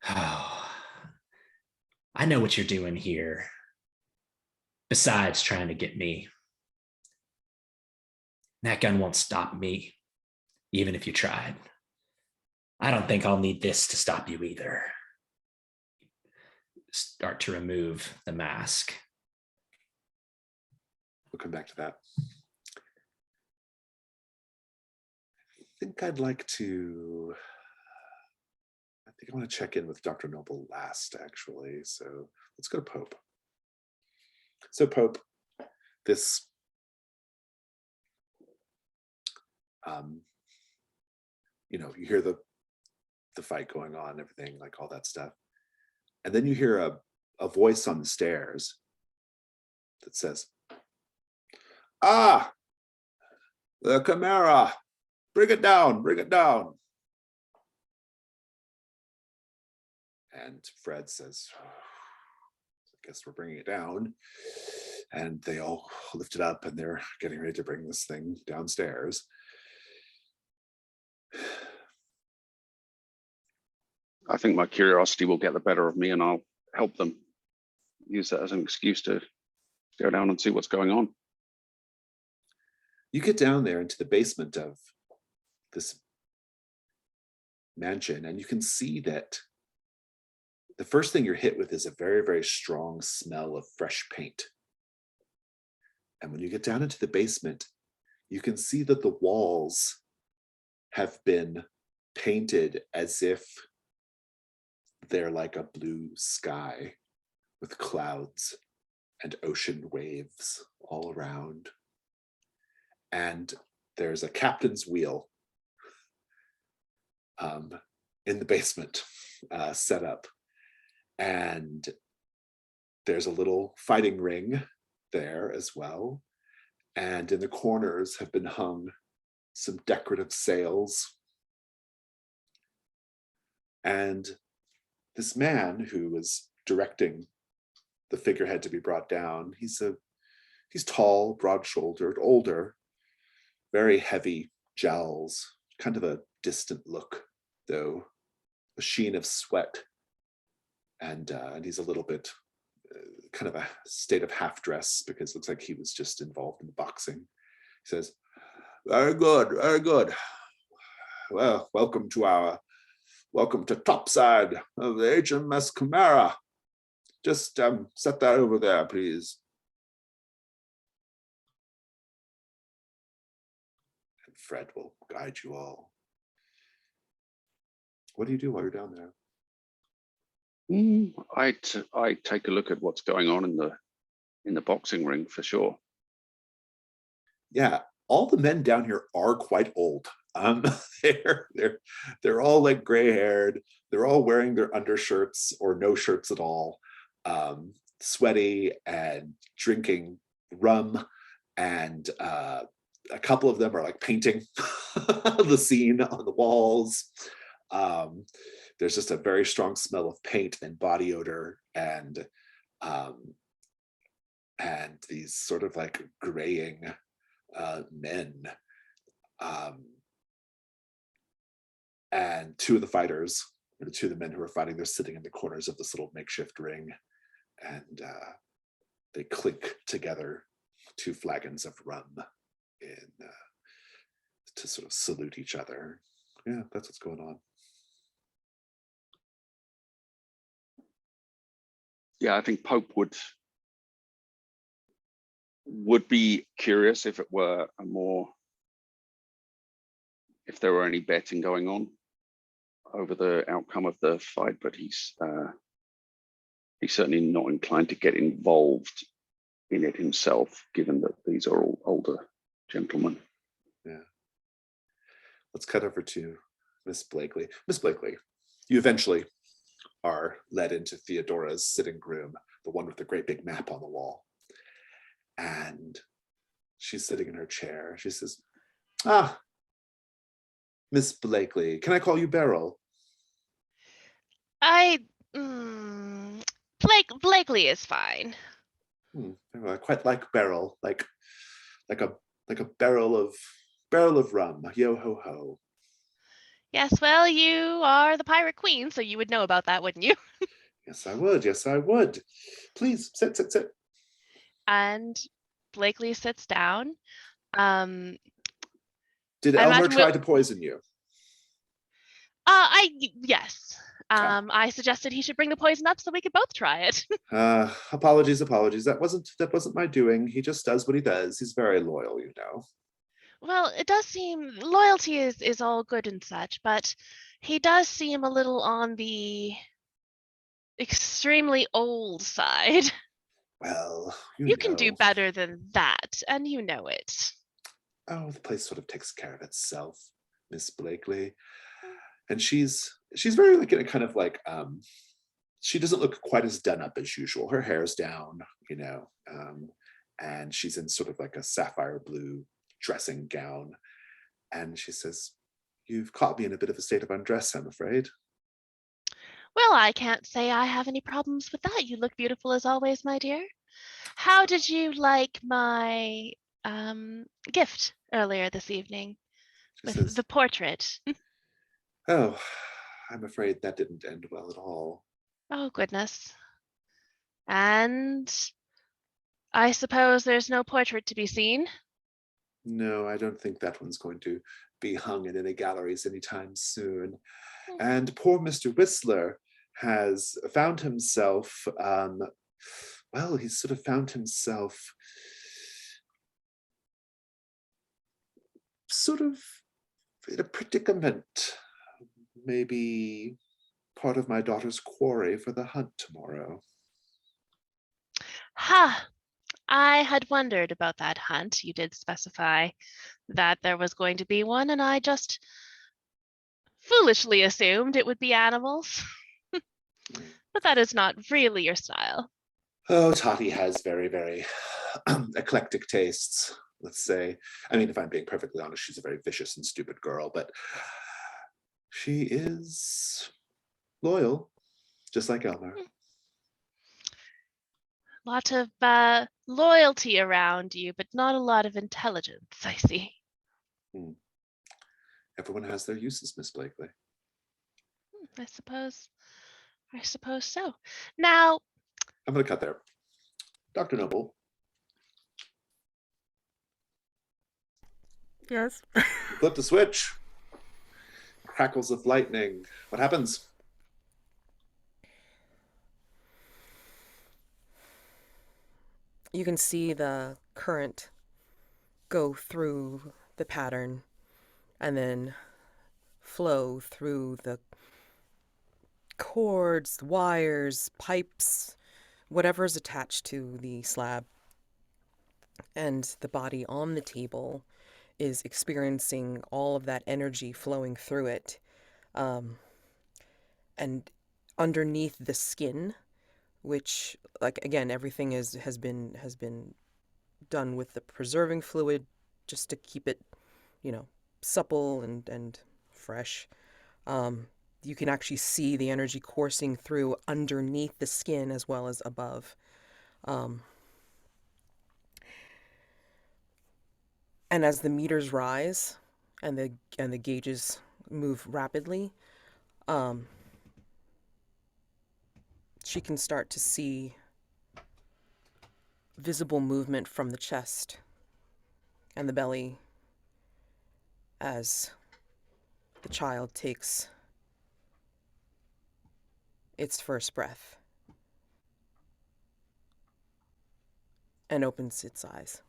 Oh, I know what you're doing here. Besides trying to get me. That gun won't stop me, even if you tried. I don't think I'll need this to stop you either. Start to remove the mask.
We'll come back to that. I think I want to check in with Dr. Noble last, actually. So let's go to Pope. So Pope, this you hear the fight going on, everything, like all that stuff. And then you hear a voice on the stairs that says, the Chimera, bring it down, bring it down. And Fred says, I guess we're bringing it down. And they all lift it up and they're getting ready to bring this thing downstairs.
I think my curiosity will get the better of me and I'll help them. Use that as an excuse to go down and see what's going on.
You get down there into the basement of this mansion and you can see that the first thing you're hit with is a very, very strong smell of fresh paint. And when you get down into the basement, you can see that the walls have been painted as if they're like a blue sky with clouds and ocean waves all around. And there's a captain's wheel in the basement set up. And there's a little fighting ring there as well. And in the corners have been hung some decorative sails. And this man who was directing the figurehead to be brought down, he's tall, broad-shouldered, older, very heavy jowls, kind of a distant look, though, a sheen of sweat. And he's a little bit kind of a state of half dress because it looks like he was just involved in boxing. He says, very good, very good. Well, welcome to topside of the HMS Chimera. Just set that over there, please. And Fred will guide you all. What do you do while you're down there?
I take a look at what's going on in the boxing ring for sure.
Yeah, all the men down here are quite old. They're all like gray haired. They're all wearing their undershirts or no shirts at all, sweaty and drinking rum, and a couple of them are like painting the scene on the walls. There's just a very strong smell of paint and body odor, and these sort of like graying men. And two of the fighters, or the two of the men who are fighting, they're sitting in the corners of this little makeshift ring, and they clink together 2 flagons of rum to sort of salute each other. Yeah, that's what's going on.
Yeah, I think Pope would be curious if it were if there were any betting going on over the outcome of the fight, but he's certainly not inclined to get involved in it himself, given that these are all older gentlemen.
Yeah. Let's cut over to Miss Blakely. Miss Blakely, you eventually are led into Theodora's sitting room, the one with the great big map on the wall. And she's sitting in her chair. She says, Miss Blakely, can I call you Beryl?
Blakely is fine.
I quite like Beryl, like a barrel of rum. Yo ho ho.
Yes, well, you are the pirate queen, so you would know about that, wouldn't you?
Yes, I would. Yes, I would. Please sit.
And Blakely sits down.
Did Elmer try to poison you?
Yes. I suggested he should bring the poison up so we could both try it.
Apologies. That wasn't my doing. He just does what he does. He's very loyal, you know.
Well, it does seem loyalty is all good and such, but he does seem a little on the extremely old side.
Well,
you can do better than that, and you know it.
Oh, the place sort of takes care of itself, Miss Blakely. And she's very like in a kind of like she doesn't look quite as done up as usual. Her hair's down, you know, and she's in sort of like a sapphire blue dressing gown. And she says, "You've caught me in a bit of a state of undress, I'm afraid."
Well, I can't say I have any problems with that. You look beautiful as always, my dear. How did you like my gift earlier this evening with the portrait?
Oh, I'm afraid that didn't end well at all.
Oh, goodness. And I suppose there's no portrait to be seen?
No, I don't think that one's going to be hung in any galleries anytime soon. And poor Mr. Whistler has found himself, he's sort of found himself sort of in a predicament. Maybe part of my daughter's quarry for the hunt tomorrow.
I had wondered about that hunt. You did specify that there was going to be one, and I just foolishly assumed it would be animals. But that is not really your style.
Oh, Tati has very, very eclectic tastes, let's say. I mean, if I'm being perfectly honest, she's a very vicious and stupid girl, but she is loyal, just like Elmer.
Lot of loyalty around you, but not a lot of intelligence, I see.
Everyone has their uses, Miss Blakely.
I suppose so. Now,
I'm going to cut there. Dr. Noble,
Yes.
flip the switch. Crackles of lightning. What happens?
You can see the current go through the pattern and then flow through the cords, wires, pipes, whatever's attached to the slab. And the body on the table is experiencing all of that energy flowing through it. And underneath the skin, which, like, again, everything has been done with the preserving fluid just to keep it, supple and fresh. You can actually see the energy coursing through underneath the skin as well as above. And as the meters rise and the gauges move rapidly, she can start to see visible movement from the chest and the belly as the child takes its first breath and opens its eyes.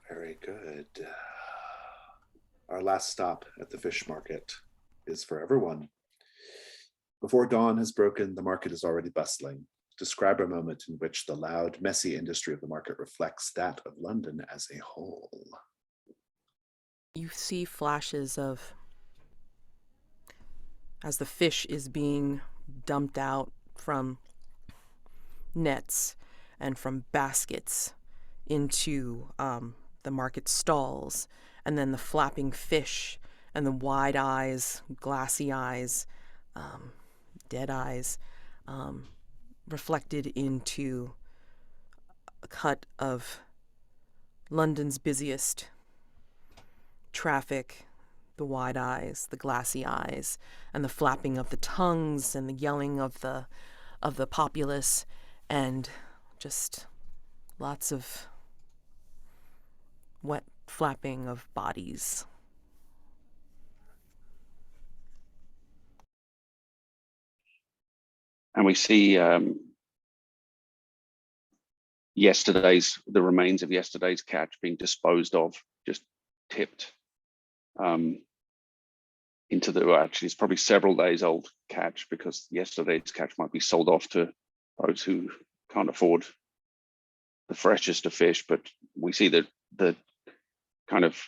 Very good. Our last stop at the fish market is for everyone. Before dawn has broken, the market is already bustling. Describe a moment in which the loud, messy industry of the market reflects that of London as a whole.
You see flashes of, as the fish is being dumped out from nets and from baskets into the market stalls, and then the flapping fish and the wide eyes, glassy eyes, dead eyes, reflected into a cut of London's busiest traffic, the wide eyes, the glassy eyes, and the flapping of the tongues and the yelling of the populace, and just lots of wet flapping of bodies.
And we see the remains of yesterday's catch being disposed of, just tipped into actually it's probably several days old catch, because yesterday's catch might be sold off to those who can't afford the freshest of fish. But we see the kind of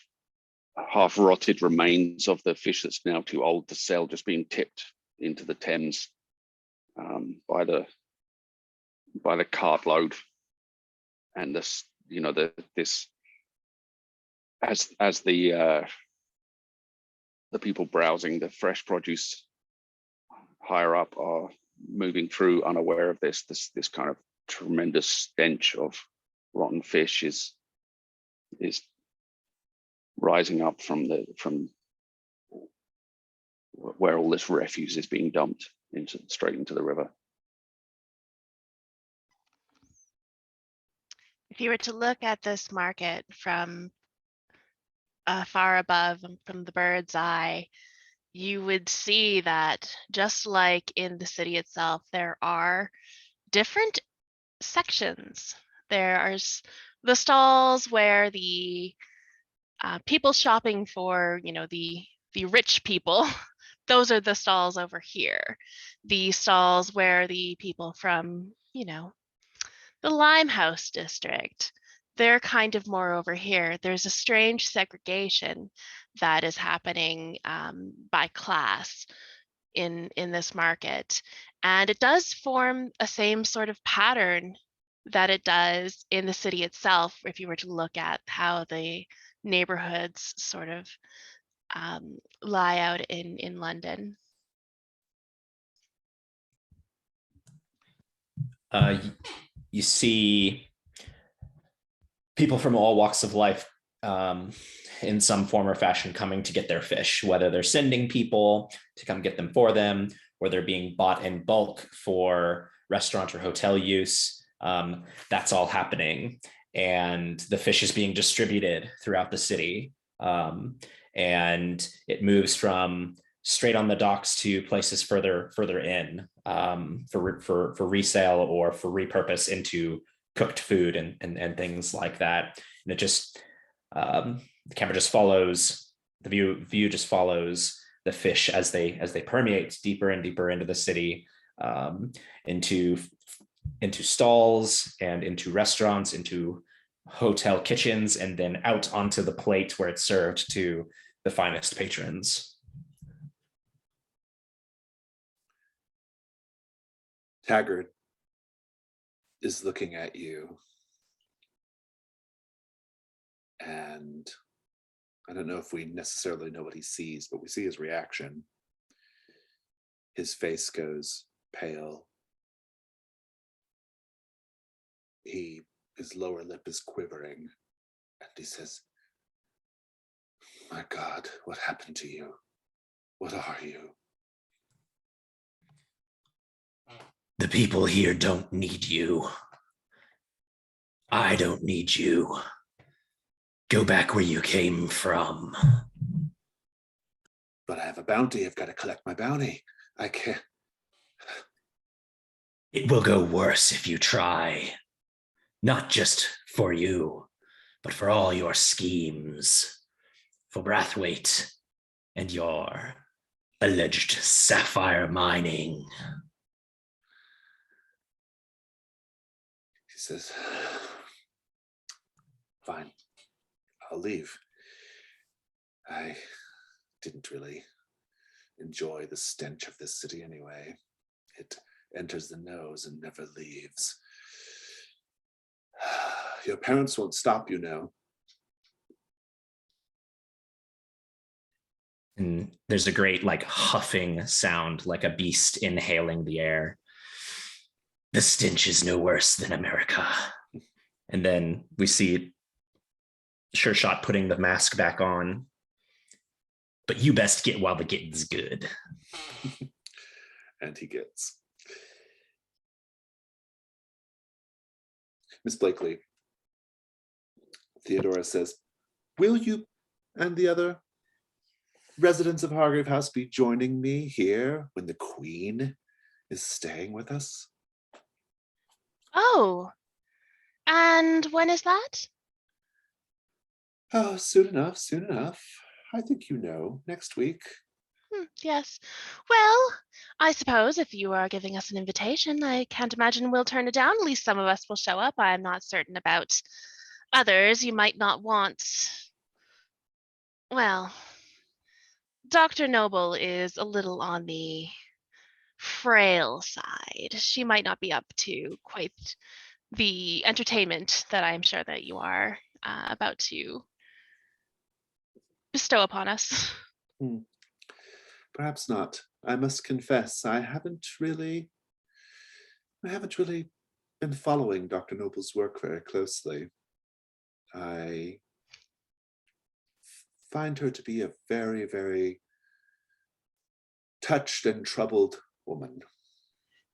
half rotted remains of the fish that's now too old to sell just being tipped into the Thames by the cartload. And this, as the people browsing the fresh produce higher up are moving through unaware of this kind of tremendous stench of rotten fish is rising up from where all this refuse is being dumped straight into the river.
if you were to look at this market from far above, from the bird's eye, you would see that just like in the city itself, there are different sections. There are the stalls where the people shopping for, the rich people, those are the stalls over here. The stalls where the people from, the Limehouse district, they're kind of more over here. There's a strange segregation that is happening by class in this market. And it does form a same sort of pattern that it does in the city itself, if you were to look at how the neighborhoods sort of lie out in London.
You see people from all walks of life in some form or fashion coming to get their fish, whether they're sending people to come get them for them, or they're being bought in bulk for restaurant or hotel use. That's all happening. And the fish is being distributed throughout the city. And it moves from straight on the docks to places further in for resale or for repurpose into cooked food and things like that. And it just the camera just follows the view just follows the fish as they permeate deeper and deeper into the city, into stalls and into restaurants, into hotel kitchens, and then out onto the plate where it's served to the finest patrons.
Taggart is looking at you, and I don't know if we necessarily know what he sees, but we see his reaction. His face goes pale. His lower lip is quivering, and he says, "My God, what happened to you? What are you?"
The people here don't need you. I don't need you. Go back where you came from.
But I have a bounty. I've got to collect my bounty. I can't.
It will go worse if you try. Not just for you, but for all your schemes. For Brathwaite and your alleged sapphire mining.
He says, "Fine, I'll leave. I didn't really enjoy the stench of this city anyway. It enters the nose and never leaves. Your parents won't stop you now."
And there's a great huffing sound, like a beast inhaling the air. The stench is no worse than America. And then we see Sureshot putting the mask back on. But you best get while the getting's good.
And he gets. Miss Blakely, Theodora says, "Will you and the other residents of Hargrave House be joining me here when the Queen is staying with us?"
Oh, and when is that?
"Oh, soon enough, soon enough. I think you know, next week."
Yes. Well, I suppose if you are giving us an invitation, I can't imagine we'll turn it down. At least some of us will show up. I'm not certain about others. You might not want. Well, Dr. Noble is a little on the frail side. She might not be up to quite the entertainment that I'm sure that you are about to bestow upon us.
Perhaps not. I must confess, I haven't really been following Dr. Noble's work very closely. I find her to be a very, very touched and troubled woman.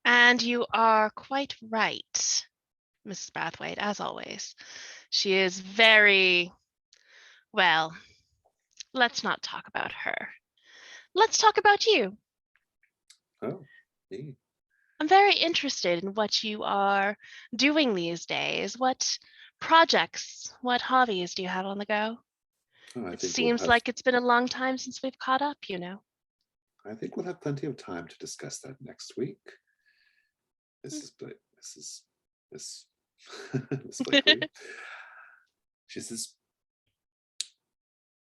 And you are quite right, Mrs. Brathwaite, as always. She is very, well, let's not talk about her. Let's talk about you.
Oh, me.
I'm very interested in what you are doing these days. What projects, what hobbies do you have on the go?
Oh,
It seems like it's been a long time since we've caught up, you know.
I think we'll have plenty of time to discuss that next week. Miss Blakely. She says,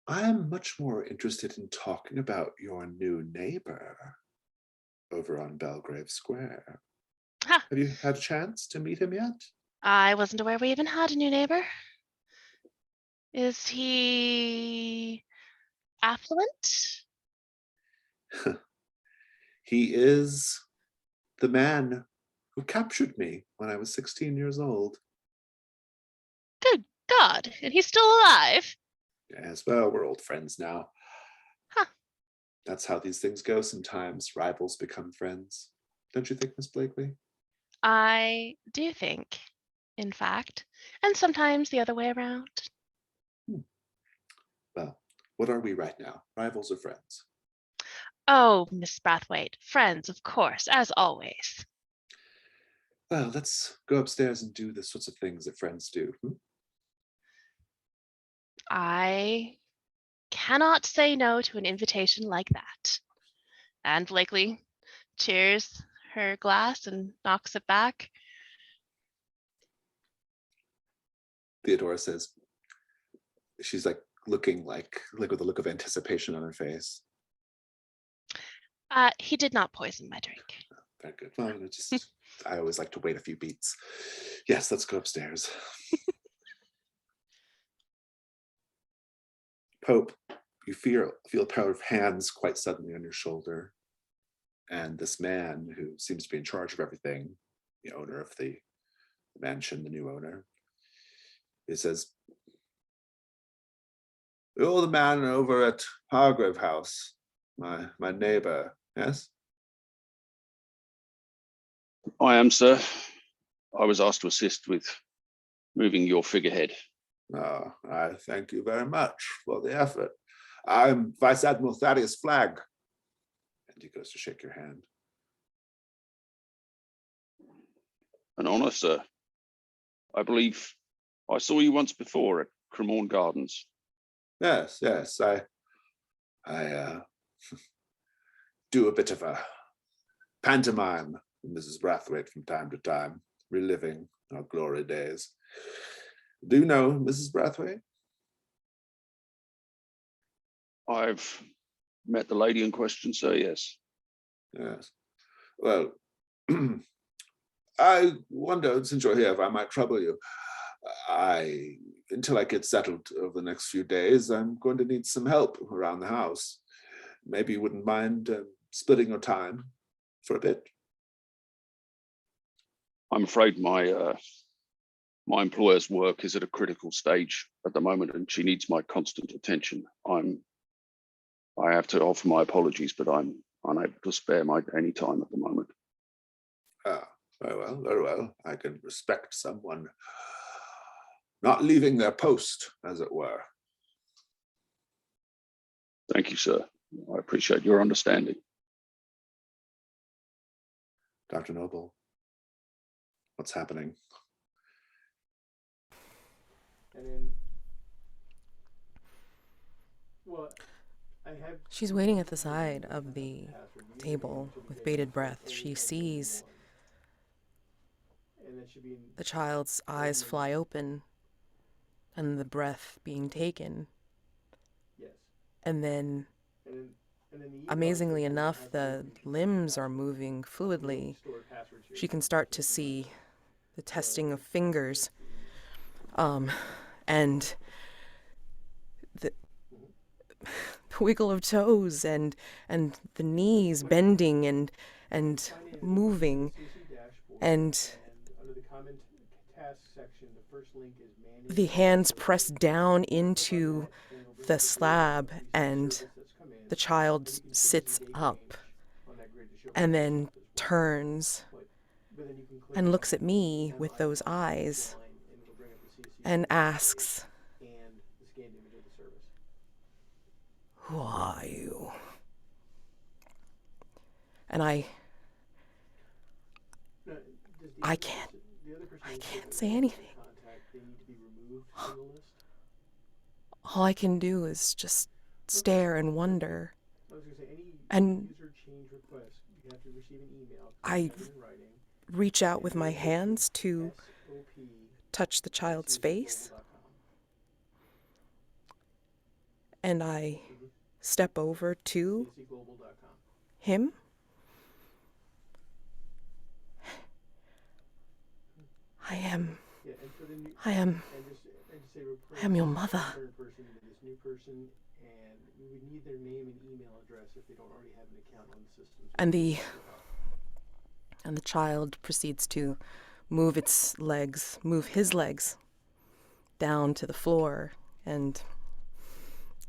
"I am much more interested in talking about your new neighbor over on Belgrave Square.
Ha,
Have you had a chance to meet him yet?"
I wasn't aware we even had a new neighbor. Is he affluent?
He is the man who captured me when I was 16 years old.
Good God, and he's still alive.
Yes, well, we're old friends now.
Huh.
That's how these things go sometimes. Rivals become friends. Don't you think, Miss Blakely?
I do think, in fact, and sometimes the other way around.
Well, what are we right now? Rivals or friends?
Oh, Miss Brathwaite, friends, of course, as always.
Well, let's go upstairs and do the sorts of things that friends do.
I cannot say no to an invitation like that. And Blakely cheers her glass and knocks it back.
Theodora says, she's like looking like with a look of anticipation on her face.
He did not poison my drink.
Very good. Well, I always like to wait a few beats. Yes, let's go upstairs. Pope, you feel a pair of hands quite suddenly on your shoulder. And this man who seems to be in charge of everything, the owner of the mansion, the new owner, he says, "You're the man over at Hargrave House, my neighbor, yes?"
I am, sir. I was asked to assist with moving your figurehead.
Oh, I thank you very much for the effort. I'm Vice Admiral Thaddeus Flagg. And he goes to shake your hand.
An honor, sir. I believe I saw you once before at Cremorne Gardens.
Yes, I do a bit of a pantomime with Mrs. Brathwaite from time to time, reliving our glory days. Do you know Mrs. Brathwaite?
I've met the lady in question, sir, yes.
Yes. Well, I wonder, since you're here, if I might trouble you. Until I get settled over the next few days, I'm going to need some help around the house. Maybe you wouldn't mind splitting your time for a bit.
I'm afraid my employer's work is at a critical stage at the moment, and she needs my constant attention. I have to offer my apologies, but I'm unable to spare any time at the moment.
Ah, very well. I can respect someone not leaving their post, as it were.
Thank you, sir. I appreciate your understanding.
Dr. Noble, what's happening?
And then, well,
She's waiting at the side of the table with bated breath. She sees the child's eyes fly open and the breath being taken. And then, amazingly enough, the limbs are moving fluidly. She can start to see the testing of fingers, and the wiggle of toes, and the knees bending and moving, and the hands press down into the slab, and the child sits up and then turns and looks at me with those eyes and asks, "Who are you?" And I can't say anything. All I can do is just stare and wonder. And I reach out with my hands to touch the child's face. And I step over to him. I am your mother. And the child proceeds to move his legs, down to the floor, and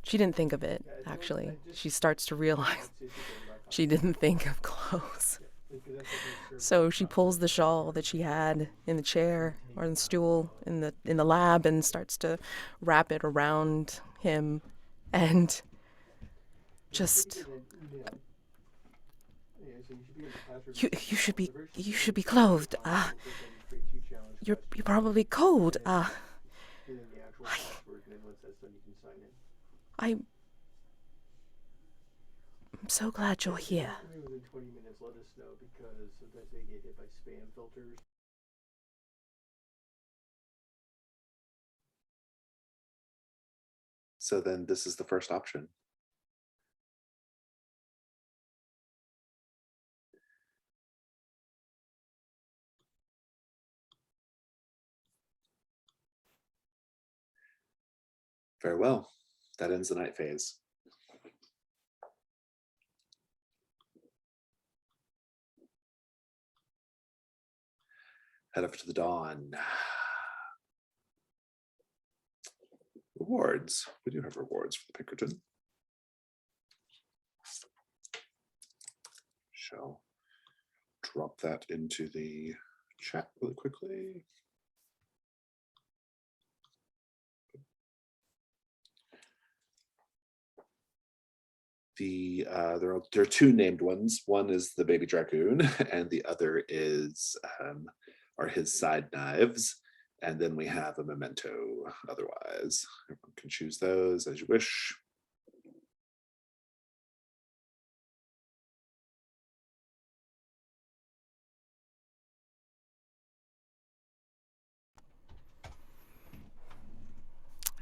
she didn't think of it, actually. She starts to realize she didn't think of clothes. So she pulls the shawl that she had in the chair or the stool in the lab and starts to wrap it around him, and just you should be clothed. You're probably cold. I'm so glad you're here.
Within 20 minutes, let us know, because sometimes they get hit by spam filters.
So then this is the first option. Very well. That ends the night phase. Head up to the dawn. Rewards. We do have rewards for the Pinkerton. Shall drop that into the chat really quickly. There are two named ones. One is the baby dragoon, and the other is are his side knives. And then we have a memento. Otherwise, everyone can choose those as you wish.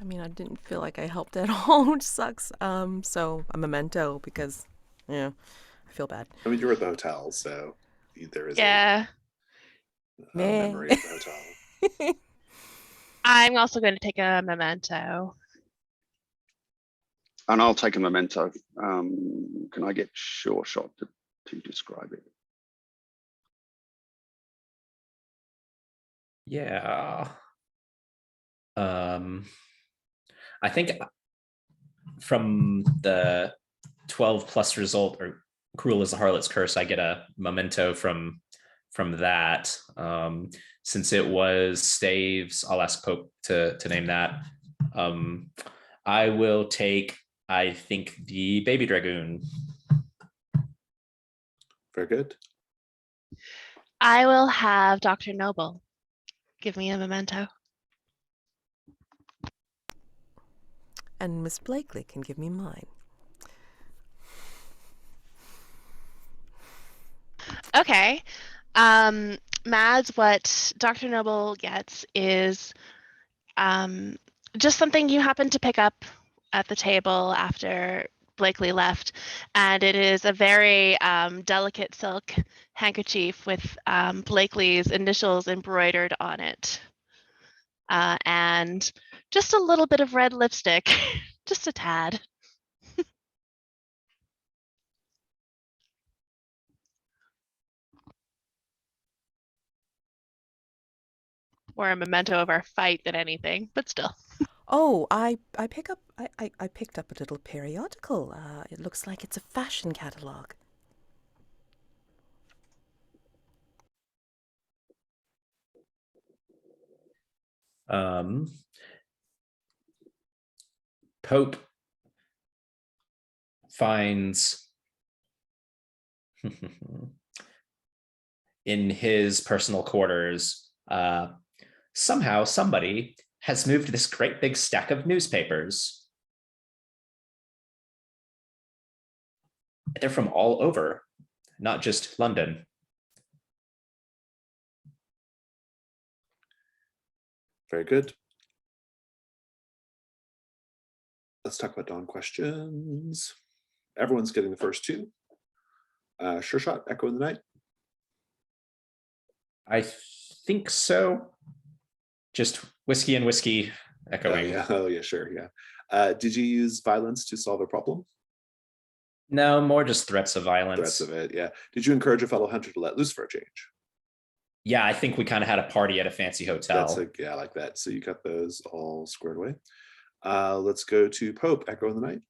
I mean, I didn't feel like I helped at all, which sucks. So a memento, because, yeah, I feel bad.
I mean, you were at the hotel, so there is
Yeah.
a memory of the hotel.
I'm also going to take a memento.
And I'll take a memento. Can I get Sureshot to describe it?
Yeah. I think from the 12 plus result, or Cruel as the Harlot's Curse, I get a memento from that. Since it was Staves, I'll ask Pope to name that. I will take, I think, the Baby Dragoon.
Very good.
I will have Dr. Noble give me a memento.
And Miss Blakely can give me mine.
Okay. Mads, what Dr. Noble gets is just something you happen to pick up at the table after Blakely left, and it is a very delicate silk handkerchief with Blakely's initials embroidered on it, and just a little bit of red lipstick, just a tad. More a memento of our fight than anything, but still.
Oh, I picked up a little periodical. It looks like it's a fashion catalog.
Pope finds in his personal quarters, somehow somebody has moved this great big stack of newspapers. They're from all over, not just London.
Very good. Let's talk about dawn questions. Everyone's getting the first two. Sureshot, Echo in the Night.
I think so. Just whiskey and whiskey echoing.
Oh yeah, sure, yeah. Did you use violence to solve a problem?
No, more just threats of violence.
Threats of it, yeah. Did you encourage a fellow hunter to let loose for a change?
Yeah, I think we kind of had a party at a fancy hotel.
Yeah, I like that. So you got those all squared away. Let's go to Pope, Echo in the Night.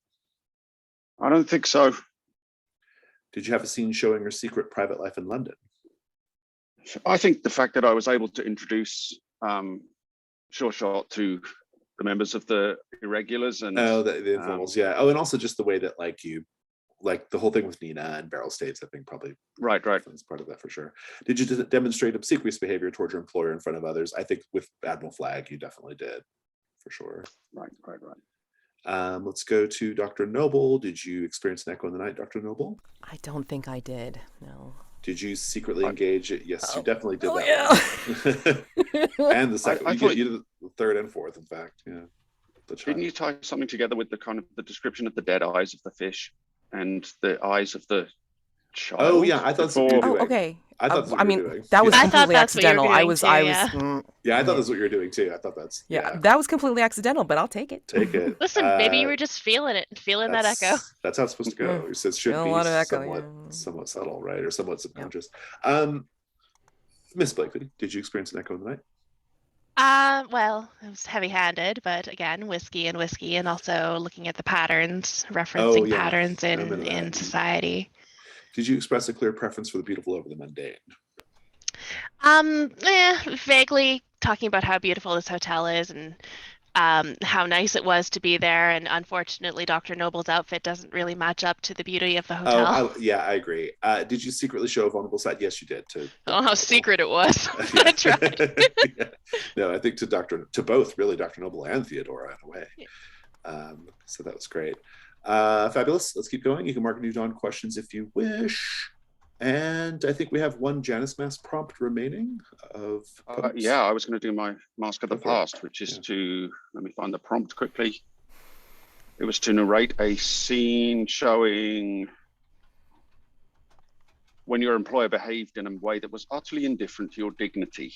I don't think so.
Did you have a scene showing her secret private life in London?
I think the fact that I was able to introduce Sureshot to the members of the irregulars and
the informals, yeah. Oh, and also just the way that you the whole thing with Nina and Barrel States, I think probably
right
is part of that for sure. Did you demonstrate obsequious behavior towards your employer in front of others? I think with Admiral Flag, you definitely did, for sure.
Right.
Let's go to Dr. Noble. Did you experience an echo in the night, Dr. Noble?
I don't think I did. No.
Did you secretly engage it? Yes, you definitely did that.
Yeah.
And the second, you did the third and fourth, in fact. Yeah.
Didn't you tie something together with the kind of the description of the dead eyes of the fish and the eyes of the child?
Oh yeah, I thought that's what you were doing.
Oh, okay.
I thought
I mean, that was completely accidental. I was
yeah.
Yeah, I thought that's what you were doing too. I thought that's
that was completely accidental, but I'll take it.
Take it.
Listen, maybe you were just feeling that echo.
That's how it's supposed to go. It says should be
a lot of echo,
somewhat subtle, right, or somewhat subconscious. Miss Blakely, did you experience an echo in the night?
Well, it was heavy-handed, but again, whiskey, and also looking at the patterns, referencing patterns in society.
Did you express a clear preference for the beautiful over the mundane?
Vaguely talking about how beautiful this hotel is and how nice it was to be there, and unfortunately, Dr. Noble's outfit doesn't really match up to the beauty of the hotel.
I agree. Did you secretly show a vulnerable side? Yes, you did.
How secret it was. I tried.
Yeah. No, I think to both, really, Dr. Noble and Theodora in a way. So that was great. Fabulous. Let's keep going. You can mark new Dawn questions if you wish. And I think we have one Janus Mask prompt remaining. I was going to do my Mask of the Past, which is to, let me find the prompt quickly. It was to narrate a scene showing when your employer behaved in a way that was utterly indifferent to your dignity.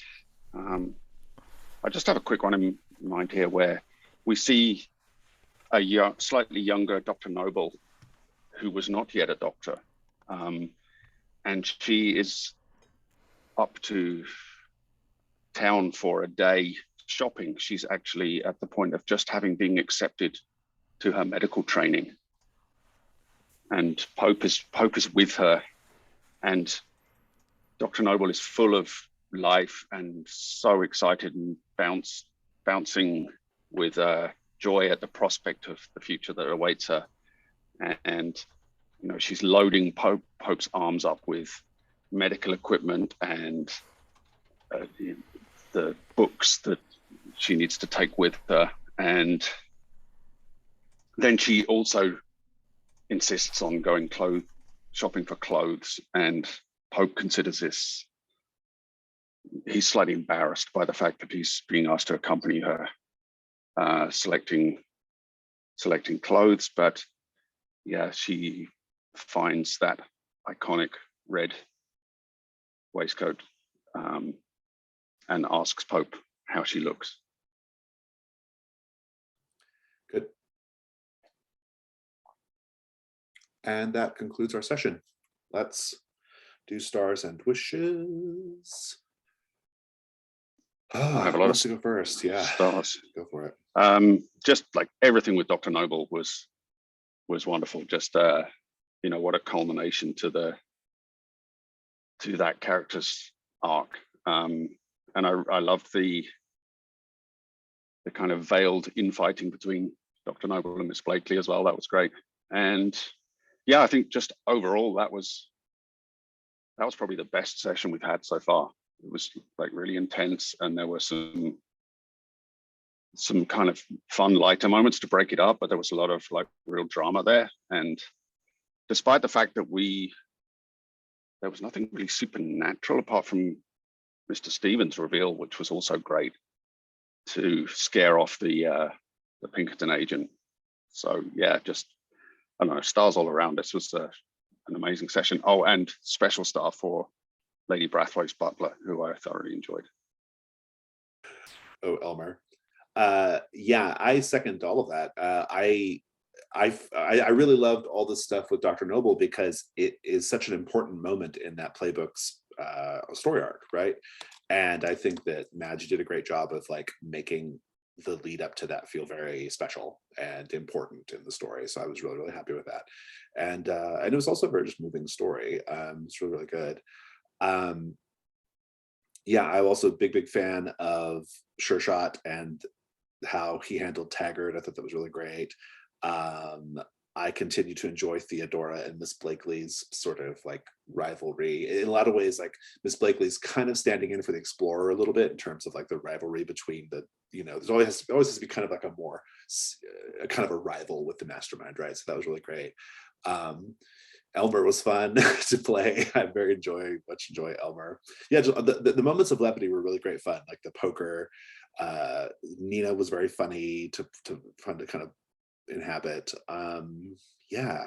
I just have a quick one in mind here where we see a slightly younger Dr. Noble, who was not yet a doctor. And she is up to town for a day shopping. She's actually at the point of just having been accepted to her medical training. And Pope is with her. And Dr. Noble is full of life and so excited and bouncing with joy at the prospect of the future that awaits her. And she's loading Pope's arms up with medical equipment and the books that she needs to take with her. And then she also insists on going shopping for clothes. And Pope considers this, he's slightly embarrassed by the fact that he's being asked to accompany her selecting clothes. But yeah, she finds that iconic red waistcoat and asks Pope how she looks. Good. And that concludes our session. Let's do stars and wishes. I have a lot to go first. Yeah, stars. Go for it. Just like everything with Dr. Noble was wonderful. Just what a culmination to that character's arc. And I loved the kind of veiled infighting between Dr. Noble and Miss Blakely as well. That was great. And yeah, I think just overall that was probably the best session we've had so far. It was like really intense, and there were some kind of fun, lighter moments to break it up, but there was a lot of like real drama there. And despite the fact that there was nothing really supernatural apart from Mr. Stevens' reveal, which was also great to scare off the Pinkerton agent. So yeah, just, I don't know, stars all around. This was an amazing session. Oh, and special star for Lady Brathwaite's butler, who I thoroughly enjoyed. Oh, Elmer. Yeah, I second all of that. I really loved all this stuff with Dr. Noble because it is such an important moment in that playbook's story arc, right? And I think that Madge did a great job of like making the lead up to that feel very special and important in the story. So I was really, really happy with that. And it was also a very just moving story. It's really, really good. Yeah, I'm also a big fan of Sureshot and how he handled Taggart. I thought that was really great. I continue to enjoy Theodora and Miss Blakely's sort of like rivalry. In a lot of ways, like Miss Blakely's kind of standing in for the Explorer a little bit in terms of like the rivalry between the, there's always has to be kind of like a more kind of a rival with the mastermind, right? So that was really great. Elmer was fun to play. I very much enjoy Elmer. Yeah, the moments of levity were really great fun, like the poker. Nina was very funny to fun to kind of inhabit. Yeah,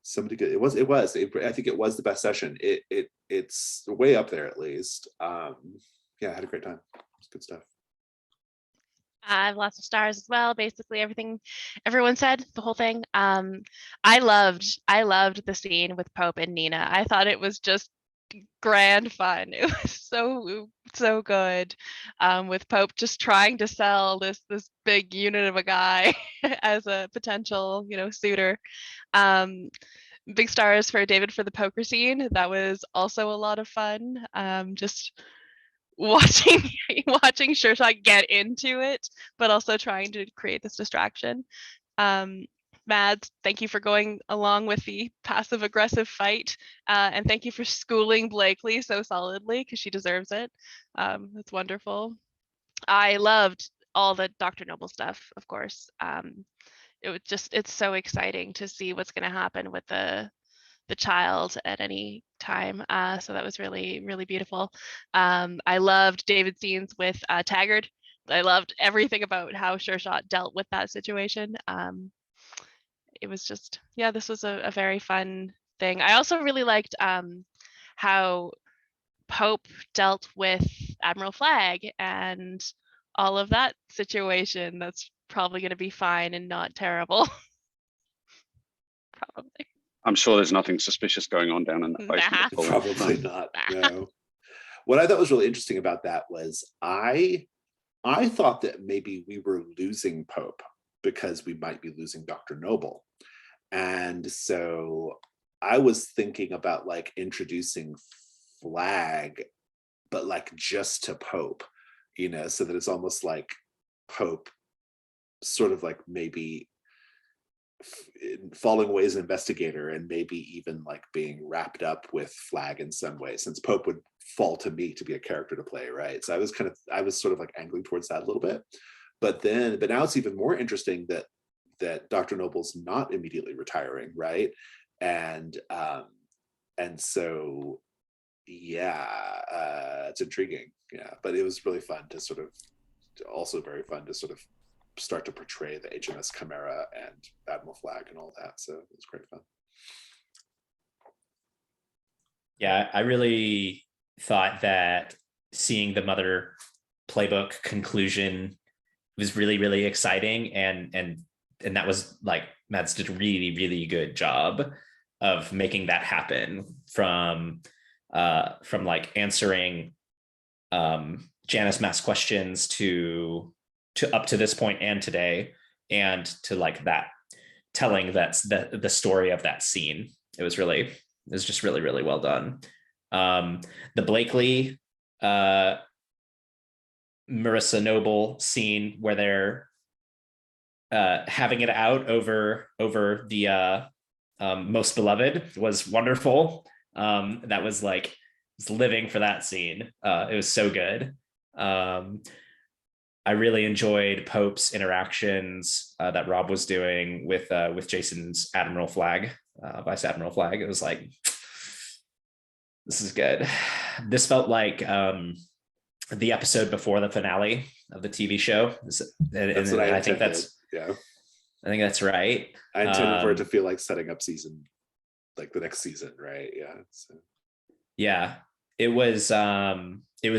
somebody good. I think it was the best session. It's way up there at least. Yeah, I had a great time. It's good stuff.
I have lots of stars as well. Basically everything everyone said, the whole thing. I loved the scene with Pope and Nina. I thought it was just grand fun. It was so good. With Pope just trying to sell this big unit of a guy as a potential, suitor. Big stars for David for the poker scene. That was also a lot of fun. Just watching Sureshot get into it, but also trying to create this distraction. Mads, thank you for going along with the passive aggressive fight, and thank you for schooling Blakely so solidly because she deserves it. It's wonderful. I loved all the Dr. Noble stuff, of course. It's so exciting to see what's going to happen with the child at any time. So that was really, really beautiful. I loved David's scenes with Taggart. I loved everything about how Sureshot dealt with that situation. It was just, yeah, this was a very fun thing. I also really liked how Pope dealt with Admiral Flagg and all of that situation. That's probably going to be fine and not terrible. Probably.
I'm sure there's nothing suspicious going on down in that basement.
Nah.
Probably not. No. What I thought was really interesting about that was I thought that maybe we were losing Pope because we might be losing Dr. Noble. And so I was thinking about like introducing Flagg, but like just to Pope, so that it's almost like Pope sort of like maybe falling away as an investigator and maybe even like being wrapped up with Flagg in some way, since Pope would fall to me to be a character to play, right? So I was sort of like angling towards that a little bit, but now it's even more interesting that Dr. Noble's not immediately retiring, right? And so yeah, it's intriguing. Yeah, but it was really fun to very fun to sort of start to portray the HMS Chimera and Admiral Flagg and all that. So it was great fun.
Yeah, I really thought that seeing the Mother playbook conclusion was really, really exciting. And that was like, Mads did a really, really good job of making that happen from like answering Janice Mass questions to up to this point and today, and to like that telling that's the story of that scene. It was just really, really well done. The Blakely Marissa Noble scene where they're having it out over the Most Beloved was wonderful. That was like living for that scene. It was so good. I really enjoyed Pope's interactions that Rob was doing with Jason's Admiral Flagg, Vice Admiral Flagg. It was like, this is good. This felt like the episode before the finale of the TV show.
That's what I
think that's,
yeah.
I think that's right.
I intended for it to feel like setting up like the next season, right? Yeah. So.
Yeah, it was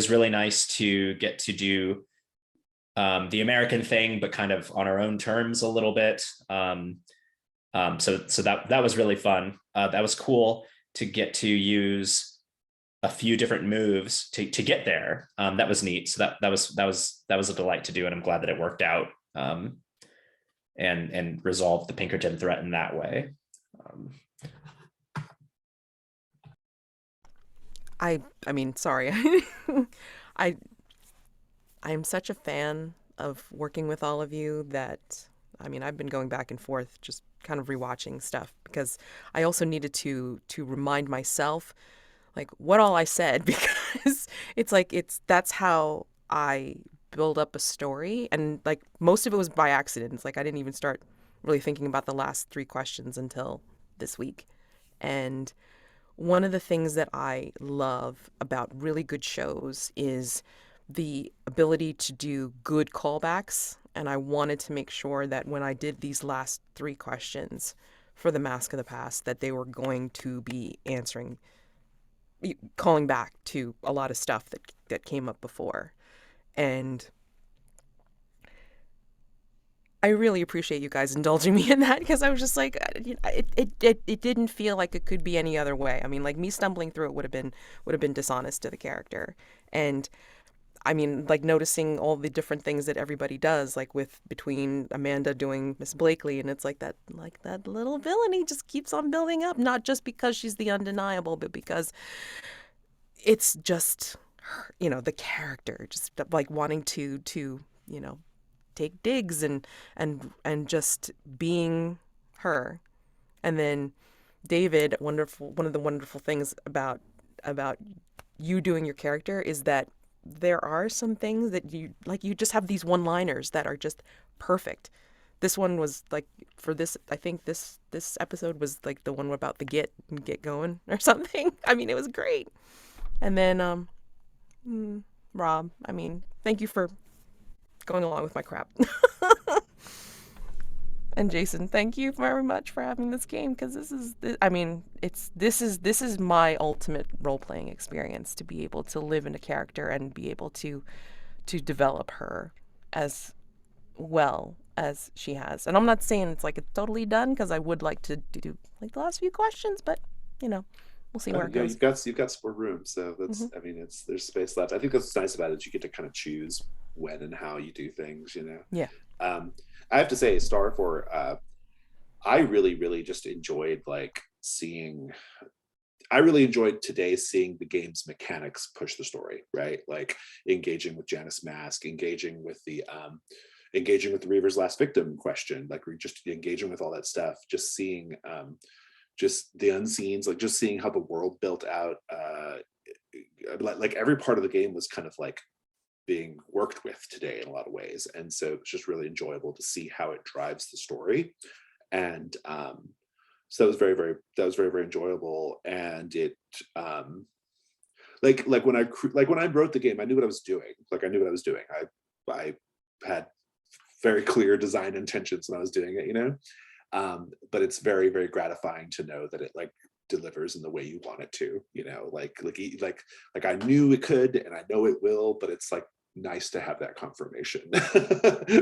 really nice to get to do the American thing, but kind of on our own terms a little bit. So that was really fun. That was cool to get to use a few different moves to get there. That was neat. So that was a delight to do, and I'm glad that it worked out, and resolved the Pinkerton threat in that way.
I mean, sorry. I'm such a fan of working with all of you that, I mean, I've been going back and forth just kind of rewatching stuff because I also needed to remind myself like what all I said because it's like that's how I build up a story, and like most of it was by accident. It's like I didn't even start really thinking about the last 3 questions until this week. And one of the things that I love about really good shows is the ability to do good callbacks. And I wanted to make sure that when I did these last 3 questions for the Mask of the Past, that they were going to be calling back to a lot of stuff that came up before. And I really appreciate you guys indulging me in that because I was just like, it didn't feel like it could be any other way. I mean, like me stumbling through it would have been dishonest to the character. And I mean, like noticing all the different things that everybody does, like between Amanda doing Miss Blakely, and it's like that little villainy just keeps on building up, not just because she's the undeniable, but because it's just her, the character just like wanting to take digs and just being her. And then David, one of the wonderful things about you doing your character is that there are some things that you just have these one-liners that are just perfect. This one was like, for this, I think this episode was like the one about the get going or something. I mean, it was great. And then Rob, I mean, thank you for going along with my crap. And Jason, thank you very much for having this game, because this is my ultimate role-playing experience, to be able to live in a character and be able to develop her as well as she has. And I'm not saying it's like it's totally done, because I would like to do like the last few questions, but we'll see where it goes.
You've got some more room, so that's I mean, there's space left. I think that's what's nice about it. You get to kind of choose when and how you do things,
Yeah.
I have to say, Star for I really just enjoyed I really enjoyed today seeing the game's mechanics push the story, right? Like engaging with Janice Mask, engaging with the Reaver's last victim question, like we're just engaging with all that stuff, just seeing just the unseens, like just seeing how the world built out, like every part of the game was kind of like being worked with today in a lot of ways. And so it's just really enjoyable to see how it drives the story. And so that was very enjoyable. And it like when I wrote the game, I knew what I was doing. I had very clear design intentions when I was doing it, but it's very gratifying to know that it like delivers in the way you want it to, like I knew it could, and I know it will, but it's like nice to have that confirmation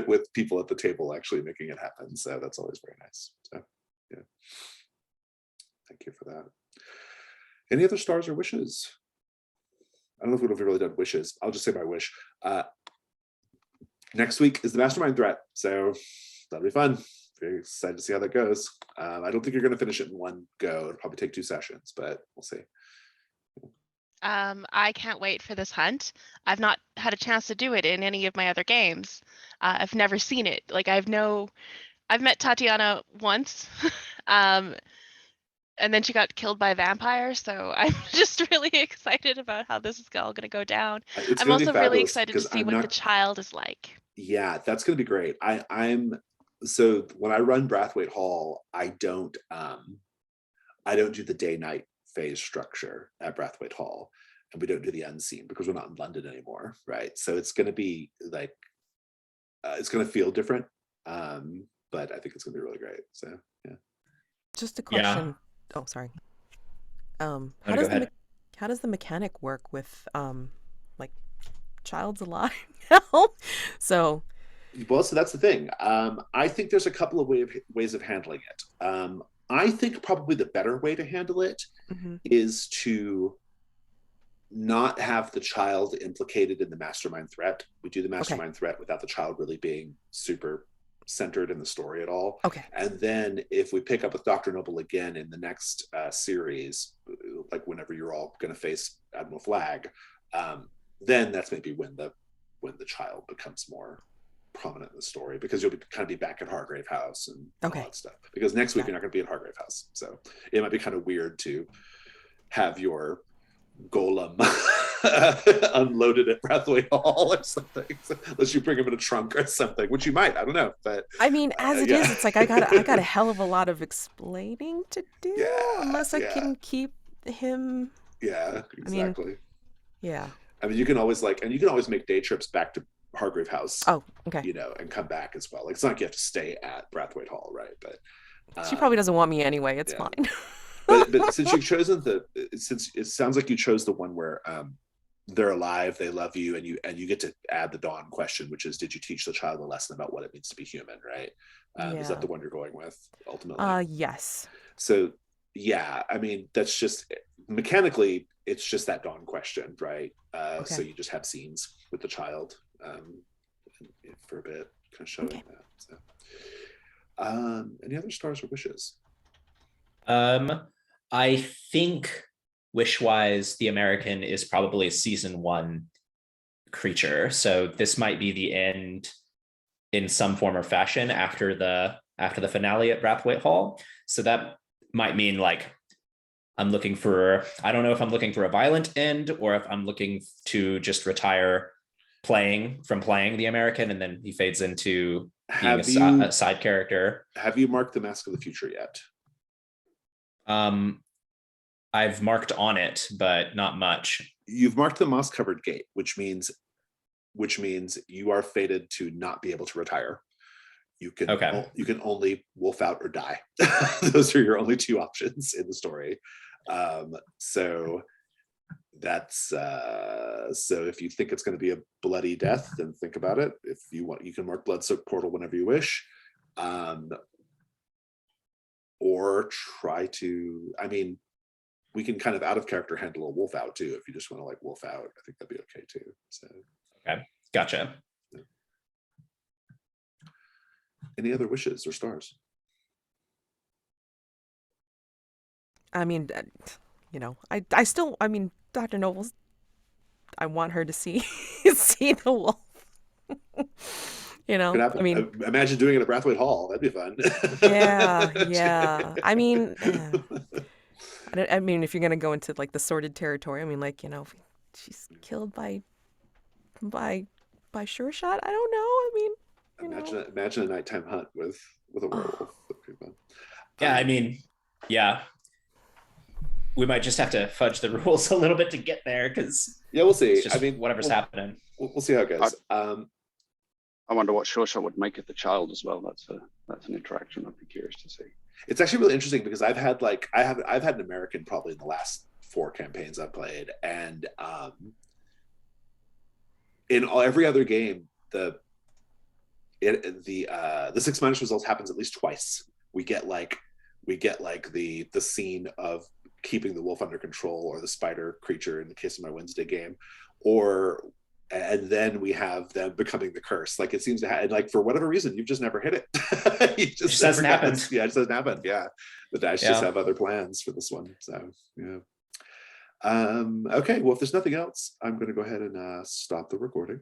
with people at the table actually making it happen. So that's always very nice. So yeah, thank you for that. Any other stars or wishes? I don't know if we've really done wishes. I'll just say my wish. Next week is the Mastermind threat, so that'll be fun. Very excited to see how that goes. I don't think you're going to finish it in one go. It'll probably take 2 sessions, but we'll see.
I can't wait for this hunt. I've not had a chance to do it in any of my other games. I've never seen it. Like I've met Tatiana once, and then she got killed by a vampire. So I'm just really excited about how this is all going to go down. I'm also really excited to see what the child is like.
Yeah, that's going to be great. So when I run Brathwaite Hall, I don't do the day-night phase structure at Brathwaite Hall, and we don't do the unseen because we're not in London anymore, right? So it's going to be like it's going to feel different, but I think it's going to be really great. So yeah.
Just a question. Yeah. Oh, sorry. How does the mechanic work with like child's alive now? So
that's the thing. I think there's a couple of ways of handling it. I think probably the better way to handle it is to not have the child implicated in the mastermind threat. We do the mastermind threat without the child really being super centered in the story at all.
Okay.
And then if we pick up with Dr. Noble again in the next series, like whenever you're all going to face Admiral Flag, then that's maybe when the child becomes more prominent in the story, because you'll kind of be back at Hargrave House and all that stuff. Because next week you're not going to be at Hargrave House, so it might be kind of weird to have your golem unloaded at Brathwaite Hall or something, unless you bring him in a trunk or something, which you might. I don't know, but
I mean, as it is, it's like I got a hell of a lot of explaining to do, unless I can keep him.
Yeah, exactly. I mean, you can always make day trips back to Hargrave House.
Oh, okay.
You know, and come back as well. Like, it's not like you have to stay at Brathwaite Hall, right? But
she probably doesn't want me anyway. It's fine.
but since you've chosen since it sounds like you chose the one where they're alive, they love you, and you get to add the Dawn question, which is, did you teach the child a lesson about what it means to be human, right? Is that the one you're going with ultimately?
Yes.
So yeah, I mean, that's just mechanically, it's just that Dawn question, right? So you just have scenes with the child for a bit, kind of showing that. So any other stars or wishes?
I think wish-wise, the American is probably a season 1 creature, so this might be the end in some form or fashion after the finale at Brathwaite Hall. So that might mean, like, I don't know if I'm looking for a violent end, or if I'm looking to just retire playing the American, and then he fades into being a side character.
Have you marked the Mask of the Future yet?
I've marked on it, but not much.
You've marked the moss-covered gate, which means you are fated to not be able to retire. You can only wolf out or die. Those are your only 2 options in the story. So that's so if you think it's going to be a bloody death, then think about it. If you want, you can mark Blood-Soaked Portal whenever you wish. Or try to, I mean, we can kind of out of character handle a wolf out too. If you just want to like wolf out, I think that'd be okay too. So
okay, gotcha.
Any other wishes or stars?
I mean, you know, I still, I mean, Dr. Noble's, I want her to see the wolf. You know, I mean,
imagine doing it at Brathwaite Hall. That'd be fun.
Yeah. I mean, I mean, if you're gonna go into like the sordid territory, I mean, like, you know, if she's killed by Sureshot. I don't know. I mean,
imagine a nighttime hunt with a werewolf. That'd be fun.
Yeah, I mean, yeah. We might just have to fudge the rules a little bit to get there, because
we'll see.
I mean, whatever's happening.
We'll see how it goes.
I wonder what Sureshot would make of the child as well. That's an interaction I'd be curious to see.
It's actually really interesting, because I've had an American probably in the last 4 campaigns I've played, and in every other game, the 6- results happens at least twice. We get the scene of keeping the wolf under control, or the spider creature in the case of my Wednesday game, and then we have them becoming the curse. Like, it seems to have, like, for whatever reason, you've just never hit it.
It just hasn't happened.
Yeah, it just hasn't happened. Yeah, the Dash just have other plans for this one. So yeah. Okay. Well, if there's nothing else, I'm going to go ahead and stop the recording.